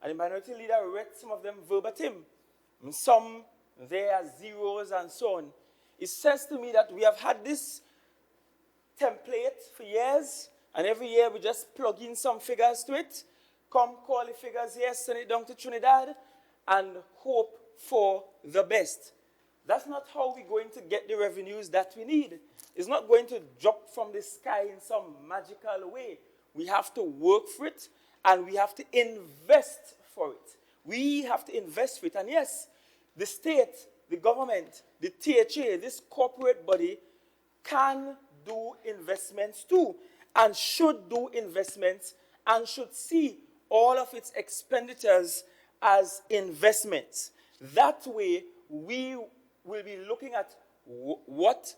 and the minority leader read some of them verbatim, and some there are zeros and so on, it says to me that we have had this template for years, and every year we just plug in some figures to it, come call the figures here, send it down to Trinidad, and hope for the best. That's not how we're going to get the revenues that we need. It's not going to drop from the sky in some magical way. We have to work for it, and we have to invest for it. We have to invest for it. And yes, the state, the government, the THA, this corporate body can do investments too, and should do investments, and should see all of its expenditures as investments. That way, we will be looking at what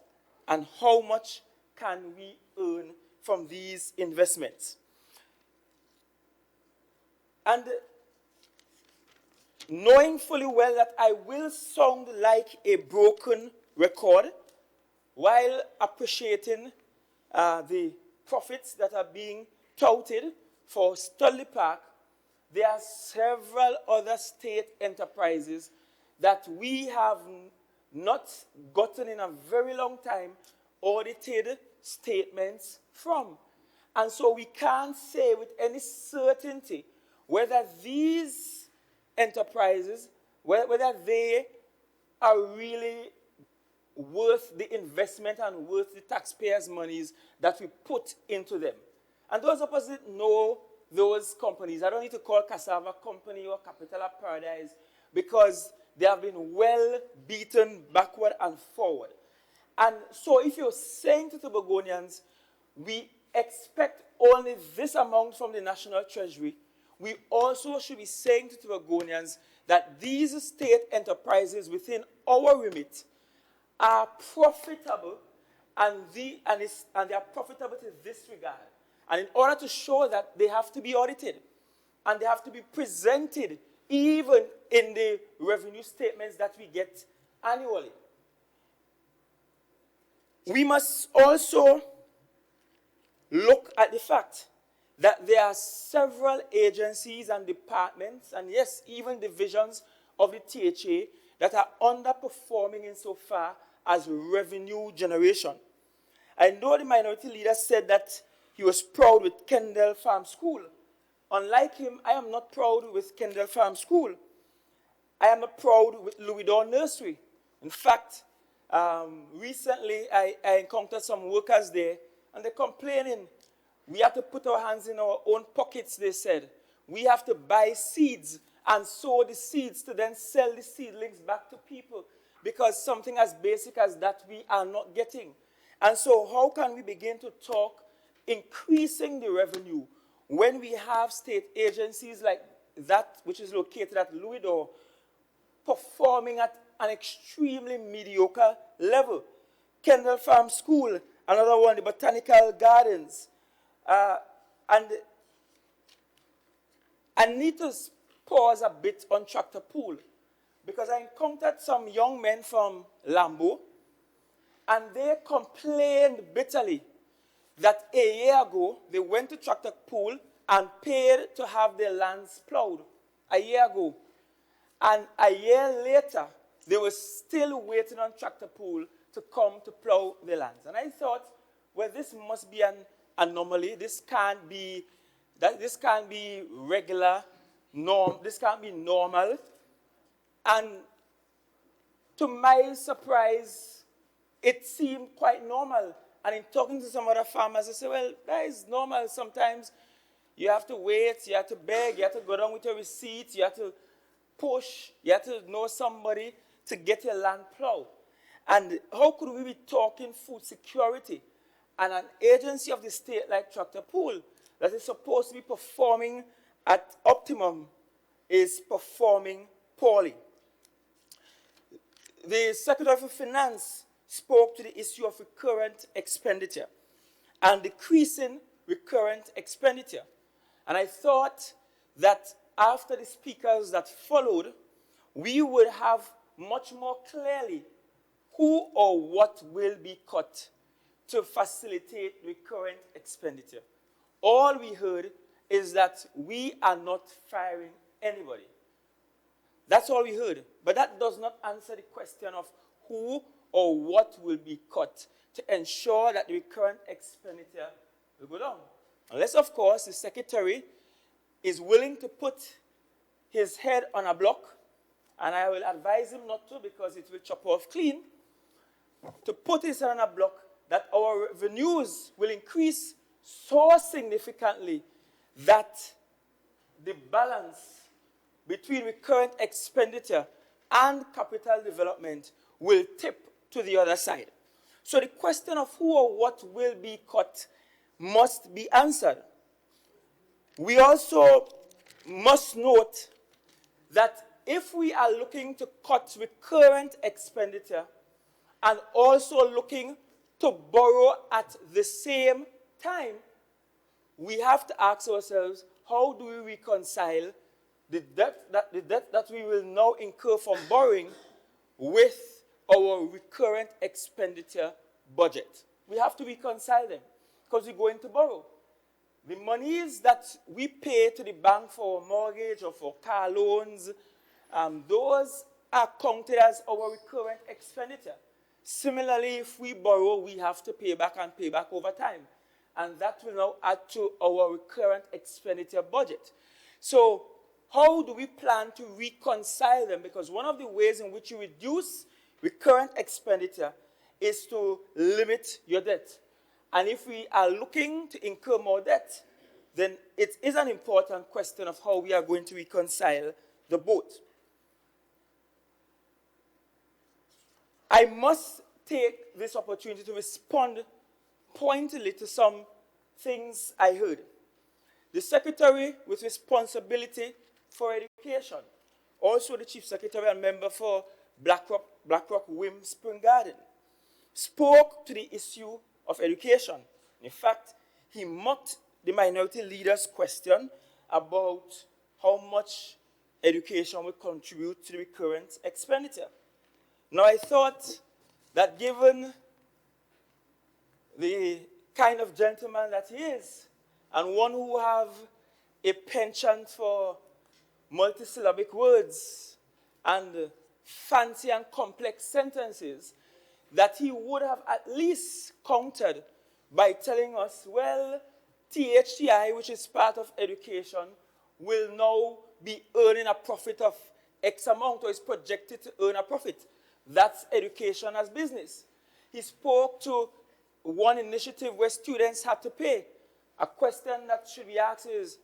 and how much can we earn from these investments. And knowing fully well that I will sound like a broken record, while appreciating the profits that are being touted for Studley Park, there are several other state enterprises that we have not gotten in a very long time audited statements from. And so we can't say with any certainty whether these enterprises, whether they are really worth the investment and worth the taxpayers' monies that we put into them. And those opposite know those companies. I don't need to call Cassava Company or Capital of Paradise, because they have been well beaten backward and forward. And so if you're saying to Tobagonians, we expect only this amount from the National Treasury, we also should be saying to Tobagonians that these state enterprises within our remit are profitable, and they are profitable to this regard. And in order to show that, they have to be audited, and they have to be presented even in the revenue statements that we get annually. We must also look at the fact that there are several agencies and departments, and yes, even divisions of the THA that are underperforming insofar as revenue generation. I know the minority leader said that he was proud with Kendall Farm School. Unlike him, I am not proud with Kendall Farm School. I am not proud with Louis Dawn Nursery. In fact, recently I encountered some workers there, and they're complaining. We have to put our hands in our own pockets, they said. We have to buy seeds and sow the seeds to then sell the seedlings back to people, because something as basic as that we are not getting. And so how can we begin to talk increasing the revenue when we have state agencies like that which is located at Louisdor performing at an extremely mediocre level? Kendall Farm School, another one, the Botanical Gardens. And I need to pause a bit on Tractor Pool, because I encountered some young men from Lambo, and they complained bitterly that a year ago they went to Tractor Pool and paid to have their lands plowed a year ago. And a year later, they were still waiting on Tractor Pool to come to plow their lands. And I thought, well, this must be an anomaly. This can't be regular, this can't be normal. And to my surprise, it seemed quite normal. And in talking to some other farmers, I said, well, that is normal. Sometimes you have to wait, you have to beg, you have to go down with your receipts, you have to push, you have to know somebody to get your land plowed. And how could we be talking food security and an agency of the state like Tractor Pool that is supposed to be performing at optimum is performing poorly? The Secretary for Finance spoke to the issue of recurrent expenditure and decreasing recurrent expenditure. And I thought that after the speakers that followed, we would have much more clearly who or what will be cut to facilitate recurrent expenditure. All we heard is that we are not firing anybody. That's all we heard. But that does not answer the question of who or what will be cut to ensure that the recurrent expenditure will go down. Unless, of course, the secretary is willing to put his head on a block, and I will advise him not to because it will chop off clean, to put his head on a block that our revenues will increase so significantly that the balance between recurrent expenditure and capital development will tip to the other side. So the question of who or what will be cut must be answered. We also must note that if we are looking to cut recurrent expenditure and also looking to borrow at the same time, we have to ask ourselves, how do we reconcile the debt that we will now incur from borrowing with our recurrent expenditure budget? We have to reconcile them because we're going to borrow. The monies that we pay to the bank for mortgage or for car loans, those are counted as our recurrent expenditure. Similarly, if we borrow, we have to pay back and pay back over time. And that will now add to our recurrent expenditure budget. So how do we plan to reconcile them? Because one of the ways in which you reduce recurrent expenditure is to limit your debt. And if we are looking to incur more debt, then it is an important question of how we are going to reconcile the both. I must take this opportunity to respond pointedly to some things I heard. The Secretary with responsibility for education, also the Chief Secretary and member for Blackrock Wim Spring Garden, spoke to the issue of education. In fact, he mocked the minority leader's question about how much education will contribute to the recurrent expenditure. Now, I thought that given the kind of gentleman that he is, and one who have a penchant for multisyllabic words and fancy and complex sentences, that he would have at least countered by telling us, well, THTI, which is part of education, will now be earning a profit of X amount, or is projected to earn a profit. That's education as business. He spoke to one initiative where students had to pay. A question that should be asked is,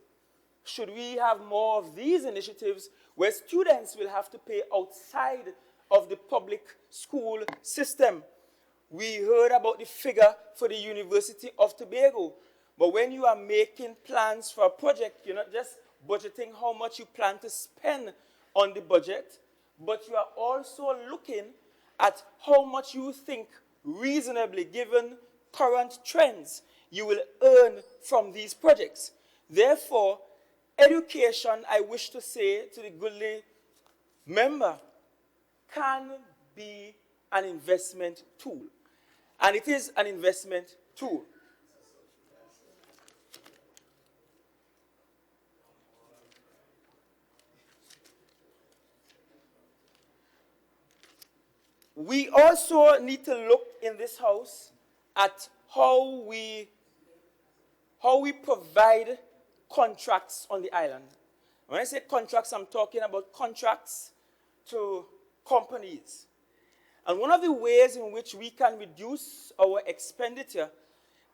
should we have more of these initiatives where students will have to pay outside of the public school system. We heard about the figure for the University of Tobago. But when you are making plans for a project, you're not just budgeting how much you plan to spend on the budget, but you are also looking at how much you think reasonably, given current trends, you will earn from these projects. Therefore, education, I wish to say to the goodly member, can be an investment tool. And it is an investment tool. We also need to look in this house at how we provide contracts on the island. When I say contracts, I'm talking about contracts to companies. And one of the ways in which we can reduce our expenditure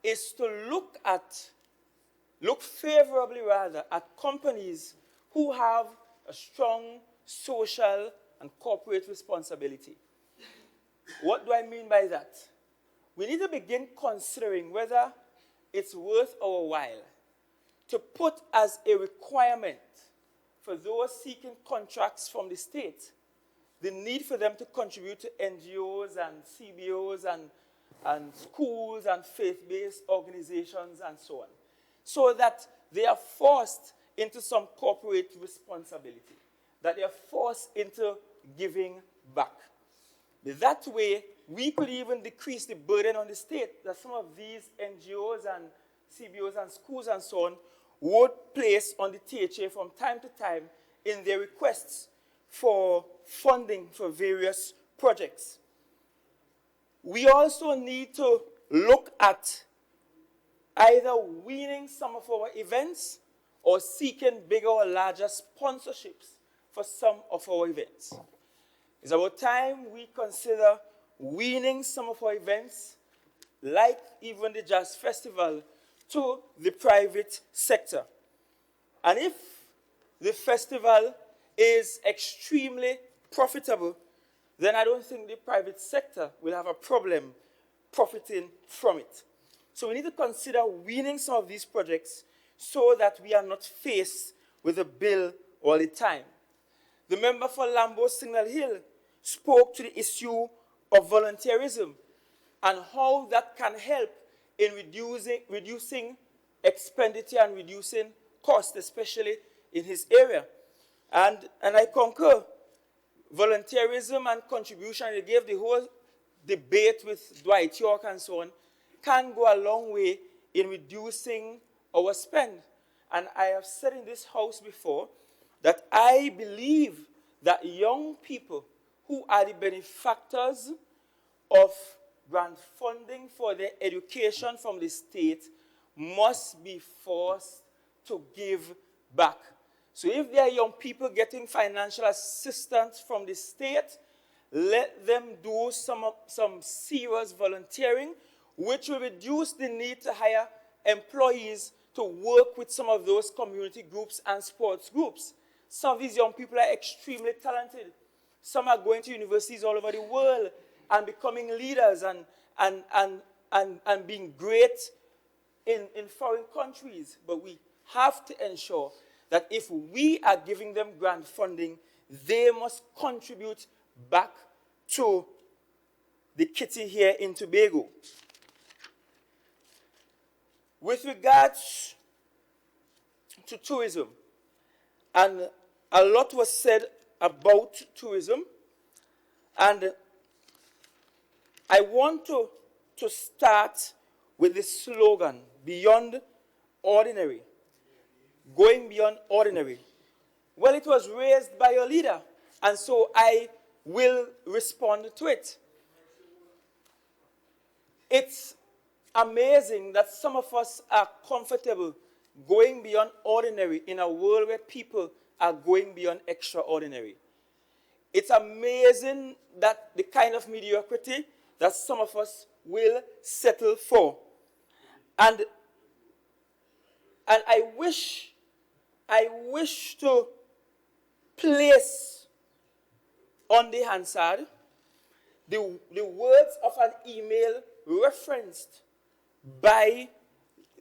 is to look favorably rather, at companies who have a strong social and corporate responsibility. What do I mean by that? We need to begin considering whether it's worth our while to put as a requirement for those seeking contracts from the state the need for them to contribute to NGOs and CBOs and schools and faith-based organizations and so on, so that they are forced into some corporate responsibility, that they are forced into giving back. That way, we could even decrease the burden on the state that some of these NGOs and CBOs and schools and so on would place on the THA from time to time in their requests for funding for various projects. We also need to look at either winning some of our events or seeking bigger or larger sponsorships for some of our events. It's about time we consider winning some of our events, like even the Jazz Festival, to the private sector. And if the festival is extremely profitable, then I don't think the private sector will have a problem profiting from it. So we need to consider winning some of these projects so that we are not faced with a bill all the time. The member for Lambo Signal Hill spoke to the issue of volunteerism and how that can help in reducing expenditure and reducing cost, especially in his area. And I concur. Volunteerism and contribution, he gave the whole debate with Dwight York and so on, can go a long way in reducing our spend. And I have said in this house before that I believe that young people who are the benefactors of grant funding for their education from the state must be forced to give back. So if there are young people getting financial assistance from the state, let them do some serious volunteering, which will reduce the need to hire employees to work with some of those community groups and sports groups. Some of these young people are extremely talented. Some are going to universities all over the world and becoming leaders and being great in foreign countries. But we have to ensure that if we are giving them grant funding, they must contribute back to the kitty here in Tobago. With regards to tourism, and a lot was said about tourism, and I want to start with the slogan, Beyond Ordinary. Going beyond ordinary. Well, it was raised by your leader, and so I will respond to it. It's amazing that some of us are comfortable going beyond ordinary in a world where people are going beyond extraordinary. It's amazing that the kind of mediocrity that some of us will settle for. And I wish to place on the Hansard the words of an email referenced by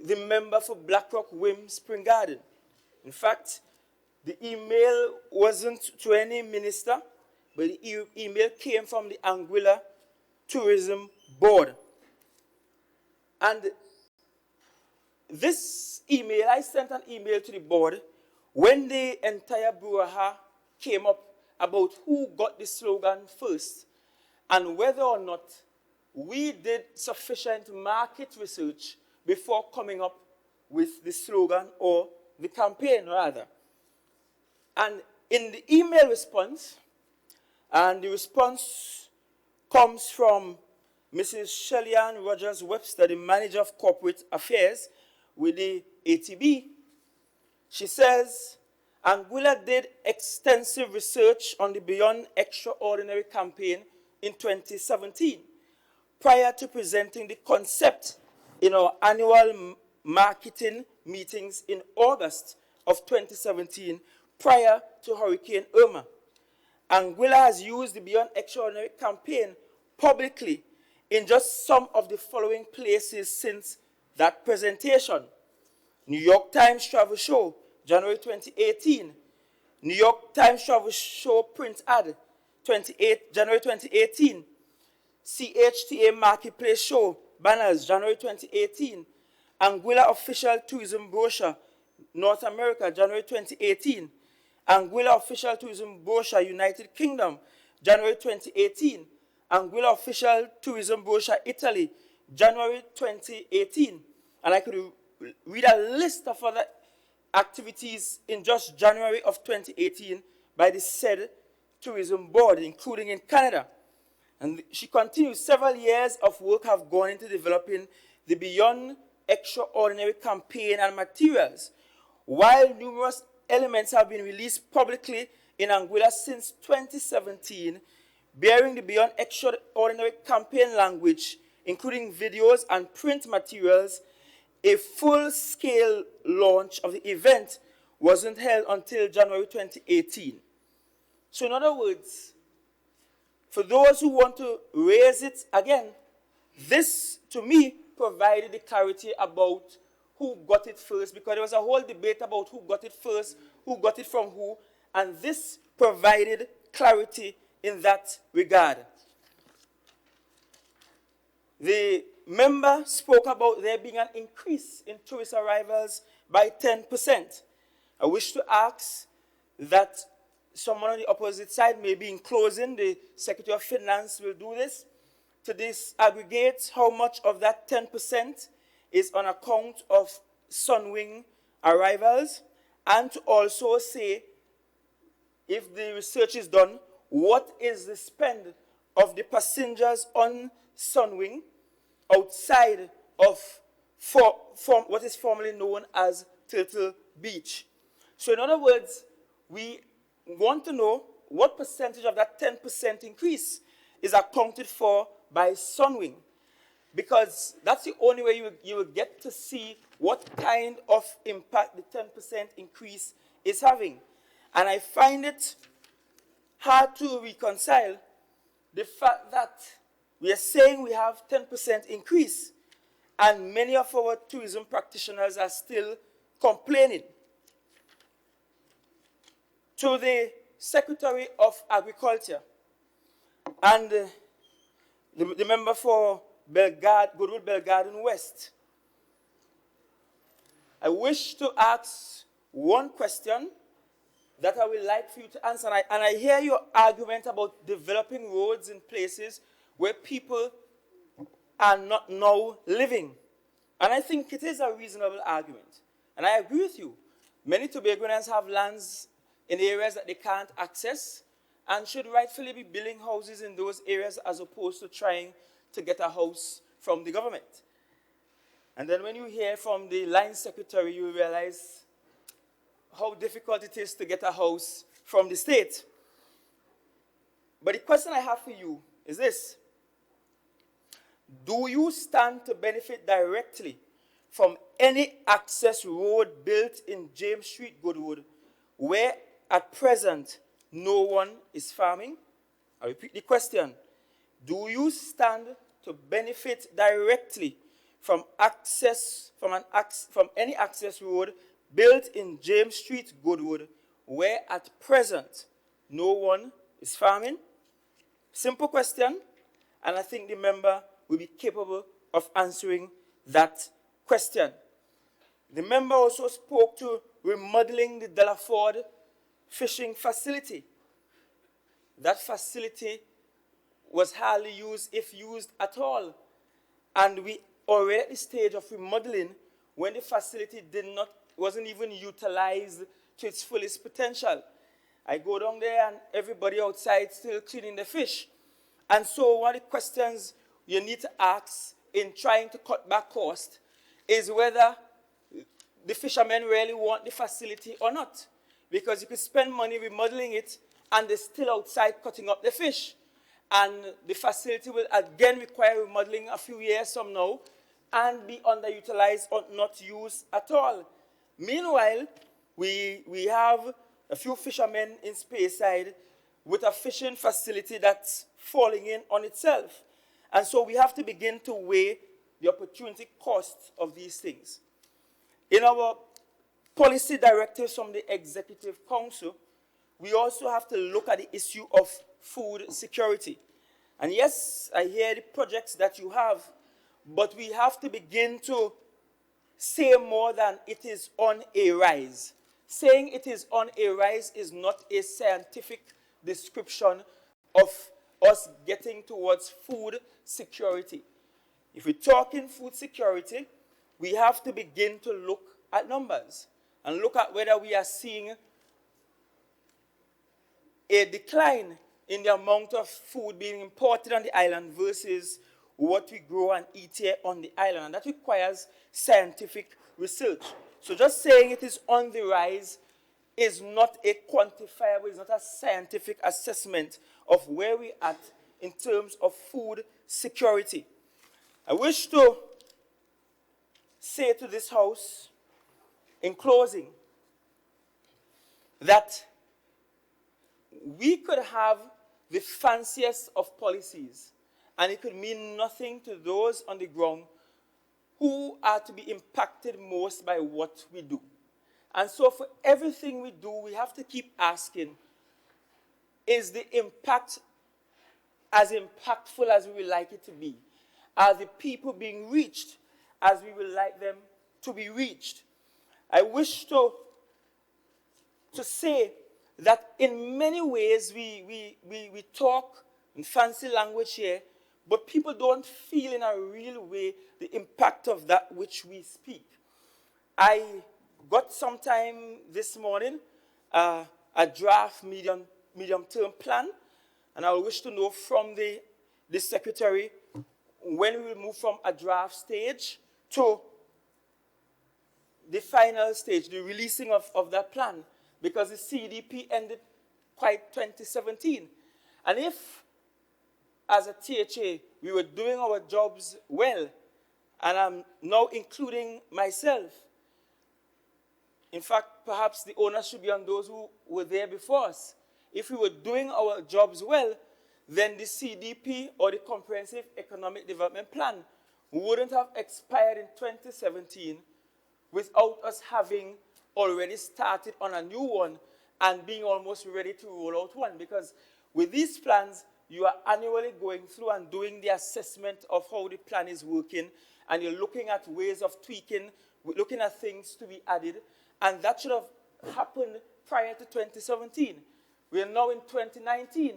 the member for Blackrock Wim Spring Garden. In fact, the email wasn't to any minister, but the email came from the Anguilla Tourism Board. And this email, I sent an email to the board when the entire brouhaha came up about who got the slogan first and whether or not we did sufficient market research before coming up with the slogan or the campaign rather. And in the email response, and the response comes from Mrs. Shelley-Ann Rogers-Webster, the Manager of Corporate Affairs with the ATB. She says, Anguilla did extensive research on the Beyond Extraordinary campaign in 2017, prior to presenting the concept in our annual marketing meetings in August of 2017, prior to Hurricane Irma. Anguilla has used the Beyond Extraordinary campaign publicly in just some of the following places since that presentation: New York Times Travel Show, January 2018, New York Times Travel Show print ad, January 2018, CHTA Marketplace Show, banners, January 2018, Anguilla Official Tourism Brochure, North America, January 2018, Anguilla Official Tourism Brochure, United Kingdom, January 2018, Anguilla Official Tourism Brochure, Italy, January 2018. And I could read a list of other activities in just January of 2018 by the said tourism board, including in Canada. And she continues, several years of work have gone into developing the Beyond Extraordinary campaign and materials. While numerous elements have been released publicly in Anguilla since 2017, bearing the Beyond Extraordinary campaign language, including videos and print materials, a full-scale launch of the event wasn't held until January 2018. So in other words, for those who want to raise it again, this, to me, provided the clarity about who got it first, because there was a whole debate about who got it first, who got it from who, and this provided clarity in that regard. The member spoke about there being an increase in tourist arrivals by 10%. I wish to ask that someone on the opposite side, maybe in closing, the Secretary of Finance will do this, to disaggregate how much of that 10% is on account of Sunwing arrivals, and to also say, if the research is done, what is the spend of the passengers on Sunwing outside of what is formerly known as Turtle Beach. So in other words, we want to know what percentage of that 10% increase is accounted for by Sunwing, because that's the only way you will get to see what kind of impact the 10% increase is having. And I find it hard to reconcile the fact that we are saying we have 10% increase, and many of our tourism practitioners are still complaining. To the Secretary of Agriculture and the member for Goodwood Belgarden West, I wish to ask one question that I would like for you to answer. And I hear your argument about developing roads in places where people are not now living. And I think it is a reasonable argument. And I agree with you. Many Tobagonians have lands in areas that they can't access and should rightfully be building houses in those areas as opposed to trying to get a house from the government. And then when you hear from the line secretary, you realize how difficult it is to get a house from the state. But the question I have for you is this: do you stand to benefit directly from any access road built in James Street, Goodwood, where at present no one is farming? I repeat the question. Do you stand to benefit directly from any access road built in James Street, Goodwood, where at present no one is farming? Simple question, and I think the member will be capable of answering that question. The member also spoke to remodeling the Delaford fishing facility. That facility was hardly used, if used at all. And we already at the stage of remodeling when the facility wasn't even utilized to its fullest potential. I go down there and everybody outside still cleaning the fish. And so one of the questions you need to ask in trying to cut back cost is whether the fishermen really want the facility or not. Because you could spend money remodeling it and they're still outside cutting up the fish. And the facility will again require remodeling a few years from now and be underutilized or not used at all. Meanwhile, we have a few fishermen in Speyside with a fishing facility that's falling in on itself. And so we have to begin to weigh the opportunity cost of these things. In our policy directives from the Executive Council, we also have to look at the issue of food security. And yes, I hear the projects that you have, but we have to begin to say more than it is on a rise. Saying it is on a rise is not a scientific description of us getting towards food security. If we're talking food security, we have to begin to look at numbers and look at whether we are seeing a decline in the amount of food being imported on the island versus what we grow and eat here on the island. And that requires scientific research. So just saying it is on the rise is not a quantifiable, it's not a scientific assessment of where we're at in terms of food security. I wish to say to this House, in closing, that we could have the fanciest of policies, and it could mean nothing to those on the ground who are to be impacted most by what we do. And so for everything we do, we have to keep asking, is the impact as impactful as we would like it to be? Are the people being reached as we would like them to be reached? I wish to say that in many ways we talk in fancy language here, but people don't feel in a real way the impact of that which we speak. I got sometime this morning a draft medium-term plan, and I wish to know from the Secretary when we will move from a draft stage to the final stage, the releasing of that plan, because the CDP ended quite 2017. And if, as a THA, we were doing our jobs well, and I'm now including myself, in fact, perhaps the onus should be on those who were there before us. If we were doing our jobs well, then the CDP or the Comprehensive Economic Development Plan wouldn't have expired in 2017 without us having already started on a new one and being almost ready to roll out one. Because with these plans, you are annually going through and doing the assessment of how the plan is working, and you're looking at ways of tweaking, looking at things to be added, and that should have happened prior to 2017. We are now in 2019,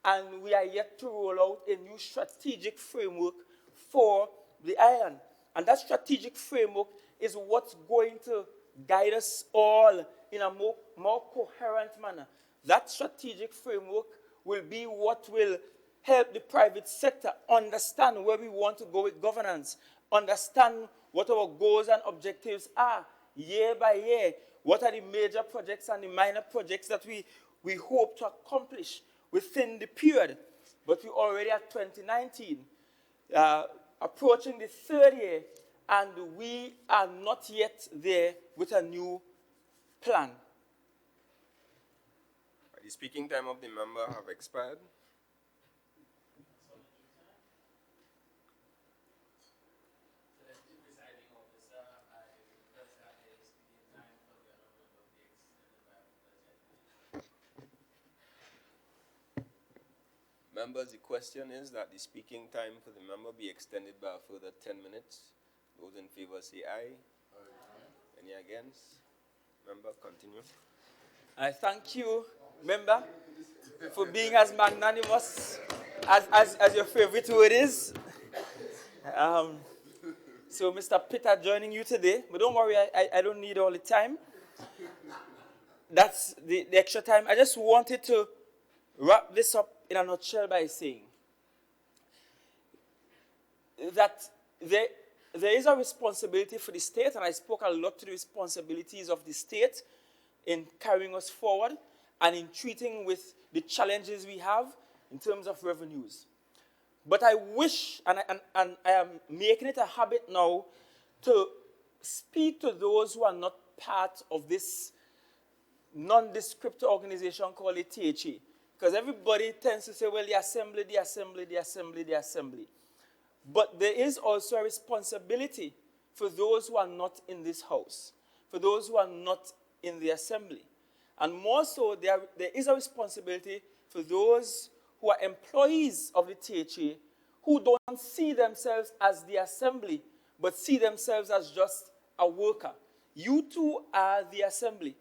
and we are yet to roll out a new strategic framework for the island. And that strategic framework is what's going to guide us all in a more coherent manner. That strategic framework will be what will help the private sector understand where we want to go with governance, understand what our goals and objectives are year by year, what are the major projects and the minor projects that we hope to accomplish within the period. But we're already at 2019, approaching the third year, and we are not yet there with a new plan. The speaking time of the member have expired. Members, the question is that the speaking time for the member be extended by a further 10 minutes. Those in favor say aye. Aye. Any against? Member, continue. I thank you, member, for being as magnanimous as your favorite word is. So, Mr. Peter joining you today, but don't worry, I don't need all the time. That's the extra time. I just wanted to wrap this up in a nutshell by saying that there is a responsibility for the state, and I spoke a lot to the responsibilities of the state in carrying us forward and in treating with the challenges we have in terms of revenues. But I wish, and I am making it a habit now, to speak to those who are not part of this nondescript organization called the THA. Because everybody tends to say, well, the assembly, the assembly, the assembly, the assembly. But there is also a responsibility for those who are not in this house, for those who are not in the assembly. And more so, there is a responsibility for those who are employees of the THA who don't see themselves as the assembly, but see themselves as just a worker. You too are the assembly.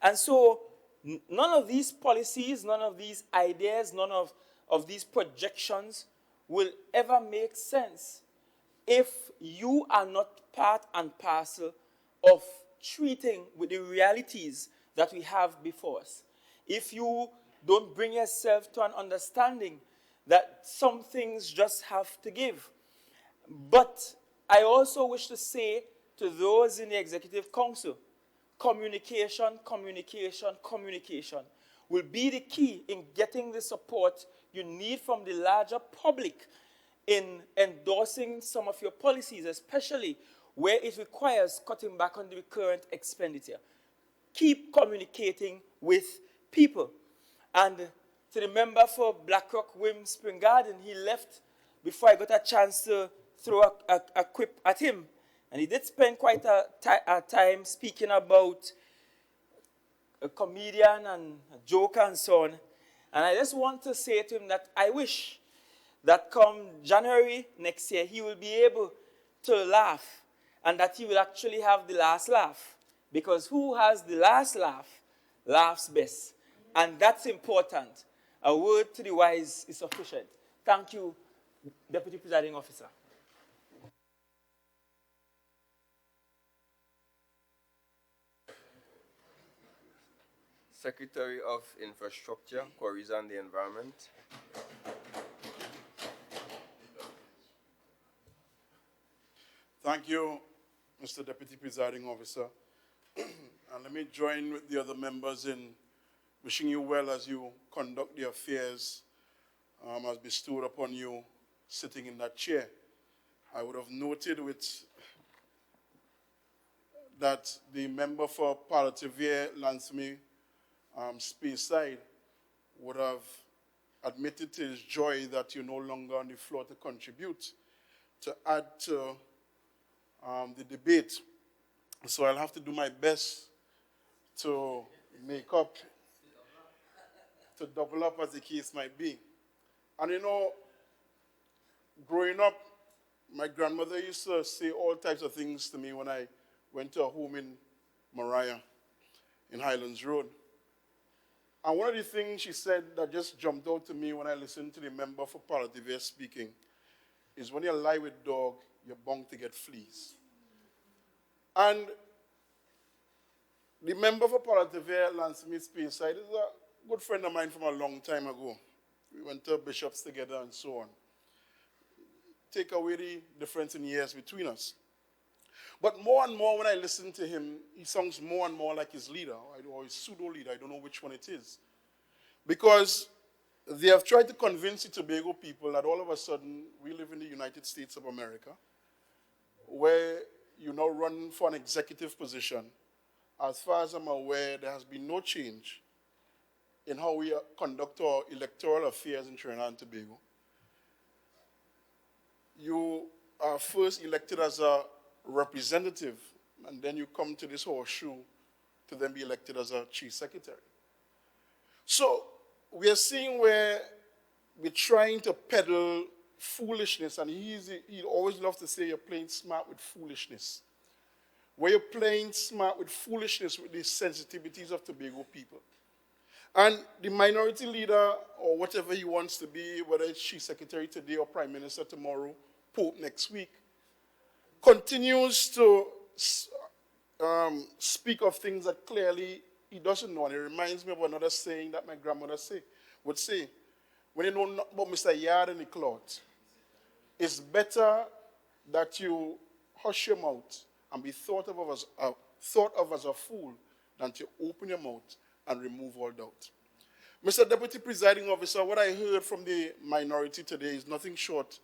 And so, none of these policies, none of these ideas, none of these projections will ever make sense if you are not part and parcel of treating with the realities that we have before us. If you don't bring yourself to an understanding that some things just have to give. But I also wish to say to those in the Executive Council, communication, communication, communication will be the key in getting the support you need from the larger public in endorsing some of your policies, especially where it requires cutting back on the current expenditure. Keep communicating with people. And to the member for Blackrock Wim Spring Garden, he left before I got a chance to throw a quip at him. And he did spend quite a time speaking about a comedian and a joker and so on. And I just want to say to him that I wish that come January next year, he will be able to laugh and that he will actually have the last laugh. Because who has the last laugh laughs best. And that's important. A word to the wise is sufficient. Thank you, Deputy Presiding Officer. Secretary of Infrastructure, Quarries and the Environment. Thank you, Mr. Deputy Presiding Officer. And let me join with the other members in wishing you well as you conduct the affairs as bestowed upon you sitting in that chair. I would have noted that the member for Palativier Lansme Speyside would have admitted to his joy that you're no longer on the floor to contribute, to add to the debate. So I'll have to do my best to make up, to double up as the case might be. And you know, growing up, my grandmother used to say all types of things to me when I went to a home in Mariah, in Highlands Road. And one of the things she said that just jumped out to me when I listened to the member for Palativier speaking is when you lie with dog, you're bound to get fleas. And the member for Palativier, Lance Smith Speyside, is a good friend of mine from a long time ago. We went to bishops together and so on. Take away the difference in years between us. But more and more when I listen to him, he sounds more and more like his leader, or his pseudo-leader. I don't know which one it is. Because they have tried to convince the Tobago people that all of a sudden we live in the United States of America, where you now run for an executive position. As far as I'm aware, there has been no change in how we conduct our electoral affairs in Trinidad and Tobago. You are first elected as a representative, and then you come to this horseshoe to then be elected as a chief secretary. So we are seeing where we're trying to peddle foolishness, and he always loves to say you're playing smart with foolishness. Where you're playing smart with foolishness with the sensitivities of Tobago people. And the minority leader, or whatever he wants to be, whether it's chief secretary today or prime minister tomorrow, pope next week, continues to speak of things that clearly he doesn't know. And it reminds me of another saying that my grandmother would say, when you know nothing about Mr. Yard and the cloth, it's better that you hush your mouth and be thought of as a fool than to open your mouth and remove all doubt. Mr. Deputy Presiding Officer, what I heard from the minority today is nothing short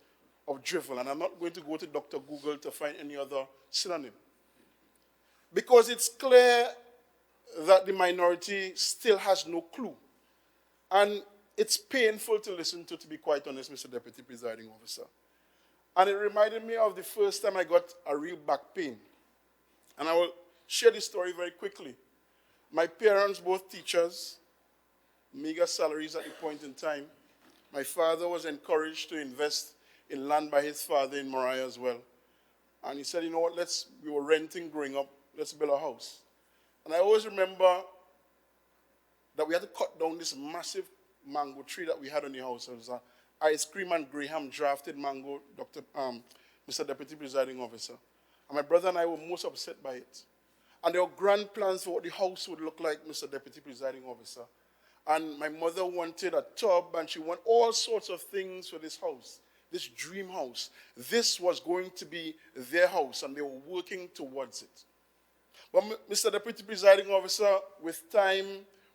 of drivel, and I'm not going to go to Dr. Google to find any other synonym. Because it's clear that the minority still has no clue. And it's painful to listen to be quite honest, Mr. Deputy Presiding Officer. And it reminded me of the first time I got a real back pain. And I will share this story very quickly. My parents, both teachers, meager salaries at the point in time. My father was encouraged to invest in land by his father in Mariah as well. And he said, you know what, we were renting growing up, let's build a house. And I always remember that we had to cut down this massive mango tree that we had on the house. It was an ice cream and Graham drafted mango, Mr. Deputy Presiding Officer. And my brother and I were most upset by it. And there were grand plans for what the house would look like, Mr. Deputy Presiding Officer. And my mother wanted a tub, and she wanted all sorts of things for this house, this dream house. This was going to be their house, and they were working towards it. But Mr. Deputy Presiding Officer, with time,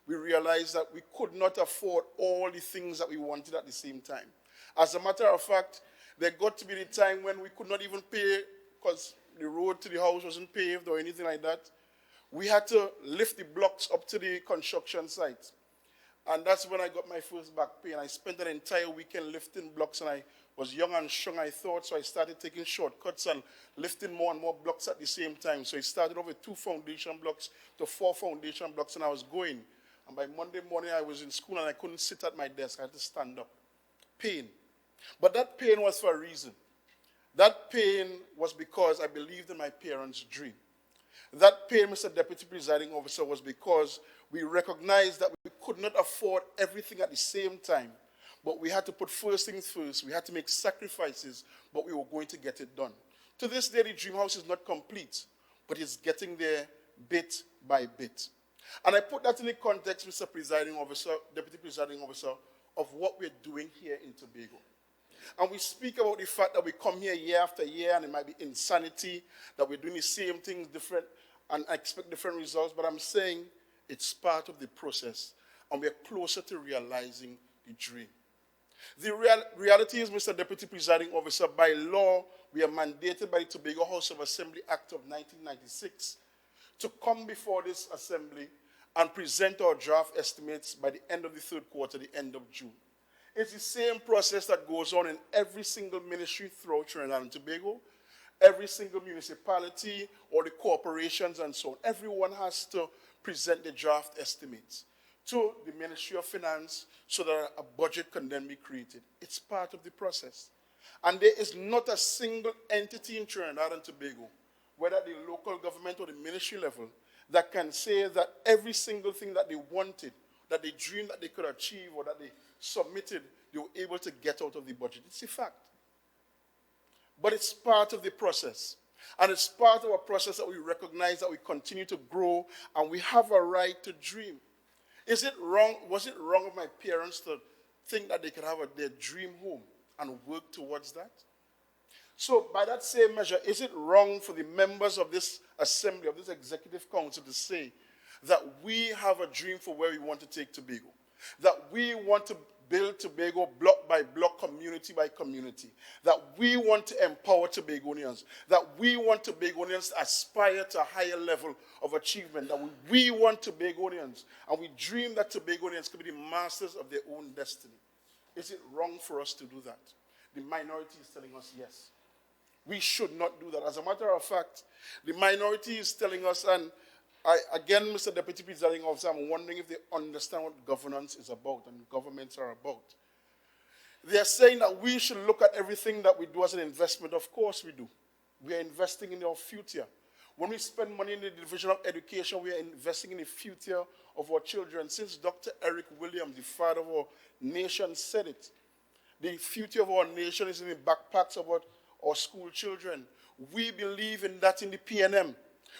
we realized that we could not afford all the things that we wanted at the same time. As a matter of fact, there got to be the time when we could not even pay, because the road to the house wasn't paved or anything like that. We had to lift the blocks up to the construction site. And that's when I got my first back pain. I spent an entire weekend lifting blocks, and I was young and strong, I thought, so I started taking shortcuts and lifting more and more blocks at the same time. So it started off with 2 foundation blocks to 4 foundation blocks, and I was going. And by Monday morning, I was in school, and I couldn't sit at my desk. I had to stand up. Pain. But that pain was for a reason. That pain was because I believed in my parents' dream. That pain, Mr. Deputy Presiding Officer, was because we recognized that we could not afford everything at the same time, but we had to put first things first. We had to make sacrifices, but we were going to get it done. To this day, the dream house is not complete, but it's getting there bit by bit. And I put that in the context, Mr. Presiding Officer, Deputy Presiding Officer, of what we're doing here in Tobago. And we speak about the fact that we come here year after year, and it might be insanity, that we're doing the same things different, and I expect different results, but I'm saying it's part of the process, and we're closer to realizing the dream. The reality is, Mr. Deputy Presiding Officer, by law, we are mandated by the Tobago House of Assembly Act of 1996 to come before this assembly and present our draft estimates by the end of the third quarter, the end of June. It's the same process that goes on in every single ministry throughout Trinidad and Tobago, every single municipality or the corporations and so on. Everyone has to present the draft estimates to the Ministry of Finance so that a budget can then be created. It's part of the process. And there is not a single entity in Trinidad and Tobago, whether at the local government or the ministry level, that can say that every single thing that they wanted, that they dreamed that they could achieve or that they submitted, they were able to get out of the budget. It's a fact. But it's part of the process. And it's part of a process that we recognize that we continue to grow and we have a right to dream. Is it wrong? Was it wrong of my parents to think that they could have their dream home and work towards that? So by that same measure, is it wrong for the members of this assembly, of this executive council to say that we have a dream for where we want to take Tobago? That we want to build Tobago block by block, community by community. That we want to empower Tobagonians. That we want Tobagonians to aspire to a higher level of achievement. That we want Tobagonians, and we dream that Tobagonians can be the masters of their own destiny. Is it wrong for us to do that? The minority is telling us yes. We should not do that. As a matter of fact, the minority is telling us, and again, Mr. Deputy Presiding Officer, I'm wondering if they understand what governance is about and governments are about. They are saying that we should look at everything that we do as an investment. Of course we do. We are investing in our future. When we spend money in the division of education, we are investing in the future of our children. Since Dr. Eric Williams, the father of our nation, said it, the future of our nation is in the backpacks of our school children. We believe in that in the PNM.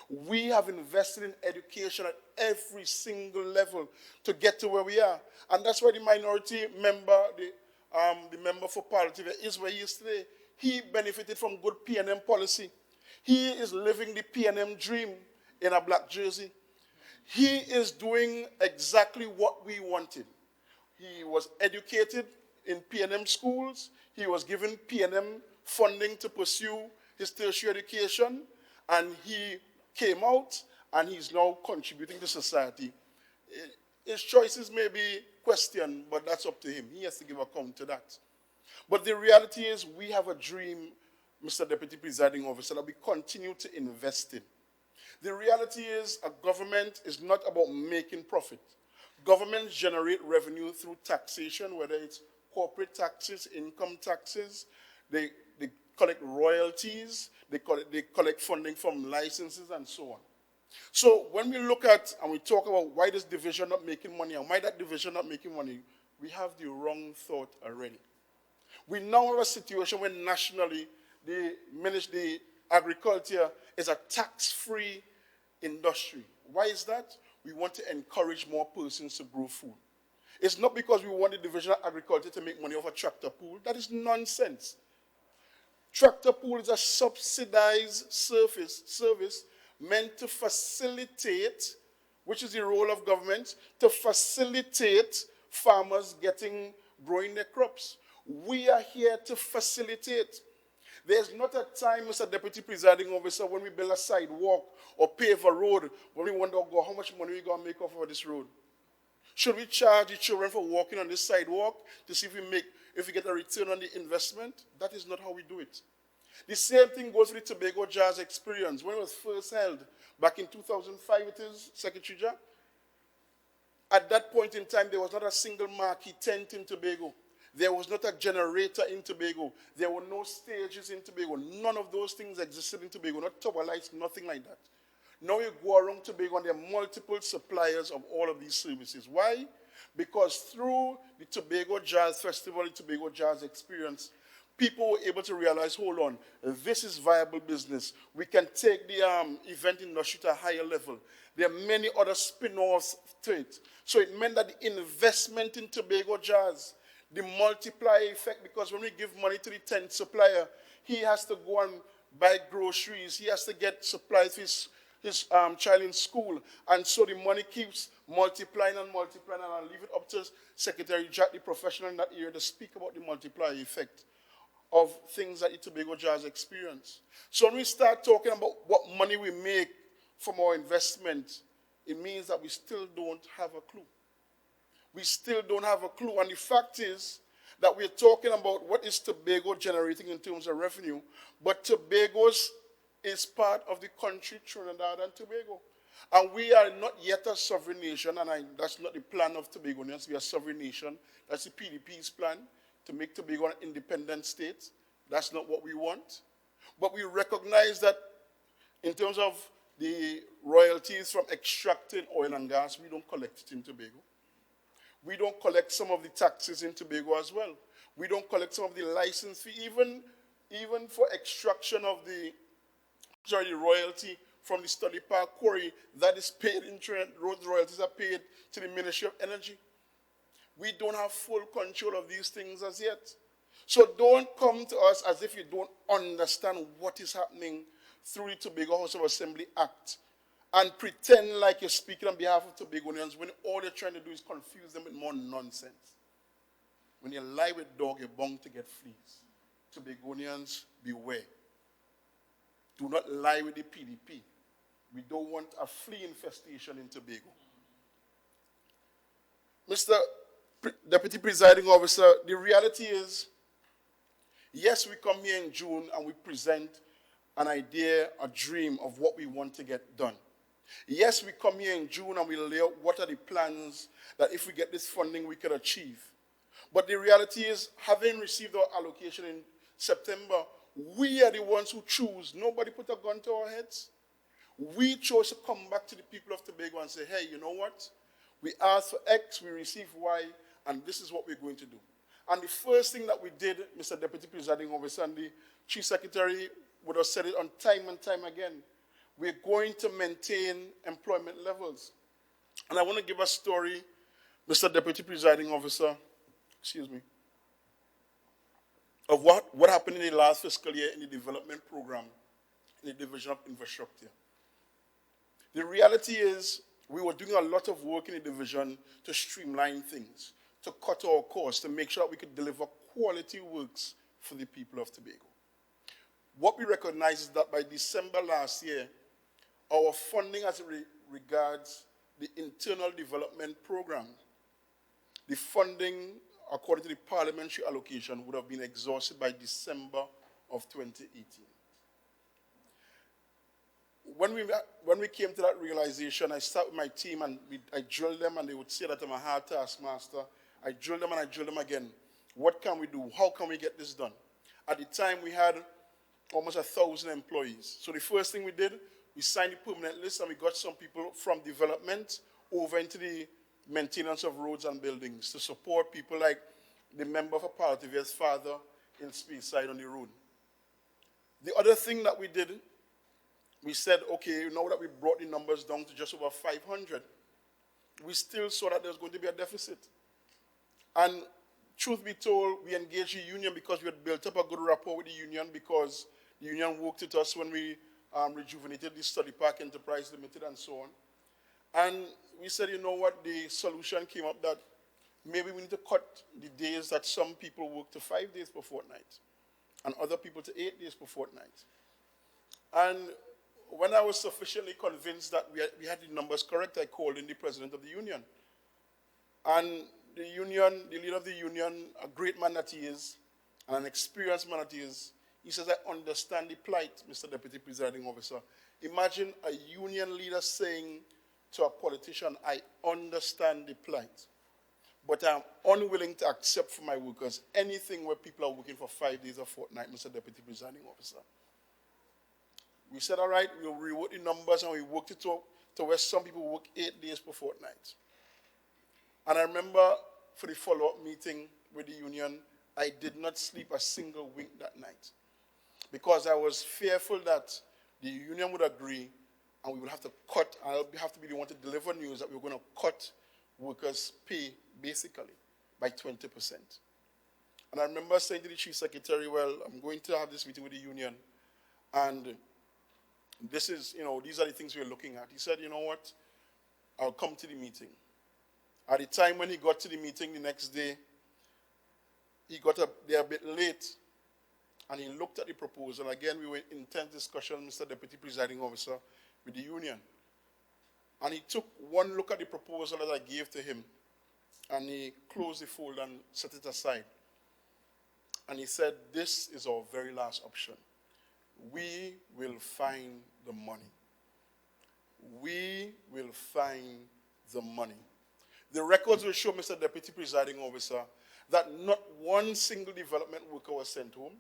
We have invested in education at every single level to get to where we are. And that's why the minority member, the member for Parliament is where he is today. He benefited from good PNM policy. He is living the PNM dream in a black jersey. He is doing exactly what we wanted. He was educated in PNM schools. He was given PNM funding to pursue his tertiary education, and he came out, and he's now contributing to society. His choices may be questioned, but that's up to him. He has to give account to that. But the reality is we have a dream, Mr. Deputy Presiding Officer, that we continue to invest in. The reality is a government is not about making profit. Governments generate revenue through taxation, whether it's corporate taxes, income taxes. They collect royalties. They collect funding from licenses and so on. So when we look at and we talk about why this division not making money and why that division not making money, we have the wrong thought already. We now have a situation where nationally the agriculture is a tax-free industry. Why is that? We want to encourage more persons to grow food. It's not because we want the division of agriculture to make money off a tractor pool. That is nonsense. Tractor pool is a subsidized service meant to facilitate, which is the role of government, to facilitate farmers growing their crops. We are here to facilitate. There's not a time, Mr. Deputy Presiding Officer, when we build a sidewalk or pave a road, when we wonder, oh, how much money are we going to make off of this road? Should we charge the children for walking on this sidewalk to see if we get a return on the investment? That is not how we do it. The same thing goes for the Tobago Jazz Experience. When it was first held, back in 2005 it is, Secretary Jack, at that point in time, there was not a single marquee tent in Tobago. There was not a generator in Tobago. There were no stages in Tobago. None of those things existed in Tobago, not tower lights, nothing like that. Now you go around Tobago and there are multiple suppliers of all of these services. Why? Because through the Tobago Jazz Festival, the Tobago Jazz Experience, people were able to realize, hold on, this is viable business. We can take the event industry to a higher level. There are many other spin-offs to it. So it meant that the investment in Tobago Jazz, the multiplier effect, because when we give money to the tent supplier, he has to go and buy groceries. He has to get supplies for his child in school. And so the money keeps multiplying and multiplying. And I'll leave it up to Secretary Jack, the professional in that area, to speak about the multiplier effect of things that the Tobago Jazz Experience. So when we start talking about what money we make from our investment, it means that we still don't have a clue. We still don't have a clue. And the fact is that we're talking about what is Tobago generating in terms of revenue, but Tobago's is part of the country, Trinidad and Tobago. And we are not yet a sovereign nation, and that's not the plan of Tobagonians. We are a sovereign nation. That's the PDP's plan, to make Tobago an independent state. That's not what we want. But we recognize that in terms of the royalties from extracting oil and gas, we don't collect it in Tobago. We don't collect some of the taxes in Tobago as well. We don't collect some of the license fee, even for extraction of the royalty from the Study Park quarry that is paid in Trinidad. Those royalties are paid to the Ministry of Energy. We don't have full control of these things as yet. So don't come to us as if you don't understand what is happening through the Tobago House of Assembly Act and pretend like you're speaking on behalf of Tobagonians when all you're trying to do is confuse them with more nonsense. When you lie with dog, you're bound to get fleas. Tobagonians, beware. Do not lie with the PDP. We don't want a flea infestation in Tobago. Mr. Deputy Presiding Officer, the reality is, yes, we come here in June and we present an idea, a dream of what we want to get done. Yes, we come here in June and we lay out what are the plans that if we get this funding we can achieve. But the reality is, having received our allocation in September, we are the ones who choose. Nobody put a gun to our heads. We chose to come back to the people of Tobago and say, hey, you know what? We asked for X, we received Y, and this is what we're going to do. And the first thing that we did, Mr. Deputy Presiding Officer, and the Chief Secretary would have said it on time and time again, we're going to maintain employment levels. And I want to give a story, Mr. Deputy Presiding Officer, excuse me, of what happened in the last fiscal year in the development program in the Division of Infrastructure. The reality is, we were doing a lot of work in the division to streamline things, to cut our costs, to make sure that we could deliver quality works for the people of Tobago. What we recognize is that by December last year, our funding as it regards the internal development program, the funding according to the parliamentary allocation would have been exhausted by December of 2018. When we came to that realization, I sat with my team and I drilled them, and they would say that I'm a hard taskmaster. I drilled them and I drilled them again. What can we do? How can we get this done? At the time, we had almost 1,000 employees. So the first thing we did, we signed the permanent list and we got some people from development over into the maintenance of roads and buildings to support people like the member for Palativia's father in Speyside on the road. The other thing that we did, we said, okay, now that we brought the numbers down to just over 500, we still saw that there was going to be a deficit. And truth be told, we engaged the union because we had built up a good rapport with the union, because the union worked with us when we rejuvenated the Study Park Enterprise Limited and so on. And we said, you know what, the solution came up that maybe we need to cut the days that some people work to 5 days per fortnight and other people to 8 days per fortnight. And when I was sufficiently convinced that we had the numbers correct, I called in the president of the union. And the leader of the union, a great man that he is, and an experienced man that he is, he says, I understand the plight, Mr. Deputy Presiding Officer. Imagine a union leader saying to a politician, I understand the plight, but I'm unwilling to accept for my workers anything where people are working for 5 days a fortnight, Mr. Deputy Presiding Officer. We said, all right, we'll rework the numbers, and we worked it to where some people work 8 days per fortnight. And I remember for the follow-up meeting with the union, I did not sleep a single wink that night, because I was fearful that the union would agree and we would have to cut, and I'll have to be the one to deliver news that we were going to cut workers' pay basically by 20%. And I remember saying to the Chief Secretary, well, I'm going to have this meeting with the union, and this is, these are the things we're looking at. He said, you know what, I'll come to the meeting. At the time when he got to the meeting the next day, he got up there a bit late, and he looked at the proposal. Again, we were in intense discussion, Mr. Deputy Presiding Officer, with the union. And he took one look at the proposal that I gave to him, and he closed the folder and set it aside. And he said, this is our very last option. We will find the money. We will find the money. The records will show, Mr. Deputy Presiding Officer, that not one single development worker was sent home,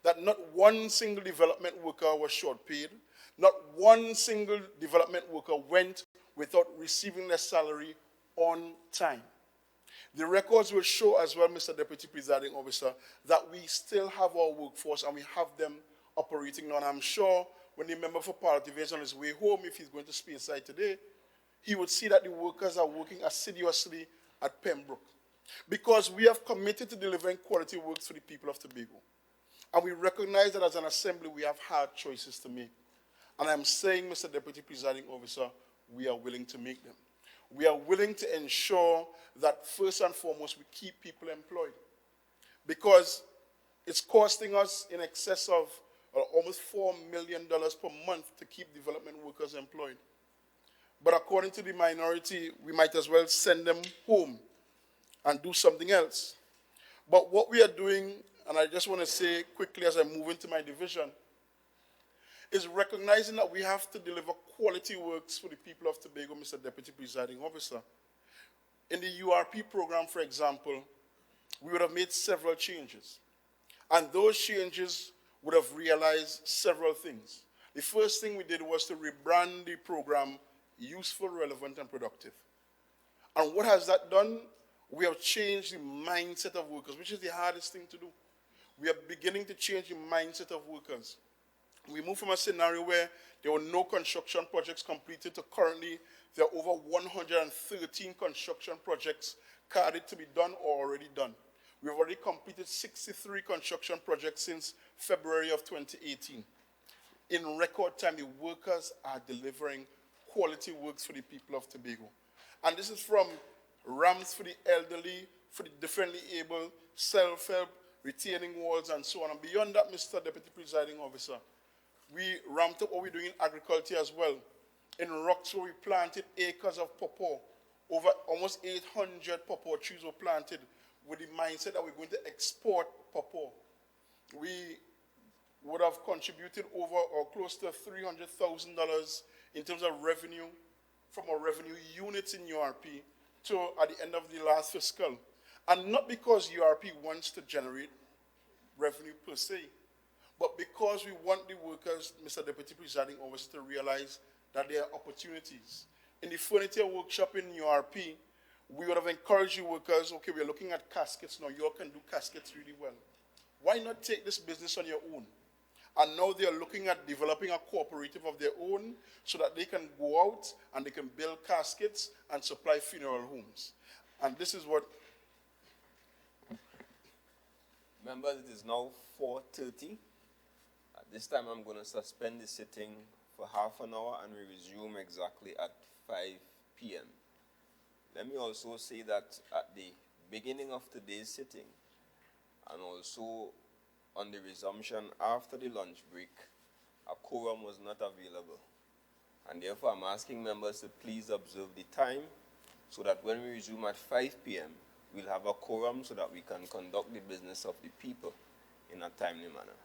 that not one single development worker was short paid, not one single development worker went without receiving their salary on time. The records will show as well, Mr. Deputy Presiding Officer, that we still have our workforce and we have them operating now. And I'm sure when the member for Palativier is on his way home, if he's going to Speyside today, he would see that the workers are working assiduously at Pembroke, because we have committed to delivering quality works for the people of Tobago. And we recognize that as an assembly, we have hard choices to make. And I'm saying, Mr. Deputy Presiding Officer, we are willing to make them. We are willing to ensure that first and foremost, we keep people employed. because it's costing us in excess of almost $4 million per month to keep development workers employed. But according to the minority, we might as well send them home and do something else. But what we are doing, and I just want to say quickly as I move into my division, is recognizing that we have to deliver quality works for the people of Tobago, Mr. Deputy Presiding Officer. In the URP program, for example, we would have made several changes. And those changes would have realized several things. The first thing we did was to rebrand the program useful, relevant, and productive. And what has that done? We have changed the mindset of workers, which is the hardest thing to do. We are beginning to change the mindset of workers. We moved from a scenario where there were no construction projects completed to currently there are over 113 construction projects carded to be done or already done. We've already completed 63 construction projects since February of 2018. In record time, the workers are delivering quality works for the people of Tobago. And this is from ramps for the elderly, for the differently able, self-help, retaining walls, and so on. And beyond that, Mr. Deputy Presiding Officer, we ramped up what we're doing in agriculture as well. In Roxbury, we planted acres of pawpaw. Over almost 800 pawpaw trees were planted with the mindset that we're going to export pawpaw. We would have contributed over or close to $300,000 in terms of revenue from our revenue units in URP to at the end of the last fiscal. And not because URP wants to generate revenue per se, but because we want the workers, Mr. Deputy Presiding Officer, to realize that there are opportunities. In the furniture workshop in URP, we would have encouraged the workers, okay, we're looking at caskets now, you all can do caskets really well. Why not take this business on your own? And now they are looking at developing a cooperative of their own so that they can go out and they can build caskets and supply funeral homes. And this is what... Members, it is now 4:30. At this time, I'm going to suspend the sitting for half an hour and we resume exactly at 5 p.m. Let me also say that at the beginning of today's sitting and also on the resumption after the lunch break, a quorum was not available. And therefore, I'm asking members to please observe the time so that when we resume at 5 p.m., we'll have a quorum so that we can conduct the business of the people in a timely manner.